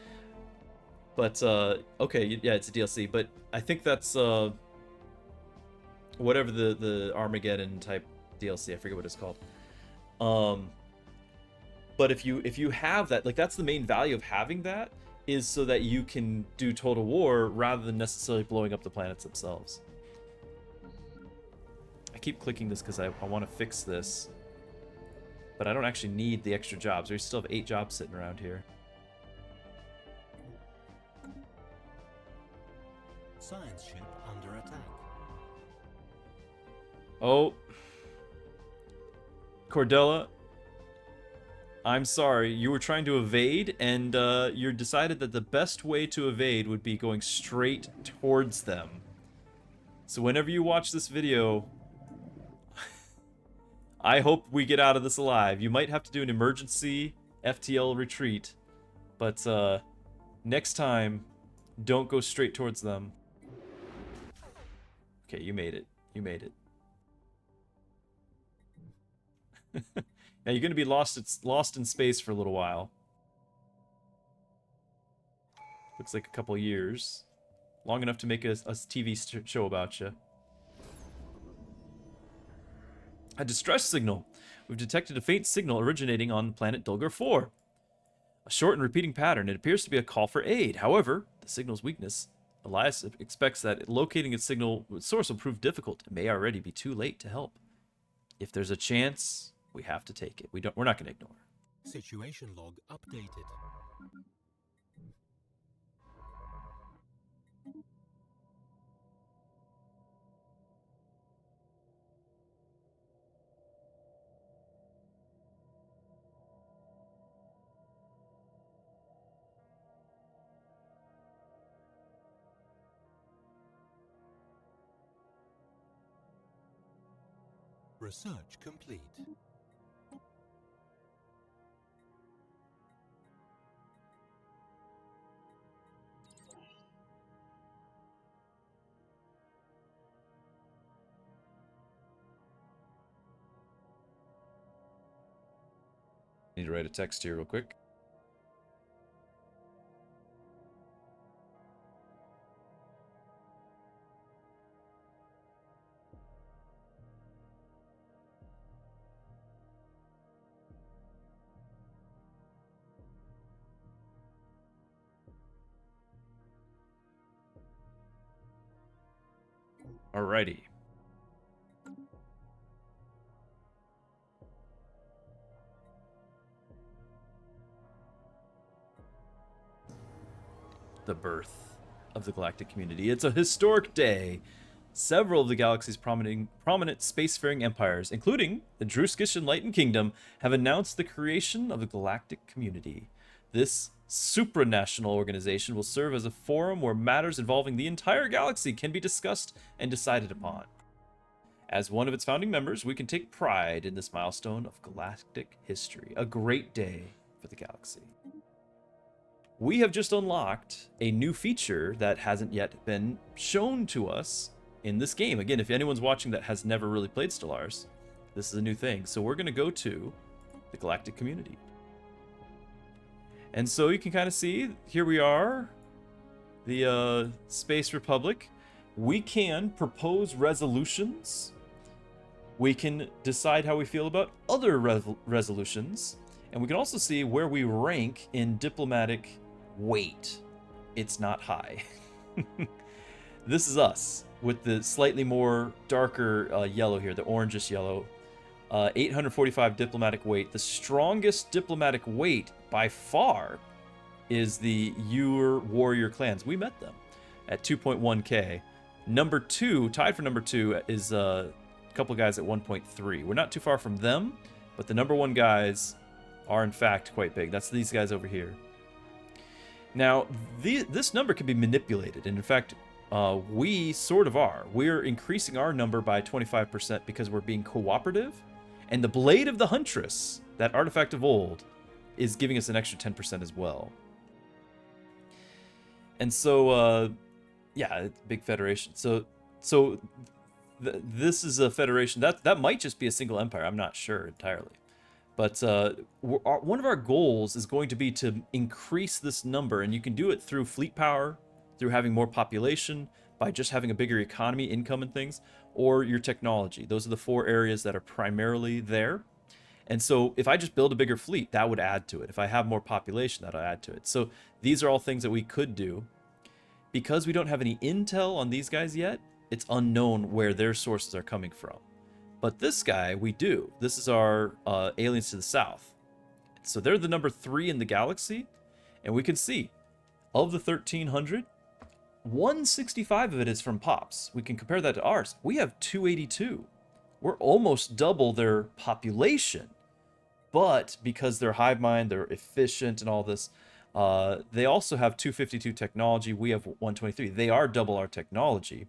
But, okay, yeah, it's a DLC, but I think that's, whatever the Armageddon type DLC, I forget what it's called. But if you have that, like, that's the main value of having that, is so that you can do Total War rather than necessarily blowing up the planets themselves. I keep clicking this because I want to fix this, but I don't actually need the extra jobs. We still have 8 jobs sitting around here. Science ship under attack. Oh. Cordella, I'm sorry. You were trying to evade, and you decided that the best way to evade would be going straight towards them. So whenever you watch this video, I hope we get out of this alive. You might have to do an emergency FTL retreat, But next time, don't go straight towards them. Okay, you made it. You made it. Now you're going to be lost in space for a little while. Looks like a couple years. Long enough to make a TV show about you. A distress signal. We've detected a faint signal originating on planet Dulgar 4. A short and repeating pattern. It appears to be a call for aid. However, the signal's weakness. Elias expects that locating its signal source will prove difficult. It may already be too late to help. If there's a chance, we have to take it. We're not going to ignore. Situation log updated. Research complete. Need to write a text here real quick. Alrighty. The birth of the galactic community. It's a historic day. Several of the galaxy's prominent spacefaring empires, including the Druskish Enlightened Kingdom, have announced the creation of the galactic community. This supranational organization will serve as a forum where matters involving the entire galaxy can be discussed and decided upon. As one of its founding members, we can take pride in this milestone of galactic history. A great day for the galaxy. We have just unlocked a new feature that hasn't yet been shown to us in this game. Again, if anyone's watching that has never really played Stellaris, this is a new thing. So we're going to go to the galactic community. And so you can kind of see, here we are, the Space Republic. We can propose resolutions. We can decide how we feel about other resolutions. And we can also see where we rank in diplomatic weight. It's not high. This is us with the slightly more darker yellow here, the orangish yellow. 845 diplomatic weight. The strongest diplomatic weight by far is the Ur warrior clans. We met them at 2.1k. Number 2, tied for number 2, is a couple guys at 1.3. We're not too far from them, but the number 1 guys are in fact quite big. That's these guys over here. Now, this number can be manipulated, and in fact, we sort of are. We're increasing our number by 25% because we're being cooperative, and the Blade of the Huntress, that artifact of old, is giving us an extra 10% as well. And so, yeah, big federation. So this is a federation that might just be a single empire. I'm not sure entirely. But one of our goals is going to be to increase this number, and you can do it through fleet power, through having more population, by just having a bigger economy, income, and things, or your technology. Those are the 4 areas that are primarily there. And so if I just build a bigger fleet, that would add to it. If I have more population, that'll add to it. So these are all things that we could do. Because we don't have any intel on these guys yet, it's unknown where their sources are coming from. But this guy, we do. This is our aliens to the south. So they're the number 3 in the galaxy. And we can see, of the 1,300, 165 of it is from Pops. We can compare that to ours. We have 282. We're almost double their population. But because they're hive mind, they're efficient and all this, they also have 252 technology. We have 123. They are double our technology.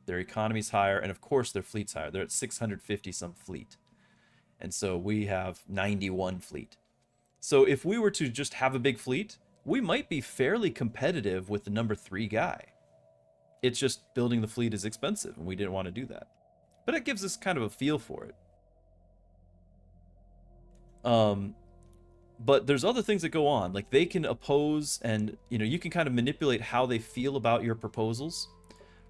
Their economy's higher, and of course their fleet's higher. They're at 650 some fleet. And so we have 91 fleet. So if we were to just have a big fleet, we might be fairly competitive with the number 3 guy. It's just building the fleet is expensive, and we didn't want to do that. But it gives us kind of a feel for it. But there's other things that go on. Like, they can oppose, and you can kind of manipulate how they feel about your proposals.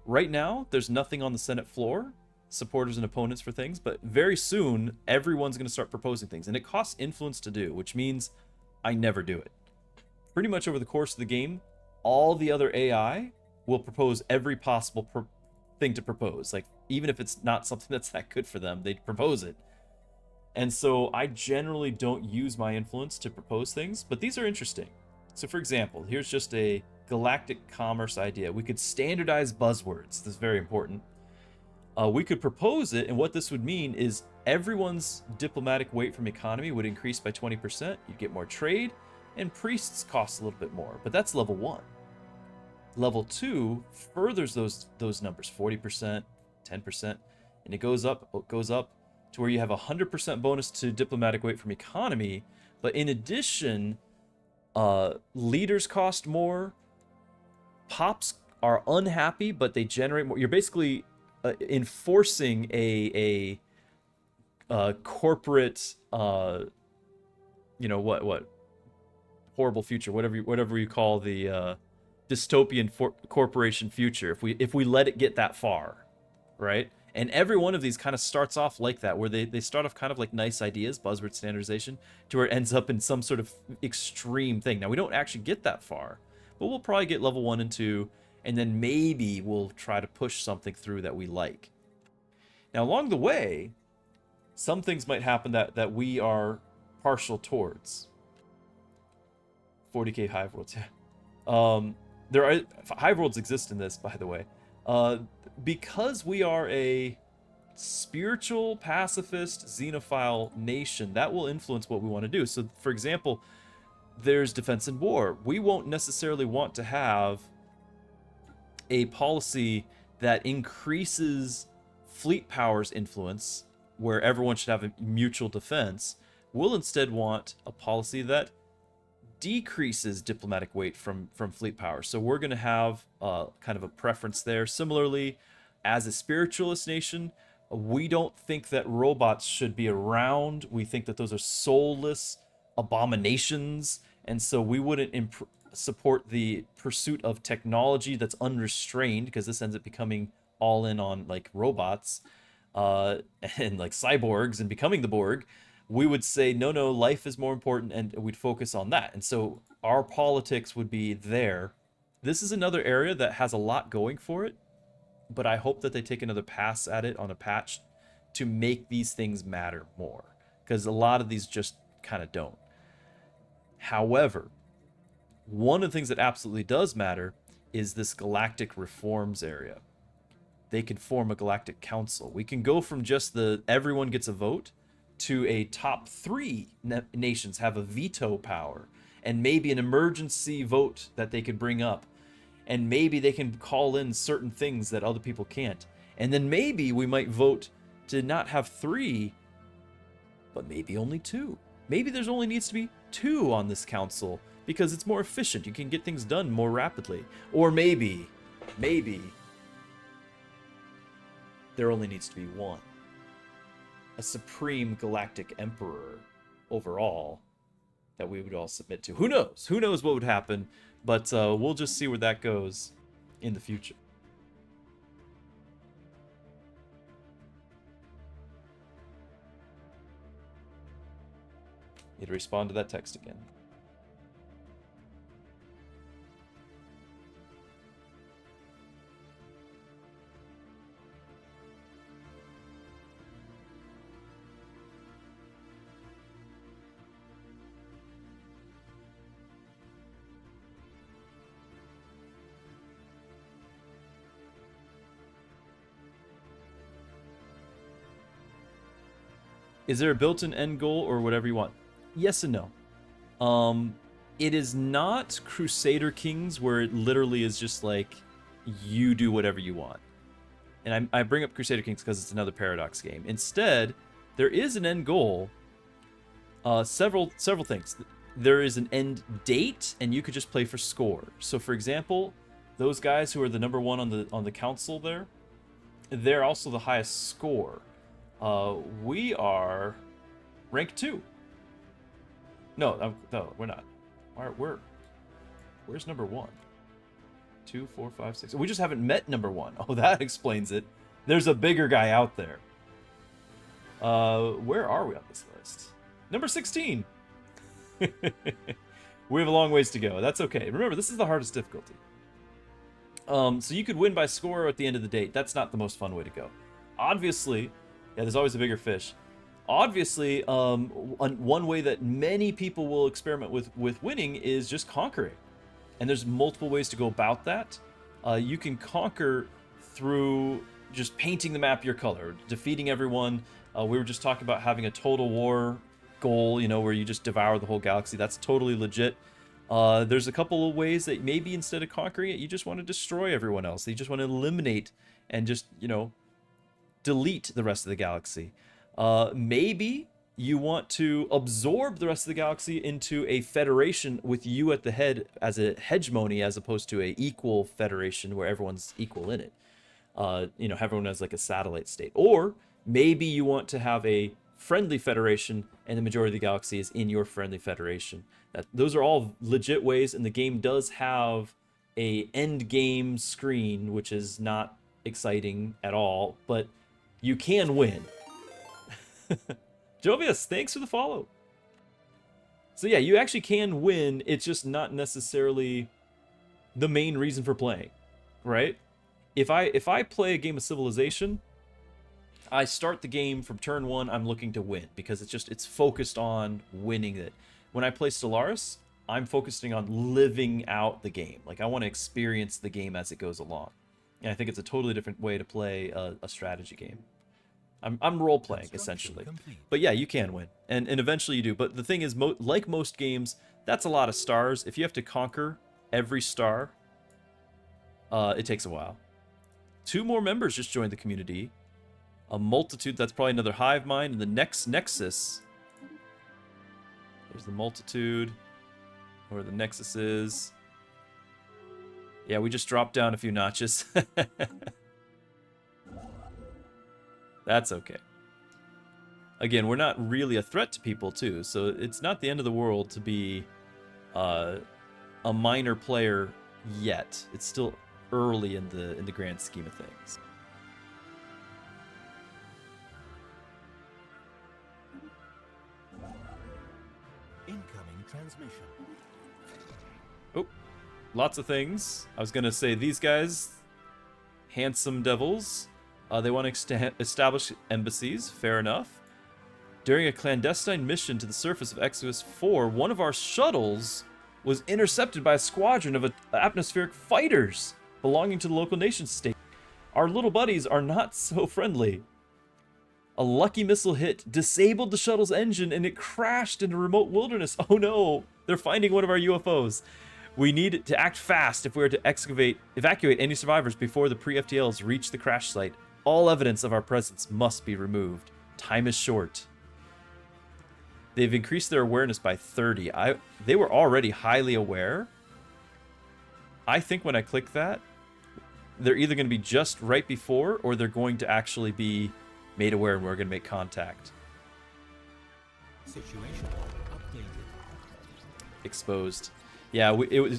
Right now, there's nothing on the Senate floor, supporters and opponents for things, but very soon, everyone's going to start proposing things. And it costs influence to do, which means I never do it. Pretty much over the course of the game, all the other AI will propose every possible thing to propose. Like, even if it's not something that's that good for them, they propose it. And so I generally don't use my influence to propose things, but these are interesting. So for example, here's just a galactic commerce idea. We could standardize buzzwords. This is very important. We could propose it, and what this would mean is everyone's diplomatic weight from economy would increase by 20%. You'd get more trade, and priests cost a little bit more, but that's level 1. Level 2 furthers those numbers, 40%, 10%, and it goes up to where you have a 100% bonus to diplomatic weight from economy, but in addition, leaders cost more, pops are unhappy, but they generate more. You're basically enforcing a corporate, what horrible future, whatever you call the dystopian corporation future. If we let it get that far, right? And every one of these kind of starts off like that, where they start off kind of like nice ideas, buzzword standardization, to where it ends up in some sort of extreme thing. Now, we don't actually get that far, but we'll probably get level 1 and 2, and then maybe we'll try to push something through that we like. Now, along the way, some things might happen that we are partial towards. 40k hive worlds, yeah. There are hive worlds exist in this, by the way. Because we are a spiritual, pacifist, xenophile nation, that will influence what we want to do. So, for example, there's defense and war. We won't necessarily want to have a policy that increases fleet power's influence, where everyone should have a mutual defense. We'll instead want a policy that decreases diplomatic weight from fleet power. So we're going to have kind of a preference there. Similarly, as a spiritualist nation, we don't think that robots should be around. We think that those are soulless abominations, and so we wouldn't support the pursuit of technology that's unrestrained, because this ends up becoming all in on like robots and like cyborgs and becoming the Borg. We would say, no, life is more important, and we'd focus on that. And so our politics would be there. This is another area that has a lot going for it, but I hope that they take another pass at it on a patch to make these things matter more, because a lot of these just kind of don't. However, one of the things that absolutely does matter is this galactic reforms area. They could form a galactic council. We can go from just everyone gets a vote to a top 3 nations have a veto power, and maybe an emergency vote that they could bring up, and maybe they can call in certain things that other people can't. And then maybe we might vote to not have 3, but maybe only 2. Maybe there's only needs to be 2 on this council, because it's more efficient. You can get things done more rapidly. Or maybe there only needs to be 1. A supreme galactic emperor overall that we would all submit to. Who knows? Who knows what would happen? But we'll just see where that goes in the future. Need to respond to that text again. Is there a built-in end goal or whatever you want? Yes and no. It is not Crusader Kings, where it literally is just like you do whatever you want. And I bring up Crusader Kings because it's another Paradox game. Instead, there is an end goal. Several things. there is an end date, and you could just play for score. So, for example, those guys who are the number one on the council there, they're also the highest score. We are rank 2. No, we're not. Where's number 1? 2, 4, 5, 6. We just haven't met number 1. Oh, that explains it. There's a bigger guy out there. Where are we on this list? Number 16. We have a long ways to go. That's okay. Remember, this is the hardest difficulty. So you could win by score at the end of the date. That's not the most fun way to go. Obviously, yeah, there's always a bigger fish. Obviously, one way that many people will experiment with winning is just conquering. And there's multiple ways to go about that. You can conquer through just painting the map your color, defeating everyone. We were just talking about having a total war goal, you know, where you just devour the whole galaxy. That's totally legit. There's a couple of ways that maybe instead of conquering it, you just want to destroy everyone else. You just want to eliminate and just, you know, delete the rest of the galaxy. Maybe you want to absorb the rest of the galaxy into a federation with you at the head as a hegemony, as opposed to a equal federation where everyone's equal in it. You know, everyone has like a satellite state. Or maybe you want to have a friendly federation and the majority of the galaxy is in your friendly federation. Those are all legit ways, and the game does have a end game screen, which is not exciting at all, but you can win. Jovius, thanks for the follow. So yeah, you actually can win. It's just not necessarily the main reason for playing, right? If I play a game of Civilization, I start the game from turn 1, I'm looking to win because it's focused on winning it. When I play Stellaris, I'm focusing on living out the game. Like, I want to experience the game as it goes along. And I think it's a totally different way to play a strategy game. I'm role-playing, essentially. But yeah, you can win. And eventually you do. But the thing is, like most games, that's a lot of stars. If you have to conquer every star, it takes a while. 2 more members just joined the community. A multitude, that's probably another hive mind. And the next nexus, there's the multitude, where the nexus is. Yeah, we just dropped down a few notches. That's okay. Again, we're not really a threat to people, too, so it's not the end of the world to be a minor player yet. It's still early in the grand scheme of things. Incoming transmission. Oh, lots of things. I was going to say these guys, handsome devils. They want to establish embassies. Fair enough. During a clandestine mission to the surface of Exodus 4, one of our shuttles was intercepted by a squadron of atmospheric fighters belonging to the local nation state. Our little buddies are not so friendly. A lucky missile hit disabled the shuttle's engine and it crashed in a remote wilderness. Oh no, they're finding one of our UFOs. We need to act fast if we are to evacuate any survivors before the pre-FTLs reach the crash site. All evidence of our presence must be removed. Time is short. They've increased their awareness by 30. They were already highly aware. I think when I click that, they're either going to be just right before, or they're going to actually be made aware and we're going to make contact. Situation updated. Exposed. Yeah,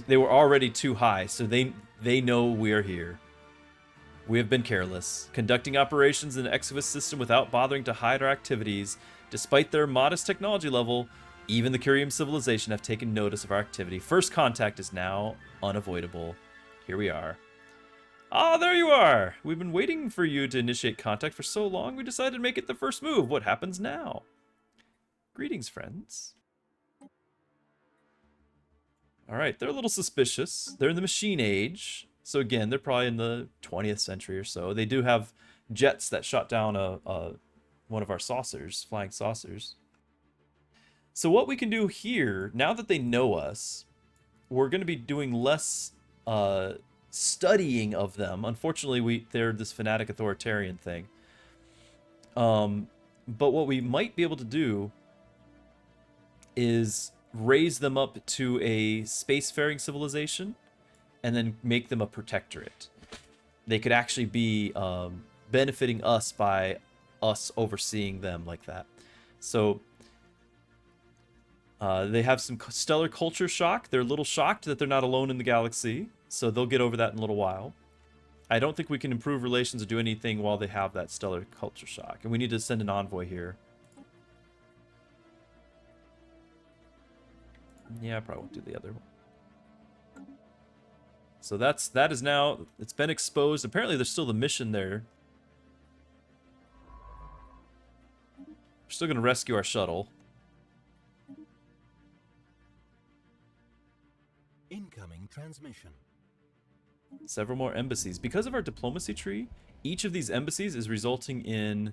they were already too high, so they know we are here. We have been careless, conducting operations in the Exodus system without bothering to hide our activities. Despite their modest technology level, even the Curium civilization have taken notice of our activity. First contact is now unavoidable. Here we are. Ah, there you are! We've been waiting for you to initiate contact for so long, we decided to make it the first move. What happens now? Greetings, friends. Alright, they're a little suspicious. They're in the machine age. So again, they're probably in the 20th century or so. They do have jets that shot down one of our saucers, flying saucers. So what we can do here, now that they know us, we're going to be doing less studying of them. Unfortunately, they're this fanatic authoritarian thing. But what we might be able to do is raise them up to a spacefaring civilization and then make them a protectorate. They could actually be benefiting us by us overseeing them like that. So they have some stellar culture shock. They're a little shocked that they're not alone in the galaxy, so they'll get over that in a little while. I don't think we can improve relations or do anything while they have that stellar culture shock. And we need to send an envoy here. Yeah, I probably won't do the other one. So that is now, it's been exposed. Apparently there's still the mission there. We're still going to rescue our shuttle. Incoming transmission. Several more embassies. Because of our diplomacy tree, each of these embassies is resulting in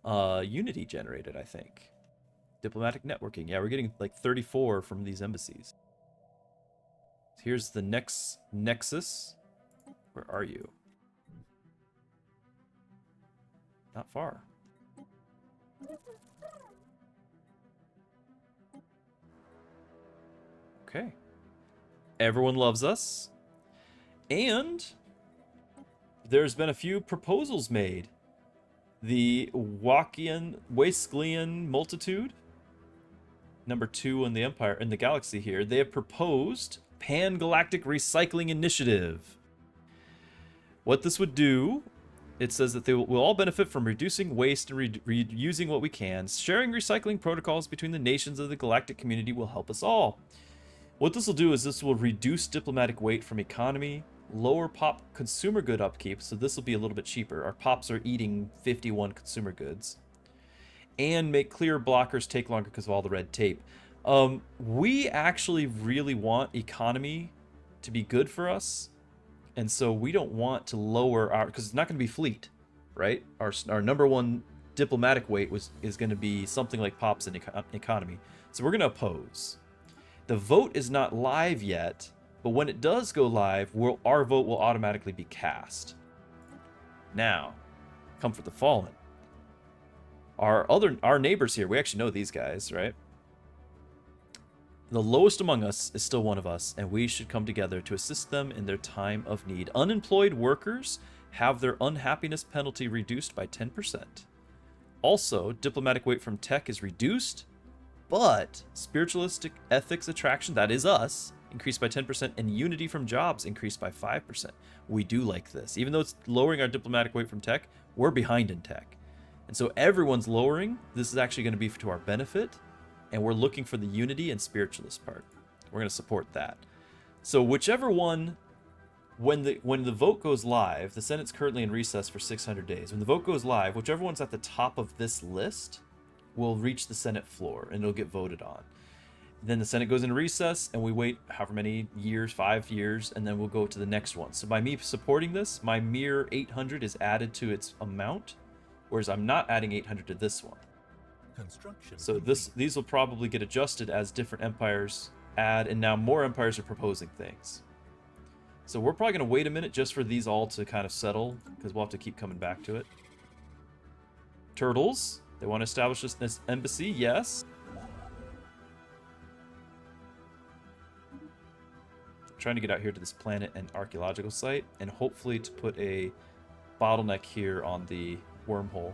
unity generated, I think. Diplomatic networking. Yeah, we're getting like 34 from these embassies. Here's the next nexus. Where are you? Not far. Okay. Everyone loves us. And there's been a few proposals made. The Waskelian Multitude, number 2 in the Empire, in the galaxy here, they have proposed Pan-Galactic Recycling Initiative. What this would do, it says that they will all benefit from reducing waste and reusing what we can. Sharing recycling protocols between the nations of the galactic community will help us all. What this will do is this will reduce diplomatic weight from economy, lower pop consumer good upkeep, so this will be a little bit cheaper. Our pops are eating 51 consumer goods. And make clear blockers take longer because of all the red tape. We actually really want economy to be good for us. And so we don't want to lower our, because it's not going to be fleet, right? Our number one diplomatic weight is going to be something like pops in economy. So we're going to oppose. The vote is not live yet, but when it does go live, our vote will automatically be cast. Now, Comfort the Fallen. Our neighbors here, we actually know these guys, right? The lowest among us is still one of us, and we should come together to assist them in their time of need. Unemployed workers have their unhappiness penalty reduced by 10%. Also, diplomatic weight from tech is reduced, but spiritualistic ethics attraction, that is us, increased by 10%, and unity from jobs increased by 5%. We do like this. Even though it's lowering our diplomatic weight from tech, we're behind in tech. And so everyone's lowering. This is actually going to be to our benefit, and we're looking for the unity and spiritualist part. We're going to support that. So whichever one, when the vote goes live, the Senate's currently in recess for 600 days. When the vote goes live, whichever one's at the top of this list will reach the Senate floor, and it'll get voted on. Then the Senate goes into recess, and we wait however many years, 5 years, and then we'll go to the next one. So by me supporting this, my mere 800 is added to its amount, whereas I'm not adding 800 to this one. Construction. So these will probably get adjusted as different empires add, and now more empires are proposing things. So we're probably going to wait a minute just for these all to kind of settle, because we'll have to keep coming back to it. Turtles, they want to establish this embassy, yes. Trying to get out here to this planet and archaeological site, and hopefully to put a bottleneck here on the wormhole.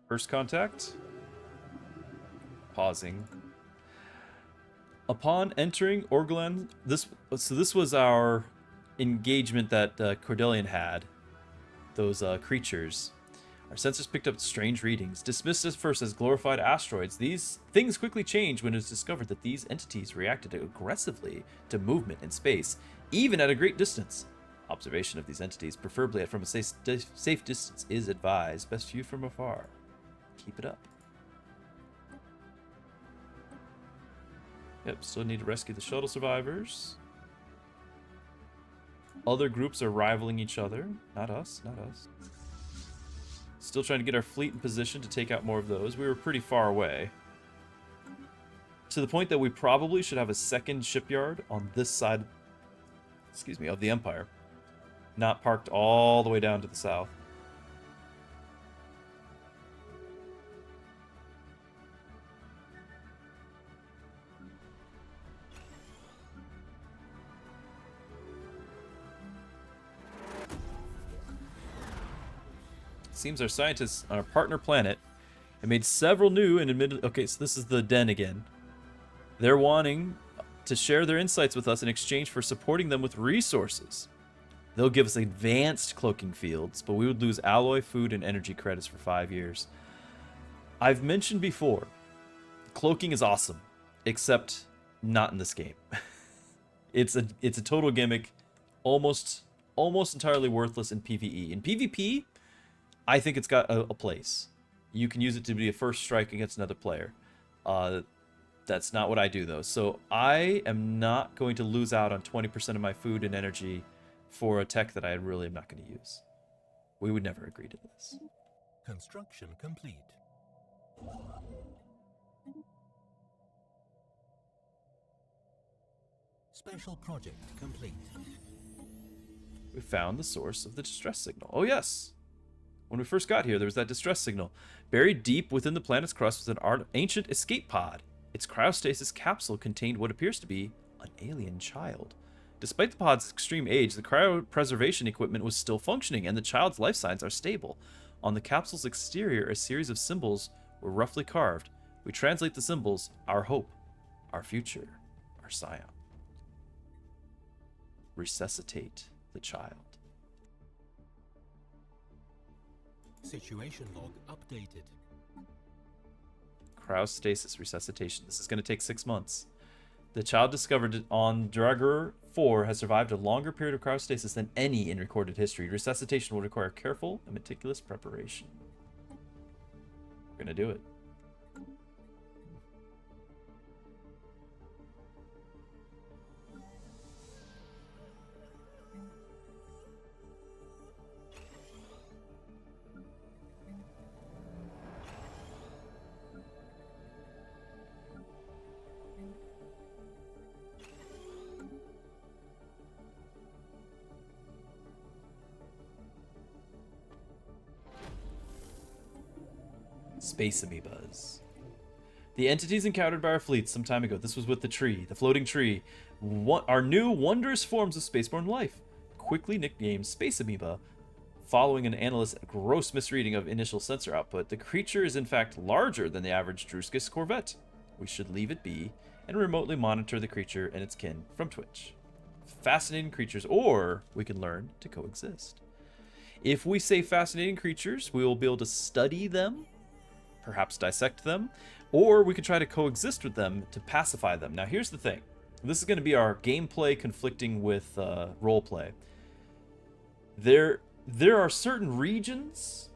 First contact. Pausing. Upon entering Orgland, this was our engagement that Cordelian had. Those creatures. Our sensors picked up strange readings. Dismissed at first as glorified asteroids, these things quickly changed when it was discovered that these entities reacted aggressively to movement in space, even at a great distance. Observation of these entities, preferably from a safe distance, is advised. Best view from afar. Keep it up. Yep, still need to rescue the shuttle survivors. Other groups are rivaling each other. Not us, not us. Still trying to get our fleet in position to take out more of those. We were pretty far away. To the point that we probably should have a second shipyard on this side, excuse me, of the Empire. Not parked all the way down to the south. Seems our scientists on our partner planet have made several new and admitted... Okay, so this is the den again. They're wanting to share their insights with us in exchange for supporting them with resources. They'll give us advanced cloaking fields, but we would lose alloy, food, and energy credits for 5 years. I've mentioned before, cloaking is awesome, except not in this game. It's a total gimmick, almost entirely worthless in PvE. In PvP, I think it's got a place. You can use it to be a first strike against another player. That's not what I do, though. So I am not going to lose out on 20% of my food and energy for a tech that I really am not going to use. We would never agree to this. Construction complete. Special project complete. We found the source of the distress signal. Oh, yes. When we first got here, there was that distress signal. Buried deep within the planet's crust was an ancient escape pod. Its cryostasis capsule contained what appears to be an alien child. Despite the pod's extreme age, the cryopreservation equipment was still functioning, and the child's life signs are stable. On the capsule's exterior, a series of symbols were roughly carved. We translate the symbols: our hope, our future, our scion. Resuscitate the child. Situation log updated. Cryostasis resuscitation. This is going to take 6 months. The child discovered on Dragur 4 has survived a longer period of cryostasis than any in recorded history. Resuscitation will require careful and meticulous preparation. We're going to do it. Space amoebas. The entities encountered by our fleet some time ago. This was with the tree, the floating tree. Are new wondrous forms of spaceborne life, quickly nicknamed space amoeba. Following an analyst's gross misreading of initial sensor output, the creature is in fact larger than the average Druskis corvette. We should leave it be and remotely monitor the creature and its kin from Twitch. Fascinating creatures, or we can learn to coexist. If we say fascinating creatures, we will be able to study them, perhaps dissect them, or we could try to coexist with them to pacify them. Now, here's the thing. This is going to be our gameplay conflicting with roleplay. There are certain regions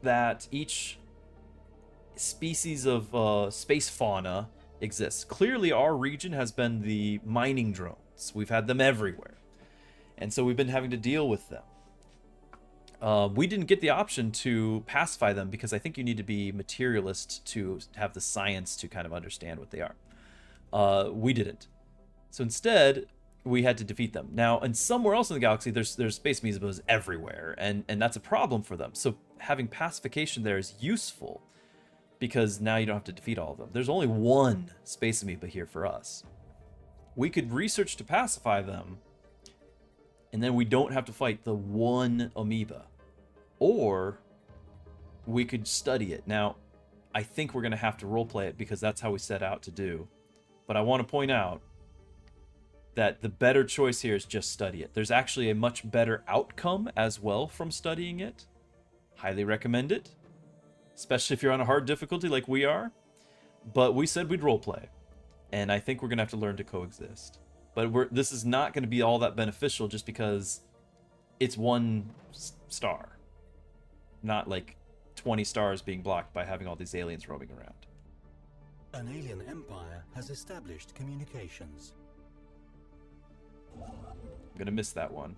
that each species of space fauna exists. Clearly, our region has been the mining drones. We've had them everywhere. And so we've been having to deal with them. We didn't get the option to pacify them because I think you need to be materialist to have the science to kind of understand what they are. We didn't. So instead, we had to defeat them. Now, and somewhere else in the galaxy, there's space amoebas everywhere, and that's a problem for them. So having pacification there is useful because now you don't have to defeat all of them. There's only one space amoeba here for us. We could research to pacify them, and then we don't have to fight the one amoeba. Or we could study it. Now, I think we're going to have to roleplay it because that's how we set out to do. But I want to point out that the better choice here is just study it. There's actually a much better outcome as well from studying it. Highly recommend it, especially if you're on a hard difficulty like we are. But we said we'd roleplay, and I think we're going to have to learn to coexist. But this is not going to be all that beneficial just because it's one star. Not like 20 stars being blocked by having all these aliens roaming around. An alien empire has established communications. I'm gonna miss that one.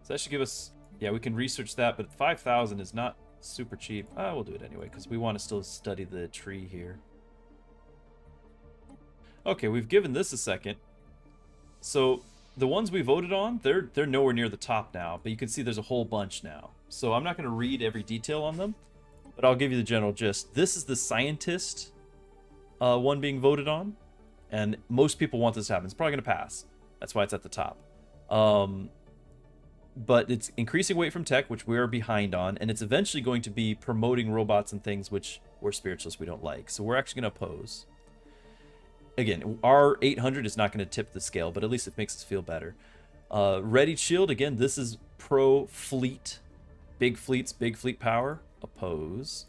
So that should give us, yeah, we can research that, but 5,000 is not super cheap. We'll do it anyway, because we want to still study the tree here. Okay, we've given this a second. So the ones we voted on, they're nowhere near the top now, but you can see there's a whole bunch now. So I'm not going to read every detail on them, but I'll give you the general gist. This is the scientist one being voted on, and most people want this to happen. It's probably going to pass. That's why it's at the top. But it's increasing weight from tech, which we're behind on, and it's eventually going to be promoting robots and things which we're spiritualists we don't like. So we're actually going to oppose. Again, our 800 is not going to tip the scale, but at least it makes us feel better. Readied shield, again, this is pro fleet. Big fleets, big fleet power. Oppose.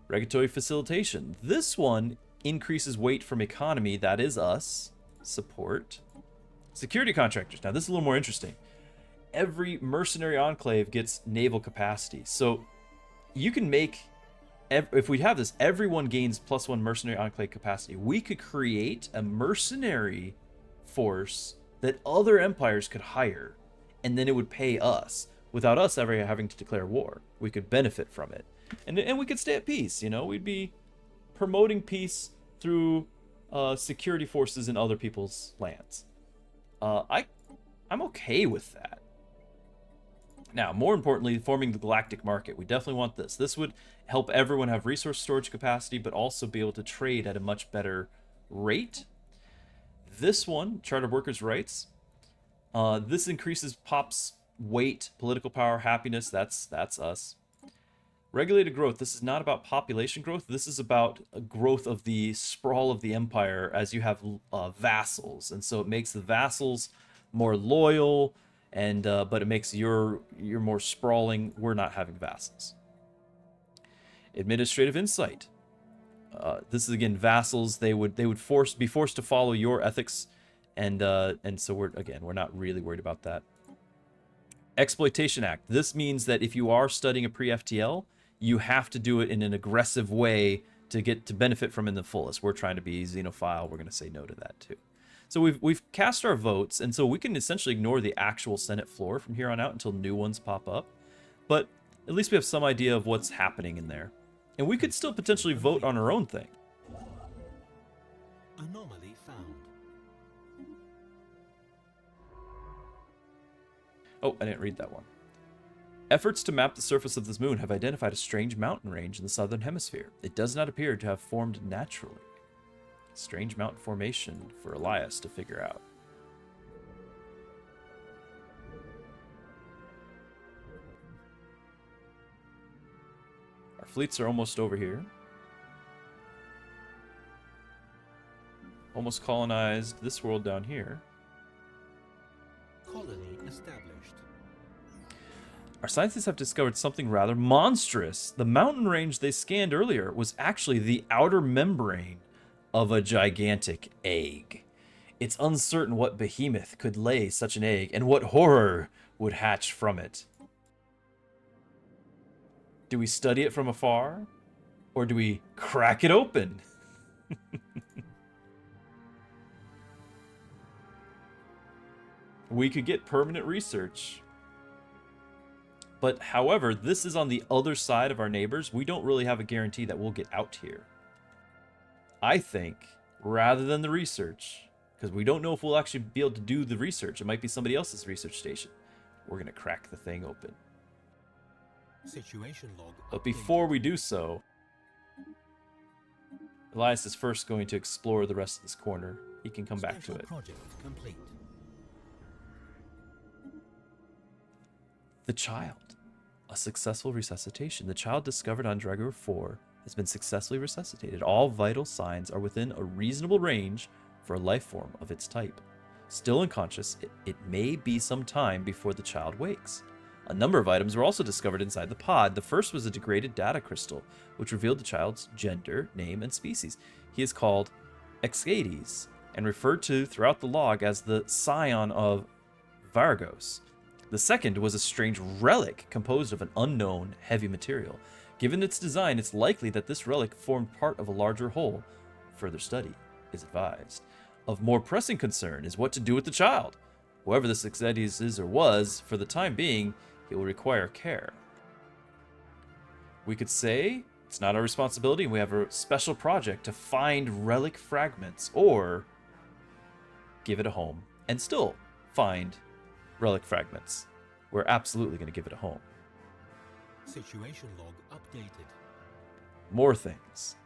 Regulatory facilitation. This one increases weight from economy, that is us. Support. Security contractors. Now, this is a little more interesting. Every mercenary enclave gets naval capacity. So you can make, if we have this, everyone gains +1 mercenary enclave capacity. We could create a mercenary force that other empires could hire, and then it would pay us without us ever having to declare war. We could benefit from it, and we could stay at peace. You know, we'd be promoting peace through security forces in other people's lands. I'm okay with that. Now, more importantly, forming the galactic market. We definitely want this. This would help everyone have resource storage capacity, but also be able to trade at a much better rate. This one, Charter Workers' Rights. This increases POP's weight, political power, happiness. That's us. Regulated growth. This is not about population growth. This is about a growth of the sprawl of the empire as you have vassals. And so it makes the vassals more loyal, and but it makes you're more sprawling. We're not having vassals. Administrative insight. This is again vassals. They would be forced to follow your ethics, and so we're not really worried about that. Exploitation Act. This means that if you are studying a pre-FTL, you have to do it in an aggressive way to get to benefit from it in the fullest. We're trying to be xenophile. We're going to say no to that too. So we've cast our votes, and so we can essentially ignore the actual Senate floor from here on out until new ones pop up. But at least we have some idea of what's happening in there. And we could still potentially vote on our own thing. Anomaly found. Oh, I didn't read that one. Efforts to map the surface of this moon have identified a strange mountain range in the southern hemisphere. It does not appear to have formed naturally. Strange mountain formation for Elias to figure out. Our fleets are almost over here. Almost colonized this world down here. Colony established. Our scientists have discovered something rather monstrous. The mountain range they scanned earlier was actually the outer membrane of a gigantic egg. It's uncertain what behemoth could lay such an egg and what horror would hatch from it. Do we study it from afar? Or do we crack it open? We could get permanent research. But however, this is on the other side of our neighbors. We don't really have a guarantee that we'll get out here. I think, rather than the research, because we don't know if we'll actually be able to do the research. It might be somebody else's research station. We're going to crack the thing open. Situation log. But before we do so, Elias is first going to explore the rest of this corner. He can come back to it. Project complete. The child. A successful resuscitation. The child discovered on Dragoor 4 has been successfully resuscitated. All vital signs are within a reasonable range for a life form of its type. Still unconscious, it may be some time before the child wakes. A number of items were also discovered inside the pod. The first was a degraded data crystal, which revealed the child's gender, name, and species. He is called Exades, and referred to throughout the log as the scion of Vargos. The second was a strange relic composed of an unknown heavy material. Given its design, it's likely that this relic formed part of a larger whole. Further study is advised. Of more pressing concern is what to do with the child. Whoever this Exedius is or was, for the time being, he will require care. We could say it's not our responsibility and we have a special project to find relic fragments, or give it a home and still find relic fragments. We're absolutely going to give it a home. Situation log updated. More things.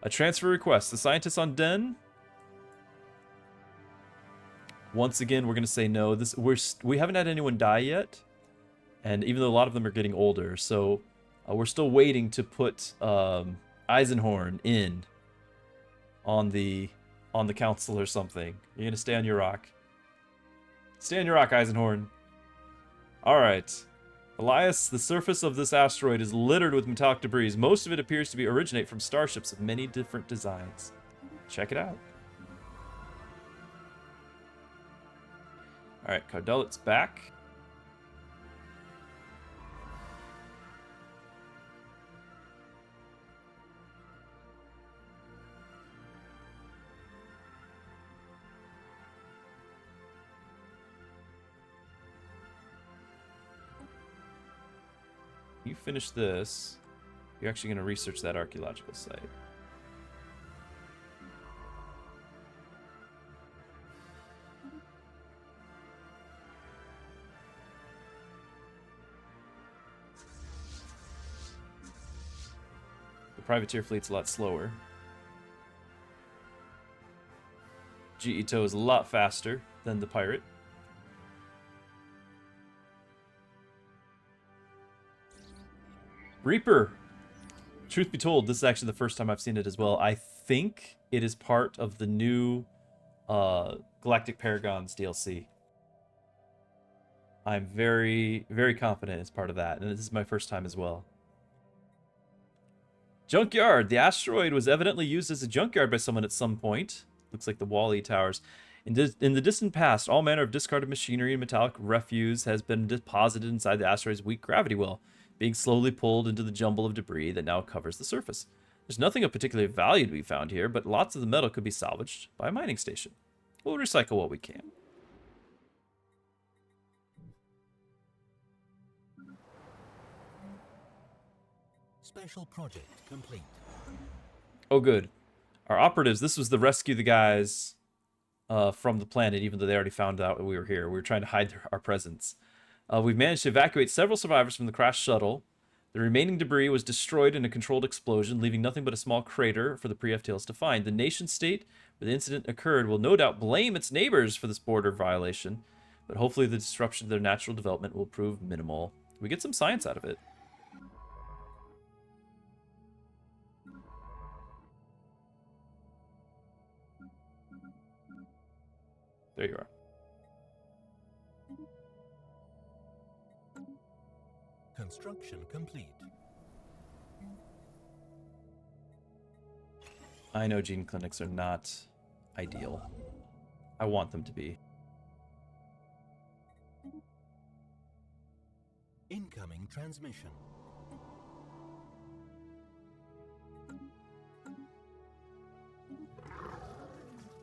A transfer request. The scientists on Den. Once again, we're going to say no. We haven't had anyone die yet, and even though a lot of them are getting older, so we're still waiting to put Eisenhorn in on the council or something. You're going to stay on your rock. Stay on your rock, Eisenhorn. All right. Elias, the surface of this asteroid is littered with metallic debris. Most of it appears to originate from starships of many different designs. Check it out. All right, Cardellet's back. You finish this, you're actually going to research that archaeological site. The privateer fleet's a lot slower. GE Ito is a lot faster than the pirate. Reaper. Truth be told, this is actually the first time I've seen it as well. I think it is part of the new Galactic Paragons DLC. I'm very, very confident it's part of that, and this is my first time as well. Junkyard. The asteroid was evidently used as a junkyard by someone at some point. Looks like the Wall-E towers. In the distant past, all manner of discarded machinery and metallic refuse has been deposited inside the asteroid's weak gravity well, being slowly pulled into the jumble of debris that now covers the surface. There's nothing of particular value to be found here, but lots of the metal could be salvaged by a mining station. We'll recycle what we can. Special project complete. Oh, good. Our operatives, this was to rescue the guys from the planet, even though they already found out that we were here. We were trying to hide our presence. We've managed to evacuate several survivors from the crashed shuttle. The remaining debris was destroyed in a controlled explosion, leaving nothing but a small crater for the pre-FTLs to find. The nation-state where the incident occurred will no doubt blame its neighbors for this border violation, but hopefully the disruption to their natural development will prove minimal. We get some science out of it. There you are. Construction complete. I know gene clinics are not ideal. I want them to be. Incoming transmission.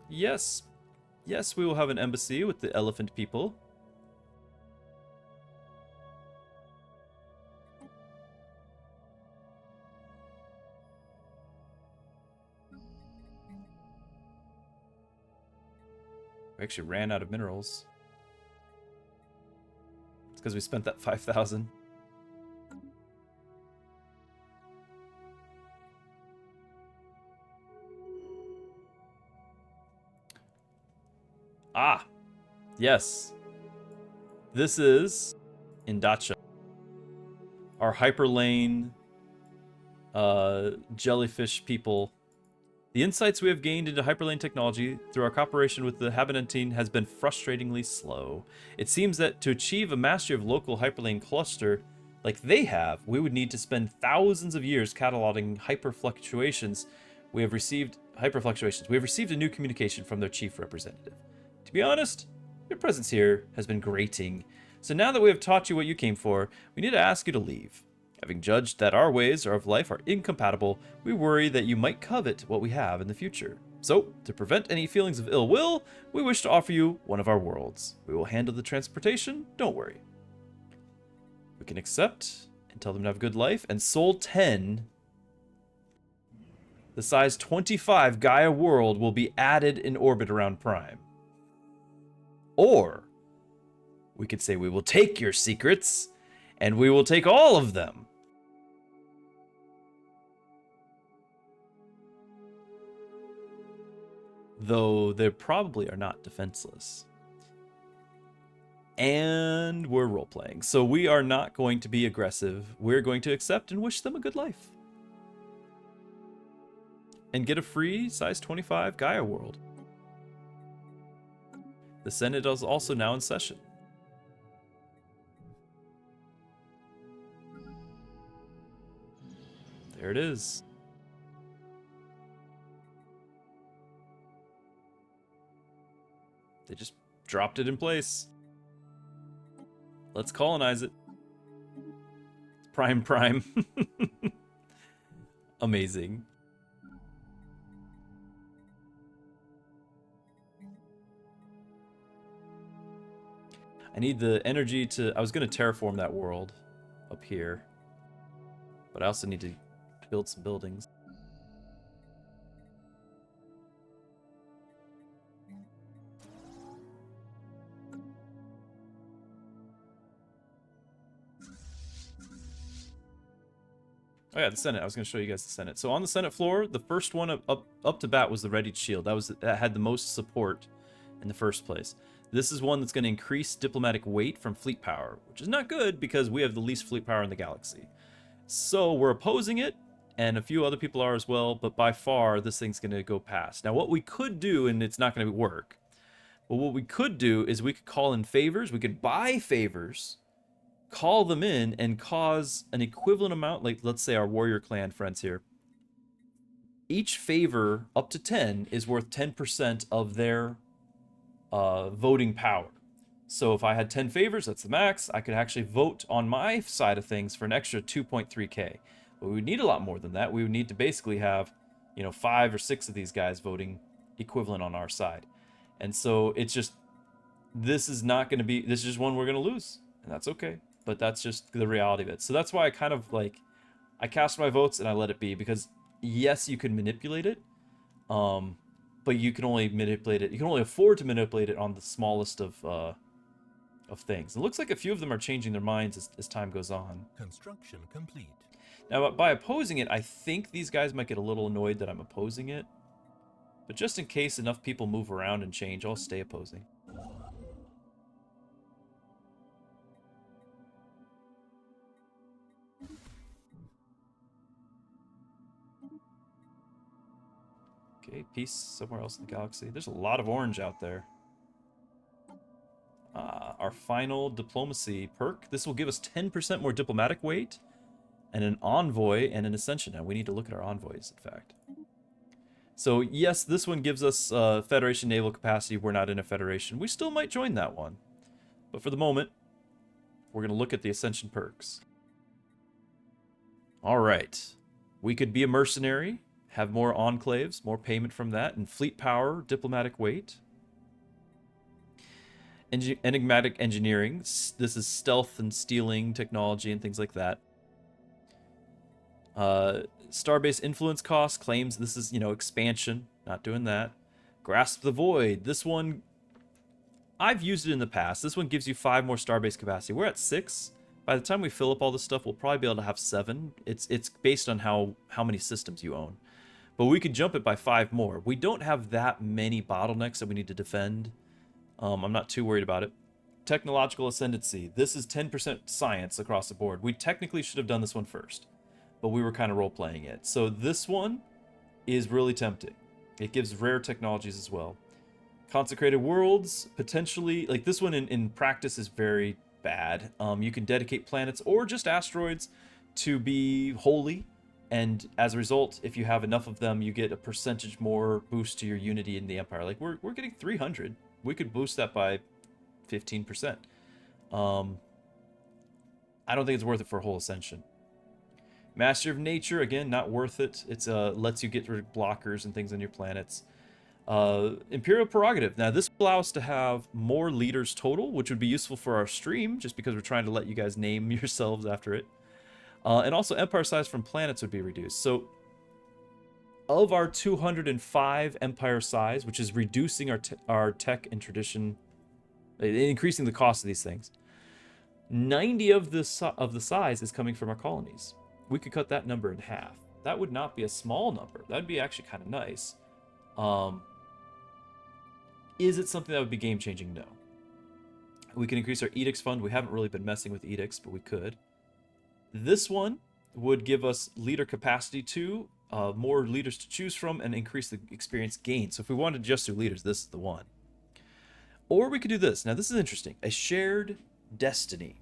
Yes. Yes, we will have an embassy with the elephant people. We actually ran out of minerals. It's because we spent that 5,000. Ah, yes. This is Indacha. Our hyperlane jellyfish people. The insights we have gained into hyperlane technology through our cooperation with the Habitantine has been frustratingly slow. It seems that to achieve a mastery of local hyperlane cluster like they have, we would need to spend thousands of years cataloging hyperfluctuations. We have received a new communication from their chief representative. To be honest, your presence here has been grating. So now that we have taught you what you came for, we need to ask you to leave. Having judged that our ways of life are incompatible, we worry that you might covet what we have in the future. So, to prevent any feelings of ill will, we wish to offer you one of our worlds. We will handle the transportation, don't worry. We can accept and tell them to have a good life, and Sol 10, the size 25 Gaia world, will be added in orbit around Prime. Or, we could say we will take your secrets, and we will take all of them. Though they probably are not defenseless. And we're role-playing, so we are not going to be aggressive. We're going to accept and wish them a good life. And get a free size 25 Gaia world. The Senate is also now in session. There it is. They just dropped it in place. Let's colonize it. Prime. Amazing. I need the energy to... I was going to terraform that world up here. But I also need to build some buildings. Oh yeah, the Senate. I was going to show you guys the Senate. So on the Senate floor, the first one up to bat was the Readied Shield. That had the most support in the first place. This is one that's going to increase diplomatic weight from fleet power, which is not good because we have the least fleet power in the galaxy. So we're opposing it, and a few other people are as well, but by far this thing's going to go past. Now what we could do, and it's not going to work, but what we could do is we could call in favors. We could buy favors, call them in, and cause an equivalent amount, like let's say our warrior clan friends here. Each favor up to 10 is worth 10% of their voting power. So if I had 10 favors, that's the max, I could actually vote on my side of things for an extra 2.3k. But we would need a lot more than that. We would need to basically have, 5 or 6 of these guys voting equivalent on our side. And so it's just, this is just one we're going to lose. And that's okay. But that's just the reality of it. So that's why I kind of I cast my votes and I let it be. Because yes, you can manipulate it. But you can only manipulate it. You can only afford to manipulate it on the smallest of things. It looks like a few of them are changing their minds as time goes on. Construction complete. Now, by opposing it, I think these guys might get a little annoyed that I'm opposing it. But just in case enough people move around and change, I'll stay opposing. Okay, peace somewhere else in the galaxy. There's a lot of orange out there. Our final diplomacy perk. This will give us 10% more diplomatic weight, and an envoy and an ascension. Now we need to look at our envoys, in fact. So yes, this one gives us Federation naval capacity. We're not in a Federation. We still might join that one. But for the moment, we're going to look at the ascension perks. All right. We could be a mercenary, have more enclaves, more payment from that, and fleet power, diplomatic weight. Enigmatic engineering. This is stealth and stealing technology and things like that. Starbase influence cost claims this is, expansion. Not doing that. Grasp the Void. This one, I've used it in the past. This one gives you 5 more starbase capacity. We're at 6. By the time we fill up all this stuff, we'll probably be able to have 7. It's based on how many systems you own. But we could jump it by 5 more. We don't have that many bottlenecks that we need to defend. I'm not too worried about it. Technological ascendancy. This is 10% science across the board. We technically should have done this one first, but we were kind of role-playing it. So this one is really tempting. It gives rare technologies as well. Consecrated worlds, potentially, like this one in practice is very bad. You can dedicate planets or just asteroids to be holy, and as a result, if you have enough of them, you get a percentage more boost to your unity in the Empire. Like we're getting 300. We could boost that by 15%. I don't think it's worth it for a whole ascension. Master of Nature, again, not worth it. It's lets you get rid of blockers and things on your planets. Imperial Prerogative. Now, this will allow us to have more leaders total, which would be useful for our stream, just because we're trying to let you guys name yourselves after it. And also, empire size from planets would be reduced. So, of our 205 empire size, which is reducing our tech and tradition, increasing the cost of these things, 90 of the size is coming from our colonies. We could cut that number in half. That would not be a small number. That'd be actually kind of nice. Is it something that would be game-changing? No. We can increase our edicts fund. We haven't really been messing with edicts, but we could. This one would give us leader capacity too, more leaders to choose from, and increase the experience gain. So if we wanted to just do leaders, this is the one. Or we could do this. Now this is interesting. A shared destiny.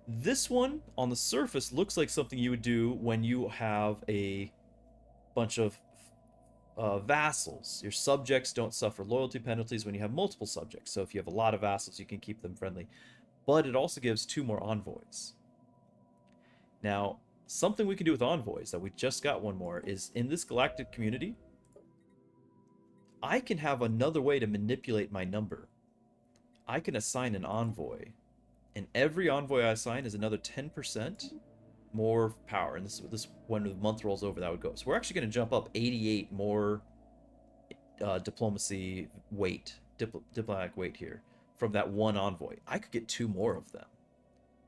This one, on the surface, looks like something you would do when you have a bunch of vassals. Your subjects don't suffer loyalty penalties when you have multiple subjects. So if you have a lot of vassals, you can keep them friendly. But it also gives 2 more envoys. Now, something we can do with envoys, that we just got one more, is in this galactic community, I can have another way to manipulate my number. I can assign an envoy, and every envoy I assign is another 10% more power. And this when the month rolls over, that would go. So we're actually going to jump up 88 more diplomacy weight, diplomatic weight here from that one envoy. I could get 2 more of them,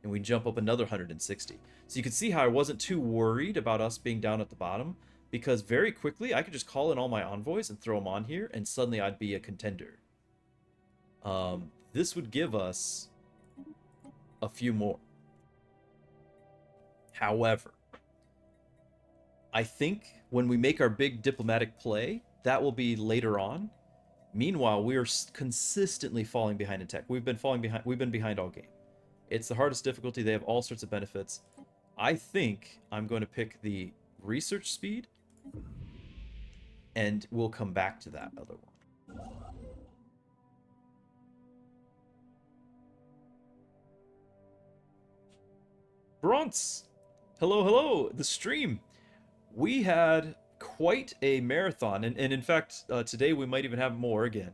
and we jump up another 160. So you can see how I wasn't too worried about us being down at the bottom, because very quickly I could just call in all my envoys and throw them on here, and suddenly I'd be a contender. This would give us a few more. However, I think when we make our big diplomatic play, that will be later on. Meanwhile, we are consistently falling behind in tech. We've been behind all game. It's the hardest difficulty. They have all sorts of benefits. I think I'm going to pick the research speed, and we'll come back to that other one. Bronze! Hello, hello! The stream! We had quite a marathon, and in fact, today we might even have more again.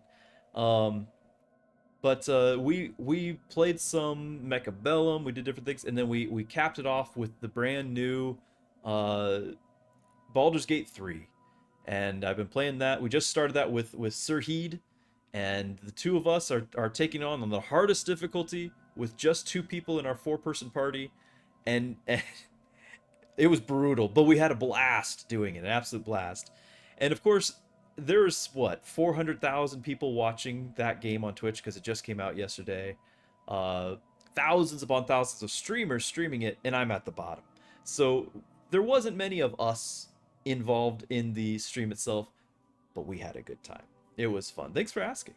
But we played some Mecha Bellum, we did different things, and then we capped it off with the brand new Baldur's Gate 3. And I've been playing that. We just started that with Sirheed, and the 2 of us are taking on the hardest difficulty with just 2 people in our 4-person party. And it was brutal, but we had a blast doing it, an absolute blast. And of course, there's, what, 400,000 people watching that game on Twitch because it just came out yesterday. Thousands upon thousands of streamers streaming it, and I'm at the bottom. So there wasn't many of us involved in the stream itself, but we had a good time. It was fun. Thanks for asking.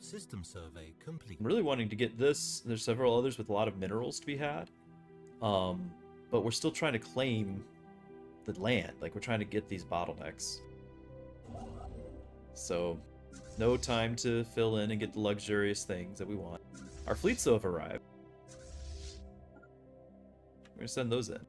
System survey complete. I'm really wanting to get this. There's several others with a lot of minerals to be had. But we're still trying to claim the land. Like, we're trying to get these bottlenecks. So, no time to fill in and get the luxurious things that we want. Our fleets, though, have arrived. We're gonna send those in.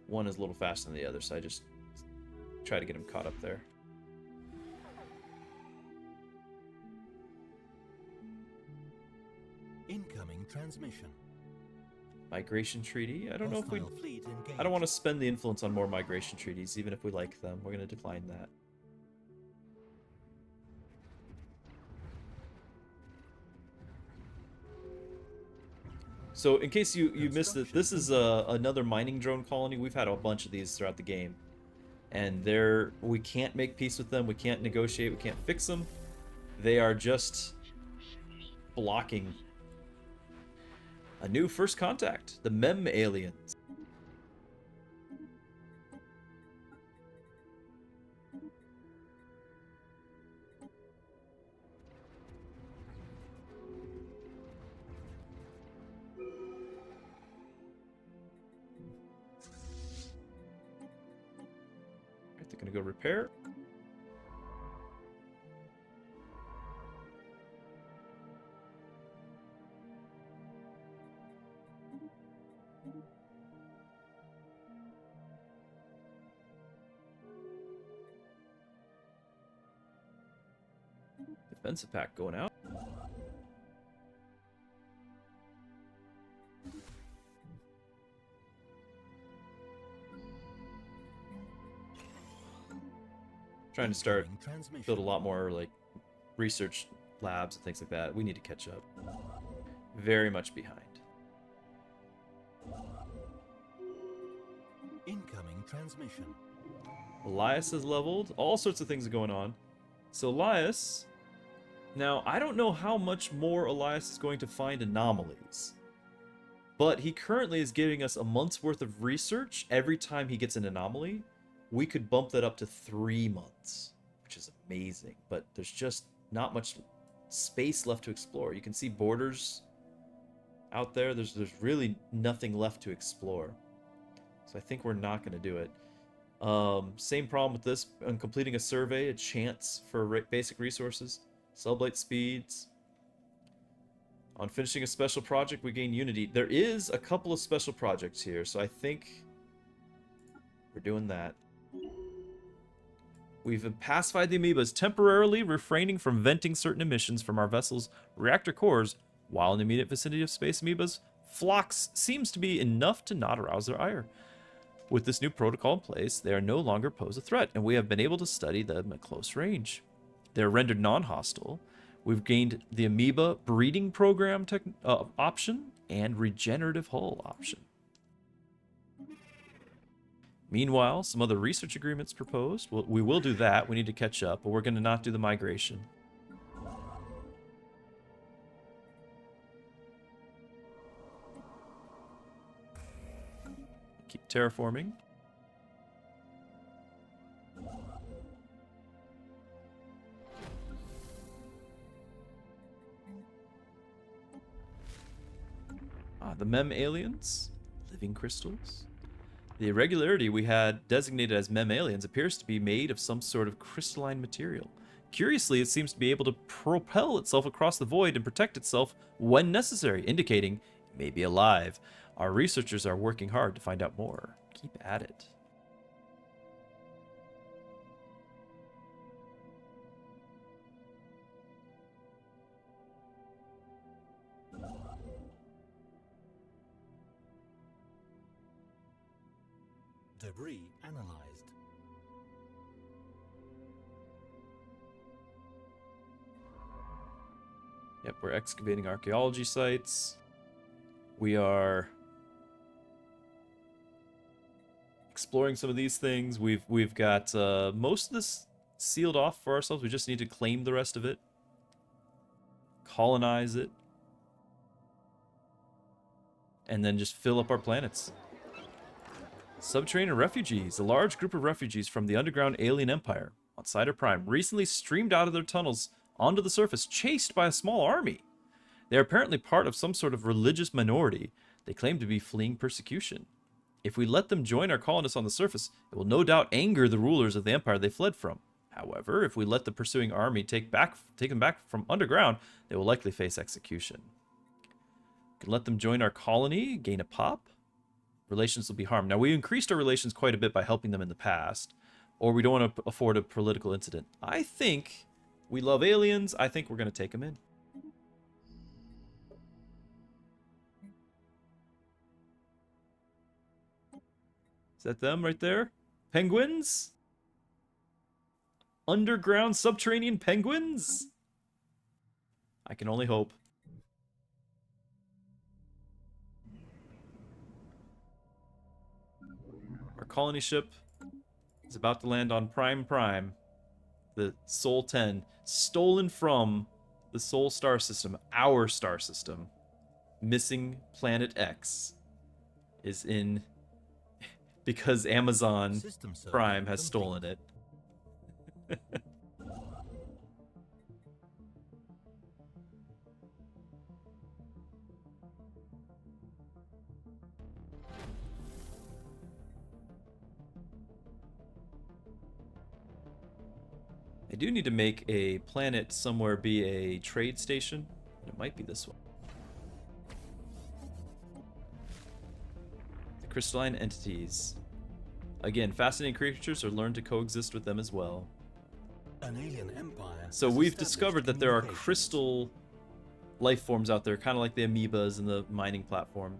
One is a little faster than the other, so I just try to get him caught up there. Incoming transmission. Migration treaty. I don't know if we. Hostile fleet engaged. I don't want to spend the influence on more migration treaties, even if we like them. We're going to decline that. So, in case you missed it, this is another mining drone colony. We've had a bunch of these throughout the game. And we can't make peace with them, we can't negotiate, we can't fix them. They are just blocking a new first contact, the Mem aliens. They're gonna go repair. Defensive pack going out. Trying to start build a lot more like research labs and things like that. We need to catch up. Very much behind. Incoming transmission. Elias is leveled. All sorts of things are going on. So Elias, now I don't know how much more Elias is going to find anomalies, but he currently is giving us a month's worth of research every time he gets an anomaly. We could bump that up to 3 months, which is amazing, but there's just not much space left to explore. You can see borders out there. There's really nothing left to explore. So I think we're not going to do it. Same problem with this. On completing a survey, a chance for basic resources, sublight speeds. On finishing a special project, we gain unity. There is a couple of special projects here, so I think we're doing that. We've pacified the amoebas, temporarily refraining from venting certain emissions from our vessel's reactor cores while in the immediate vicinity of space amoebas. Flux seems to be enough to not arouse their ire. With this new protocol in place, they are no longer pose a threat, and we have been able to study them at close range. They are rendered non-hostile. We've gained the amoeba breeding program option and regenerative hull option. Meanwhile, some other research agreements proposed. We will do that. We need to catch up, but we're going to not do the migration. Keep terraforming. The Mem aliens, living crystals. The irregularity we had designated as Mem aliens appears to be made of some sort of crystalline material. Curiously, it seems to be able to propel itself across the void and protect itself when necessary, indicating it may be alive. Our researchers are working hard to find out more. Keep at it. Debris analyzed. Yep, we're excavating archaeology sites. We are exploring some of these things. We've got most of this sealed off for ourselves. We just need to claim the rest of it, colonize it, and then just fill up our planets. Subterranean refugees. A large group of refugees from the underground alien empire on Cider Prime recently streamed out of their tunnels onto the surface, chased by a small army. They are apparently part of some sort of religious minority. They claim to be fleeing persecution. If we let them join our colonists on the surface, it will no doubt anger the rulers of the empire they fled from. However, if we let the pursuing army take them back from underground, they will likely face execution. We can let them join our colony, gain a pop. Relations will be harmed. Now, we increased our relations quite a bit by helping them in the past, or we don't want to afford a political incident. I think we love aliens. I think we're going to take them in. Is that them right there? Penguins? Underground subterranean penguins? I can only hope. Our colony ship is about to land on Prime Prime, the Sol 10, stolen from the Sol star system, our star system. Missing Planet X is in because Amazon System search Prime has complete. stolen it. I do need to make a planet somewhere be a trade station. It might be this one. The crystalline entities. Again, fascinating creatures, or learn to coexist with them as well. An alien empire. So has we've established discovered that there are communications. crystal life forms out there, kind of like the amoebas and the mining platform,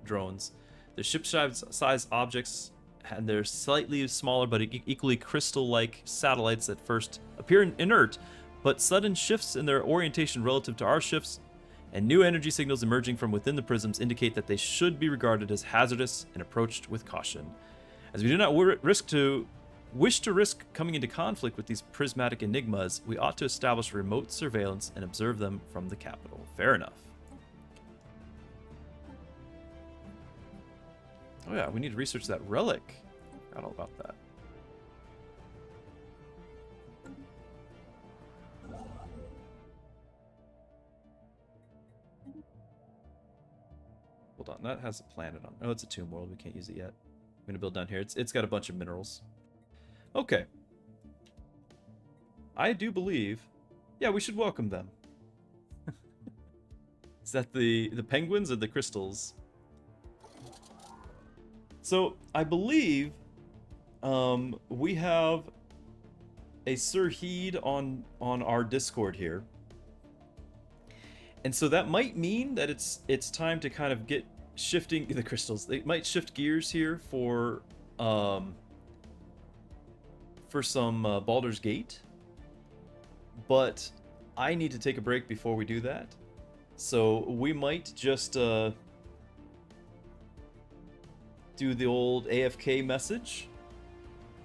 drones. They're ship-sized objects, and they're slightly smaller but equally crystal-like satellites that first appear inert, but sudden shifts in their orientation relative to our ships and new energy signals emerging from within the prisms indicate that they should be regarded as hazardous and approached with caution. As we do not wish to risk coming into conflict with these prismatic enigmas, we ought to establish remote surveillance and observe them from the capital. Fair enough. Oh yeah, we need to research that relic. Forgot all about that. Hold on, that has a planet on. Oh, it's a tomb world. We can't use it yet. I'm gonna build down here. It's got a bunch of minerals. Okay. I do believe, yeah, we should welcome them. Is that the penguins or the crystals? So I believe we have a Sir Heed on our Discord here, and so that might mean that it's time to kind of get shifting the crystals. They might shift gears here for some Baldur's Gate, but I need to take a break before we do that. So we might just do the old AFK message,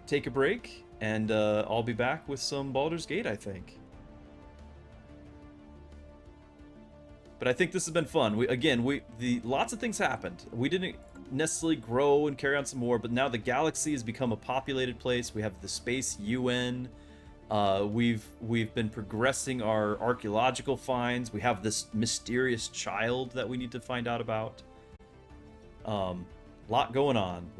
take a break, and I'll be back with some Baldur's Gate, I think. But I think this has been fun. Lots of things happened. We didn't necessarily grow and carry on some more, but now the galaxy has become a populated place. We have the space UN. We've been progressing our archaeological finds. We have this mysterious child that we need to find out about. Lot going on.